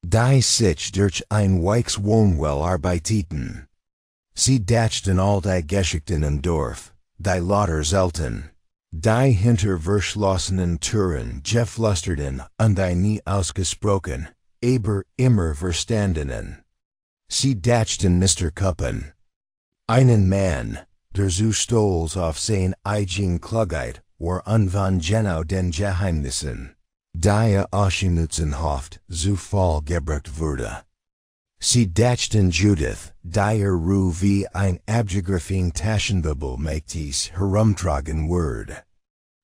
Die sich durch ein weiches Wohnwell arbeiteten. Sie dachten all die Geschichten im Dorf, die lauter selten, die hinter verschlossenen Türen geflüsterten und die nie ausgesprochen, aber immer verstandenen. Sie dachten Mr. Cuppen. Einen Mann, der so stolz auf sein eigen Klugheit war und von genau den Geheimnissen, die ausgenutzen hofft, so voll gebracht wurde. Sie dachten Judith, die wie ein abgegriffen Taschenbubble mit dies herumtragen würde.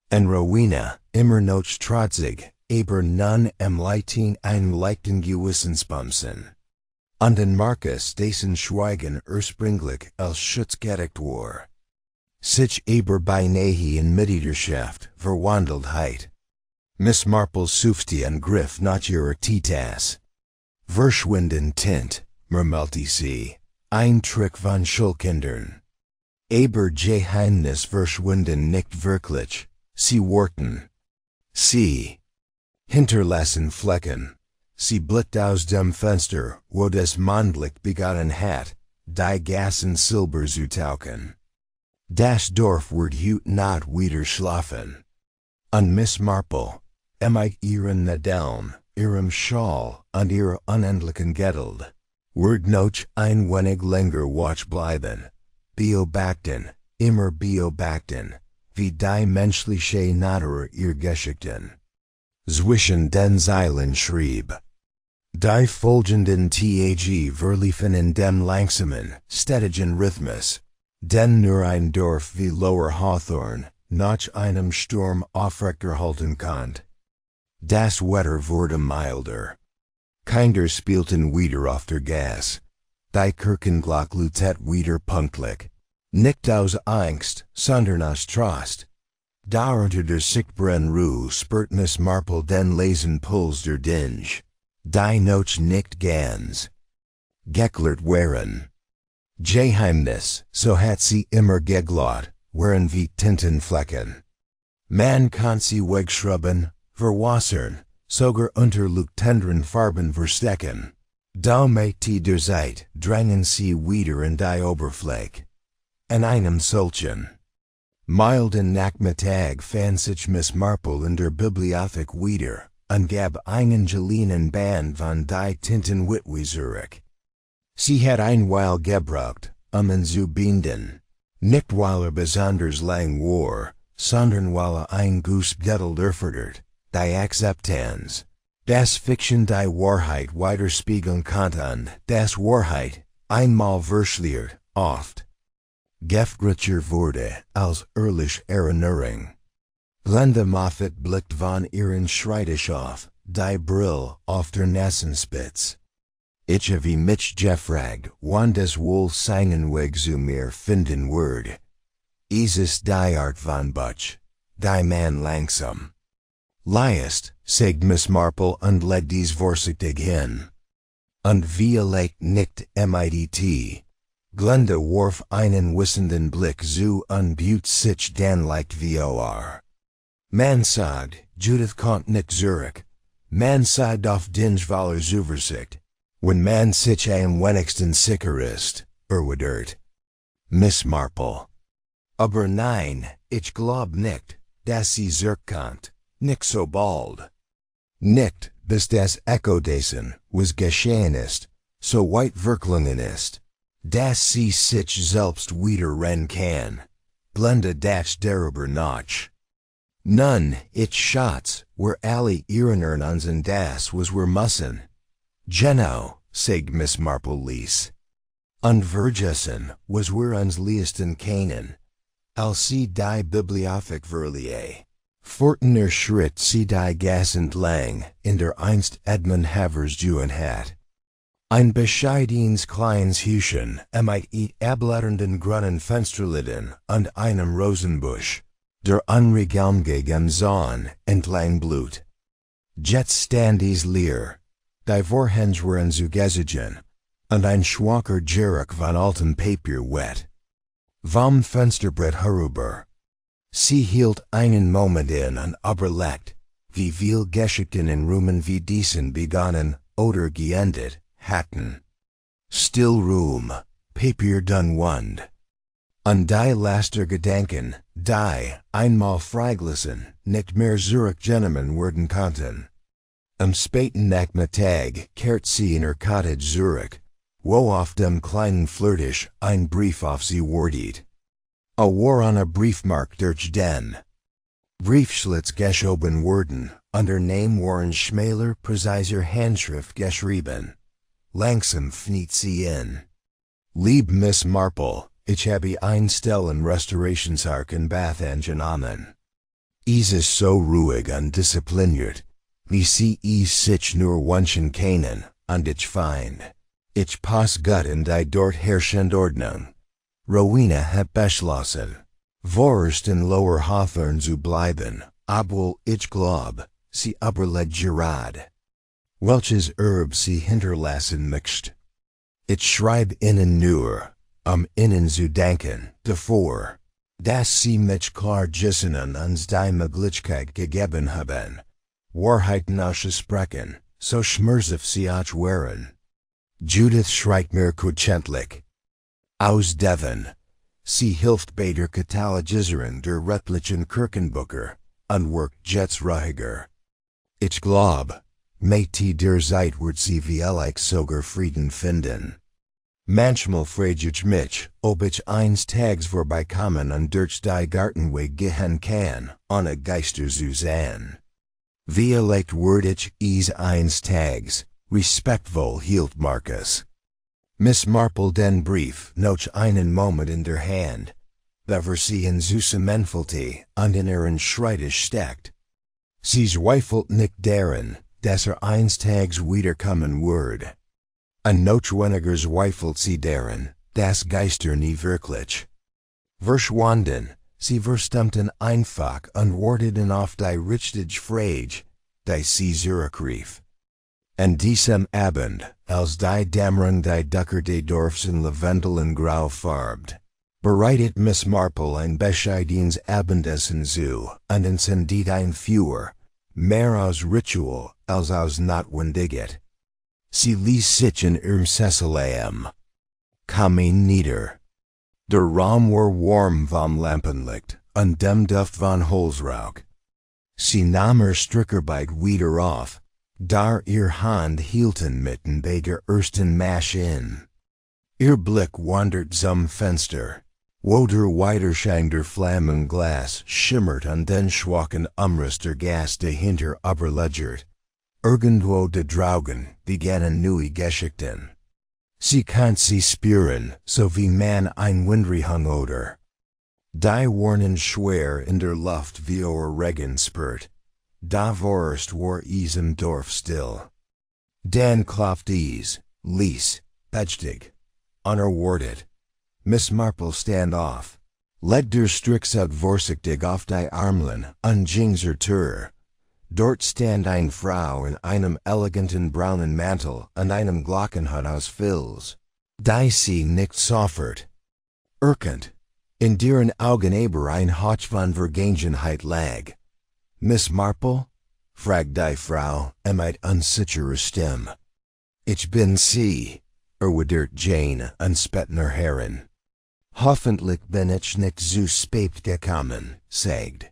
Und Rowena, immer noch trotzig, aber nun am Leiten ein leichten Gewissensbumsen. Und in Marcus dessen Schweigen ursprünglich als Schutz gedeckt war. Sich aber beinahe in Mitgliedschaft verwandelt hat. Miss Marple sucht en griff nach ihrer Titas. Verschwindenden Tinte, mermelti sie, ein Trick von Schulkindern. Aber Geheimnis verschwinden nicht wirklich, sie worten. Sie hinterlassen Flecken. Sie blickt aus dem Fenster, wo das Mondlicht begonnen hat, die Gassen silber zu tauchen. Das Dorf wird heut not wieder schlafen. Und Miss Marple, ihren Nadeln, ihrem Schal und ihrer unendlichen Geduld, wird noch ein wenig länger wach bleiben. Beobachten, immer beobachten, wie die menschliche Natur ihr Geschichten zwischen den Zeilen schrieb. Die folgenden Tage verliefen in dem langsamen, stetigen Rhythmus, den nur ein Dorf wie Lower Hawthorne nach einem Sturm aufrechterhalten kann. Das Wetter wurde milder. Kinder spielten wieder auf der Gas. Die Kirchenglocke läutet wieder pünktlich. Nicht aus Angst, sondern aus Trost. Da unter der sichtbaren Ruhe spürt Miss Marple den leisen Puls der Dinge. Die noch nicht ganz geklärt waren. Geheimnis, so hat sie immer geglaubt, waren wie Tintenflecken. Man kann sie wegschrubben, verwassern, sogar unter leuchtenden Farben verstecken. Da mit der Zeit drängen sie wieder in die Oberfläche. An einem solchen milden Nachmittag fand sich Miss Marple in der Bibliothek wieder und gab einen geliehenen Band von die Tintenwitwe zurück. Sie hat ein Weile gebraucht, ihn zu binden. Nicht weil besonders lang war, sondern weil ein Guss Geduld erfordert, die Akzeptanz, das Fiction die Wahrheit widerspiegeln kann und das Wahrheit, einmal verschleiert, oft gefricher wurde als ehrliche Erinnerung. Glenda Moffat blickt von ihren Schreibtisch auf, die Brill auf der Nassenspitze. Ich habe mich gefragt, wann das wohl seinen Weg zu mir finden würde. Ist die Art von Butch, die man langsam leist, sagt Miss Marple und legt dies vorsichtig hin. Und wie legt nicht Midt. Glenda warf einen wissenden Blick zu und büht sich dann leicht vor. Man sagt, Judith kommt nicht zurück. Man sagt auf den Schwaller Zuversicht, wenn man sich am wenigsten sicher ist, erwidert Miss Marple. Aber nein, ich glaub nicht, dass sie zurückkommt, nicht so bald. Nicht, bis das Echo dessen, was geschehen ist, so weit verklungen ist, dass sie sich selbst wieder rennen kann. Glenda das darüber nach. Nun, ich schatz, wir alle erinnern uns an das, was wir müssen. Genau, sagt Miss Marple leis. Und vergessen, was wir uns leisten können. Als sie die Bibliothek verliehe, fortener Schritt sie die Gas entlang, in der einst Edmund Havers Juen hat. Ein bescheidens kleines Hüschen, mit abletternden grünen Fensterläden und einem Rosenbusch, der unregelmäßig Sonne entlang blut. Jetzt stand dies leer. Die Vorhänge waren zugesichert, und ein schwacher Jeruk von altem Papier wet. Vom Fensterbrett herüber. Sie hielt einen Moment in und überlegt, wie viel Geschichten in Rumen wie diesen begonnen oder geendet hatten. Still Ruhm, Papier dun wund. Und die laster Gedanken, die, einmal freigelassen, nicht mehr zurückgenommen werden konnten. Am späten Nachmittag kehrt sie in ihr Cottage zurück, wo auf dem kleinen Flirtisch ein Brief auf sie wartet. War an a Briefmark durch den Briefschlitz geschoben worden, und der Name waren schmäler, präziser Handschrift geschrieben. Langsam fniet sie in. Lieb Miss Marple, ich habe ein Stellen Restaurationsark in Bath angenommen. Ist so ruhig und diszipliniert, wie sie sich nur wünschen können, und ich find, ich pass gut in die dort herrschende Ordnung. Rowena hat beschlossen, vorerst in Lower Hawthorne zu bleiben, obwohl ich glaub, sie überlegt welches Erb sie hinterlassen möchte. Ich schreibe ihnen nur, ihnen zu danken, davor, dass sie mich klar gesinnen uns die Möglichkeit gegeben haben, Wahrheiten auszusprechen, so schmerzhaft sie auch wären. Judith schreibt mir kurzentlich aus Devon. Sie hilft bei der Katalogisierung der rechtlichen Kirchenbücher und wirkt jetzt ruhiger. Ich glaube, mit der Zeit wird sie vielleicht sogar Frieden finden. Manchmal frage ich mich, ob ich eines Tages vorbeikommen und durch die Gartenweg gehen kann, ohne Geister zu sehen. Vielleicht wird ich eines Tages respektvoll hielt Marcus. Miss Marple den Brief noch einen Moment in der Hand, bevor sie in süßem Entfallte und in ihren Schreibtisch steckt. Sie zweifelt nicht daran, dass eines Tages wiederkommen wird. Und noch weniger zweifelt sie daran, dass Geister nie wirklich verschwanden, sie verstummten einfach und warteten auf die richtige Frage, die sie zurückrief. An diesem Abend, als die Dämmerung die Dächer des Dorfs in Lavendel und Grau farbt, bereitet Miss Marple ein bescheidenes Abendessen zu und entzündet ein Feuer, mehr aus Ritual als aus Notwendigkeit. Sie ließ sich in ihrem Sessel am Kamin nieder. Der Raum war warm vom Lampenlicht und dem Duft von Holzrauch. Sie nahm ihr Strickerbeig wieder auf, da ihr Hand hielten mitten bei der ersten Masch in. Ihr Blick wandert zum Fenster, wo der Widerschein der Flammenglas schimmert und den schwachen Umriss der Gas dahinter überlegert. Irgendwo da draugen begannen neue Geschichten. Sie kann sie spüren, so wie man ein windrigen Odor. Die warnen schwer in der Luft wie Regen spurt. Da vorerst war im Dorf still. Dann klopft ließ, bedächtig, unerwartet. Miss Marple stand auf, legt der Strix out vorsichtig auf die Armlen und ging zur Tür. Dort stand eine Frau in einem eleganten braunen Mantel und einem Glockenhut aus Filz, die sie nicht sofort erkannt, in deren Augen aber ein Hauch von Vergangenheit lag. Miss Marple? Fragt die Frau, mit unsicherer Stimme. Ich bin sie, erwidert Jane, unspettener Herren. Hoffentlich bin ich nicht zu spät gekommen, sagt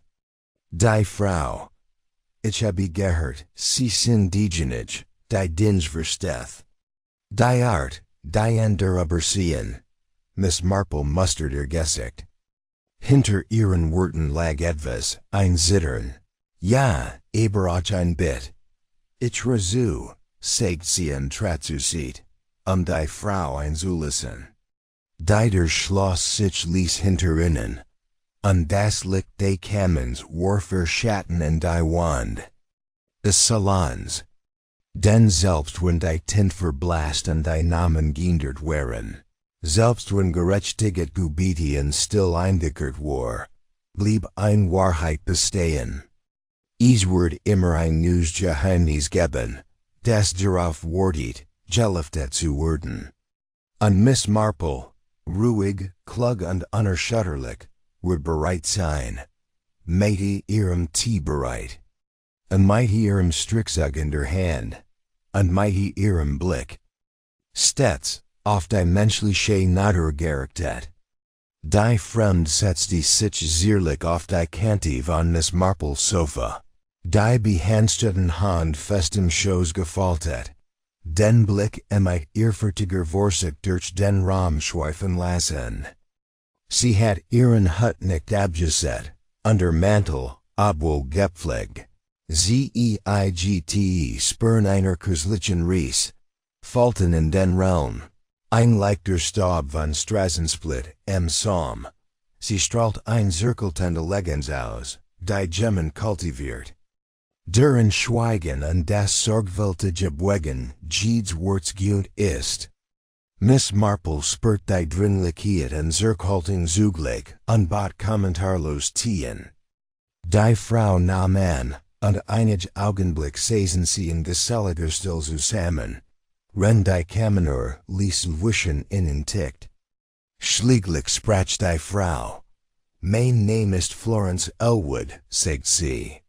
die Frau. Ich habe gehört, sie sind diejenigen, die Dins versteht. Die Art, die andere übersehen. Miss Marple mustert ihr Gesicht. Hinter ihren Worten lag etwas, ein Zittern. Ja, aber auch ein Bit. Ich razu, sagt sie und trat zu Seat, die Frau einzulassen. Der Schloss sich ließ hinter ihnen, und das Licht des Kamins warf ihr Schatten in die Wand des Salons. Denn selbst wenn die Tinte verblasst und die Namen geändert waren, selbst wenn gerechtigkeit Gebiete und still eindickert war, blieb eine Wahrheit bestehen. Es wird immer ein neues Geheimnis geben, das darauf wartet, gelüftet zu werden. Und Miss Marple, ruhig, klug und unerschütterlich, wird bereit sein. Mit ihrem Tee bereit. Und mit ihrem Strickzeug in der Hand. Und mit ihrem Blick. Stets, auf die menschliche Natur gerichtet. Die Fremd setzte sich zierlich auf die Kante von Miss Marples Sofa. Die behandsteten Hand fest im Schoß gefaltet. Den Blick mit ehrfürchtiger Vorsicht durch den Raum schweifen lassen. Sie hat ihren Hut nicht abgesetzt, under Mantel, obwohl gepflegt. Zeigt spüren einer köstlichen Ries, Falten in den Raum. Ein leichter Staub von Straßensplit, Somm. Sie strahlt ein zirkeltende Eleganz aus, die Gemmen kultiviert. Deren Schweigen und das sorgfältige Beugen jedes Worts gut ist. Miss Marple spürt die Dringlichkeit und zurückhaltung zugleich und bat kommentarlos Tien. Die Frau nahm an, und einige Augenblick saßen sie in geselliger Still zusammen, wenn die Kammer ließen wischen innen tickt. Schließlich sprach die Frau. Mein Name ist Florence Elwood, sagt sie.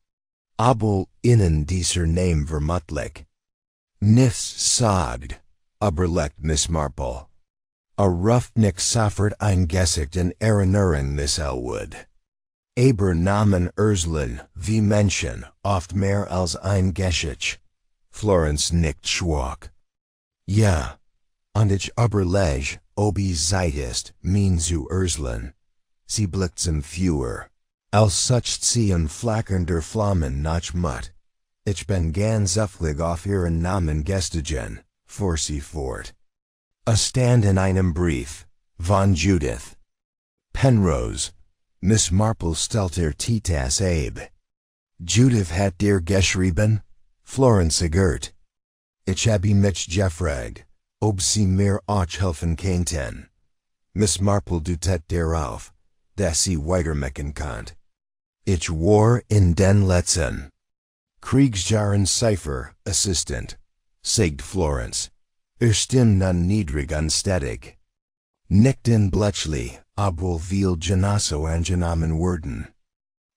Aber innen dieser Name vermutlich. Nichts sagt, aber legt Miss Marple. A Roughneck suffert ein Gesicht in Erinnerung Miss Elwood. Aber Namen Urslen, wie Menschen, oft mehr als ein Geschichte. Florence nickt schwach. Ja, und ich überlege, ob es Zeit ist, mein zu Urslen. Sie blickt zum Feuer. Als sucht sie in flackernder Flammen nach Mut. Ich bin ganz öffentlich auf ihren Namen gestiegen, fuhr sie fort. A stand in einem Brief, von Judith. Penrose, Miss Marple stellt Titas ab. Judith hat dir geschrieben? Florence agert. Ich habe mich gefragt, ob sie mir auch helfen könnten. Miss Marple dutet darauf, dass sie weitermachen kann. Ich war in den letzten Kriegsjahren Cipher Assistant, sagt Florence. Stimme nun niedrig unstetig. Nicht in Bletchley, obwohl viel Genosse angenommen wurden.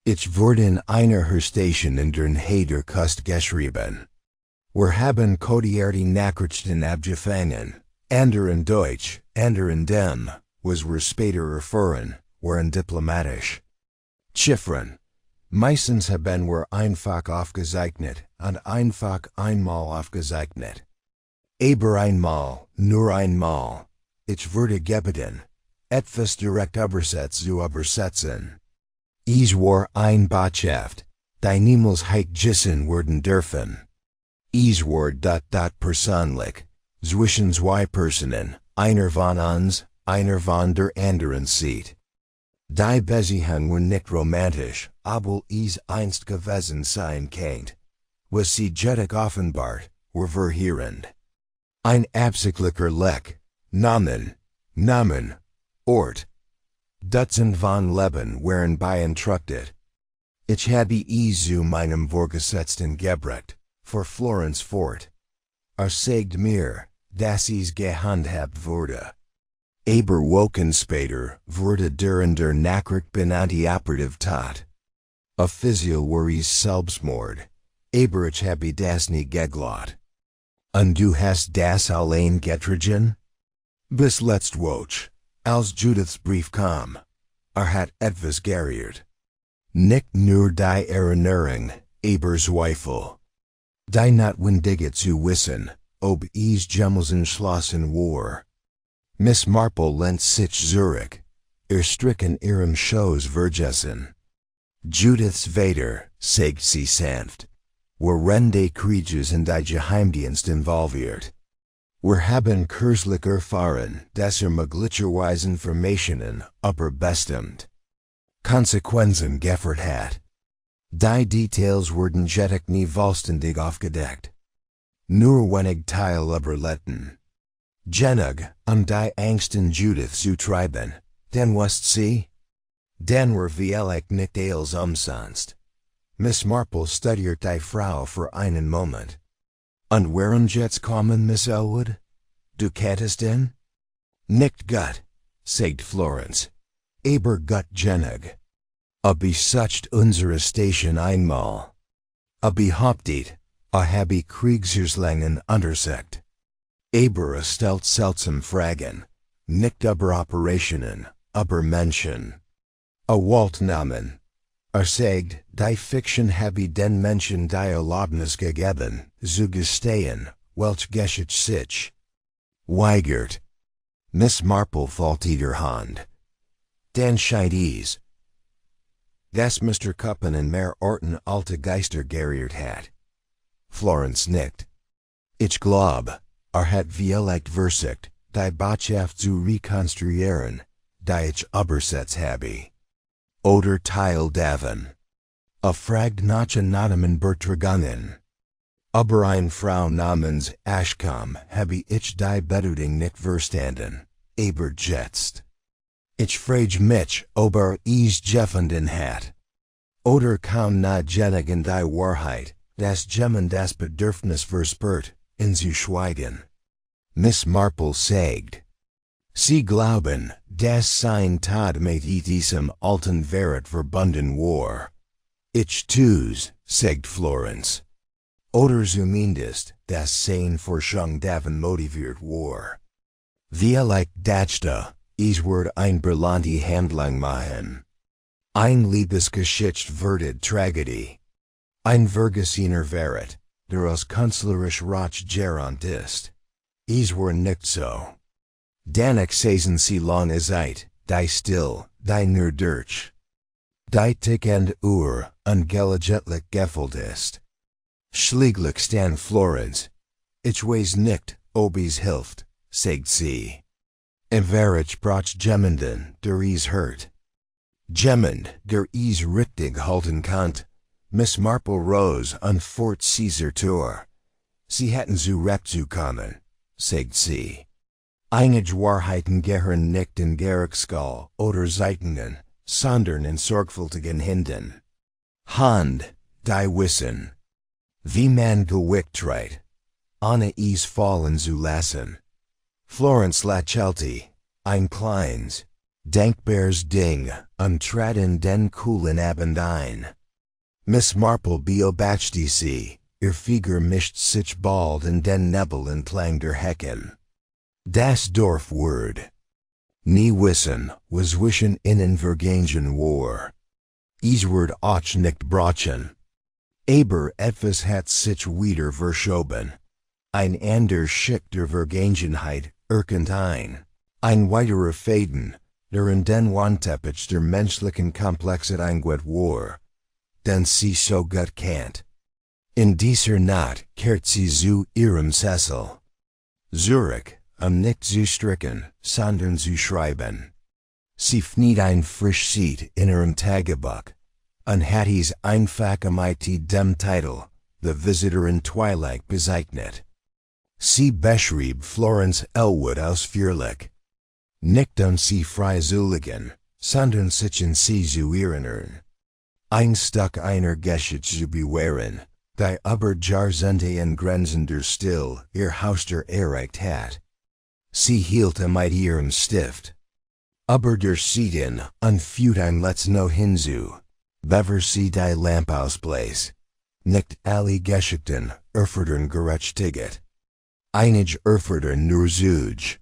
Ich wurde in einer Station in der Heder Kust geschrieben. Wir haben codierte Nachrichten abgefangen, ander in Deutsch, ander in dem, was wir später erfuhren, waren diplomatisch. Chiffren. Meistens haben wir einfach aufgezeichnet und einfach einmal aufgezeichnet. Aber einmal, nur einmal. Ich würde gebeten, etwas direkt übersetzt zu übersetzen. Es war ein Botschaft, die niemals gissen werden dürfen. Es war persönlich, zwischen zwei Personen, einer von uns, einer von der anderen Seite. Die Beziehung war nicht romantisch, aber es einst gewesen sein könnte. Was sie jettig offenbart, war verheerend. Ein absichtlicher Leck, Namen, Ort. Dutzend von Leben waren beeinträchtigt. Ich habe es zu meinem Vorgesetzten gebracht, fuhr Florence fort. Sagt mir, dass es gehandhabt wurde. Aber Wochen später wurde der Nachricht benannt operative Tat. Offiziell war es Selbstmord, aber ich habe das nie geglaubt. Und du hast das allein getragen? Bis letzt Woche, als Judiths Brief kam, hat etwas geirrt. Nicht nur die Erinnerung, aber Zweifel. Die notwendige zu wissen, ob es jemals entschlossen war. Miss Marple lehnt sich zurück, Strich in ihrem Schoß vergessen. Judiths Vater, sagt sie sanft, waren die Krieges in die Geheimdienst involviert. Wir haben kürzlich erfahren, dass möglicherweise Informationen überbestimmt Konsequenzen geführt hat. Die Details wurden jedoch nie vollständig aufgedeckt. Nur wenig Teil überlitten. Genug, die Angsten Judith zu treiben, denn was sie? Denn wir vielleicht nicht als umsonst. Miss Marple studiert die Frau für einen Moment. Und während jetzt kommen, Miss Elwood? Du kanntest denn? Nicht gut, sagt Florence. Aber gut genug. Besucht unsere Station einmal. Behauptet, habe Kriegsjährslingen untersucht. Aber stellt seltsam Fragen, nicht über Operationen, über Menschen. Waltnamen. Sagt, die Fiction habe den Menschen die Erlaubnis gegeben, zu gestehen, welch geschieht sich. Weigert. Miss Marple fällt ihre Hand. Dann scheint es, dass Mr. Cuppen in mehr Orten alte Geister geirrt hat. Florence nickt. Ich glaub, hat vielleicht versucht, die Botschaft zu rekonstruieren, die ich übersetzt habe. Oder Teil davon. Fragt nach Namen betragen. Aber eine Frau namens Ashcombe habe ich die Bedeutung nicht verstanden, aber jetzt. Ich frage mich, ob es gefunden hat. Oder kaum notwendig die Wahrheit, das Gemmen das Bedürfnis verspürt, in zu schweigen. Miss Marple sagt. Sie glauben, dass sein Tod mit diesem alten Verrat verbunden war. Ich tu's, sagt Florence. Oder zumindest, das sein Forschung davon motiviert war. Vielleicht dachte, es wird ein brillanti Handlung machen. Ein Liebesgeschichte wird Tragödie. Ein Vergessener Verrat, der aus künstlerisch Rach gerant ist. Es war nicht so. Danach saßen sie lange Zeit, die still, die nur durch. Die tickend Uhr, ungelegentlich gefüllt ist. Schließlich stand Florence. Ich weiß nicht, ob es hilft, sagt sie. Im Verrat braucht jemanden, der es hört. Jemand, der es richtig halten kann. Miss Marple rose und fort Caesar Tour. Sie hätten zu Recht zu kommen, sagt sie. Einige Wahrheiten gehören nicht in Gerichtsschall oder Zeitungen, sondern in sorgfältigen Händen. Hand, die wissen, wie man gewickt trägt, ohne es fallen zu lassen. Florence lächelte, ein kleines, denkbares Ding, und trat in den kühlen Abend ein. Miss Marple beobachtete sie, ihr Figur mischt sich bald in den Nebel entlang der Hecken. Das Dorfwort. Nie wissen, was zwischen ihnen vergangen war. Es wird auch nicht brachen. Aber etwas hat sich wieder verschoben. Ein ander Schick der Vergangenheit, irgendein. Ein weiterer Faden, der in den Wandteppich der menschlichen Komplexität eingeht war. Den sie so gut kennt. In dieser Nacht kehrt sie zu ihrem Sessel. Zurück. Nicht zu stricken, sondern zu schreiben. Sie findet ein frisch Seat in ihrem Tagebuch, und hat es einfach mit dem Titel, The Visitor in Twilight bezeichnet. Sie beschrieb Florence Elwood ausführlich. Nicht sie freiwilligen, sondern sich in sie zu erinnern. Ein Stück einer Geschichte zu bewahren, die aber Jahrzehnte in grenzender Still ihr Hauster erreicht hat. Sie hielt mit ihrem Stift. Aber der Seiten und führt ein Letno hinzu, bever sie die Lampe ausbläst. Nicht alle Geschichten erfordern gerechtigkeit. Einige erfordern nur Zuge.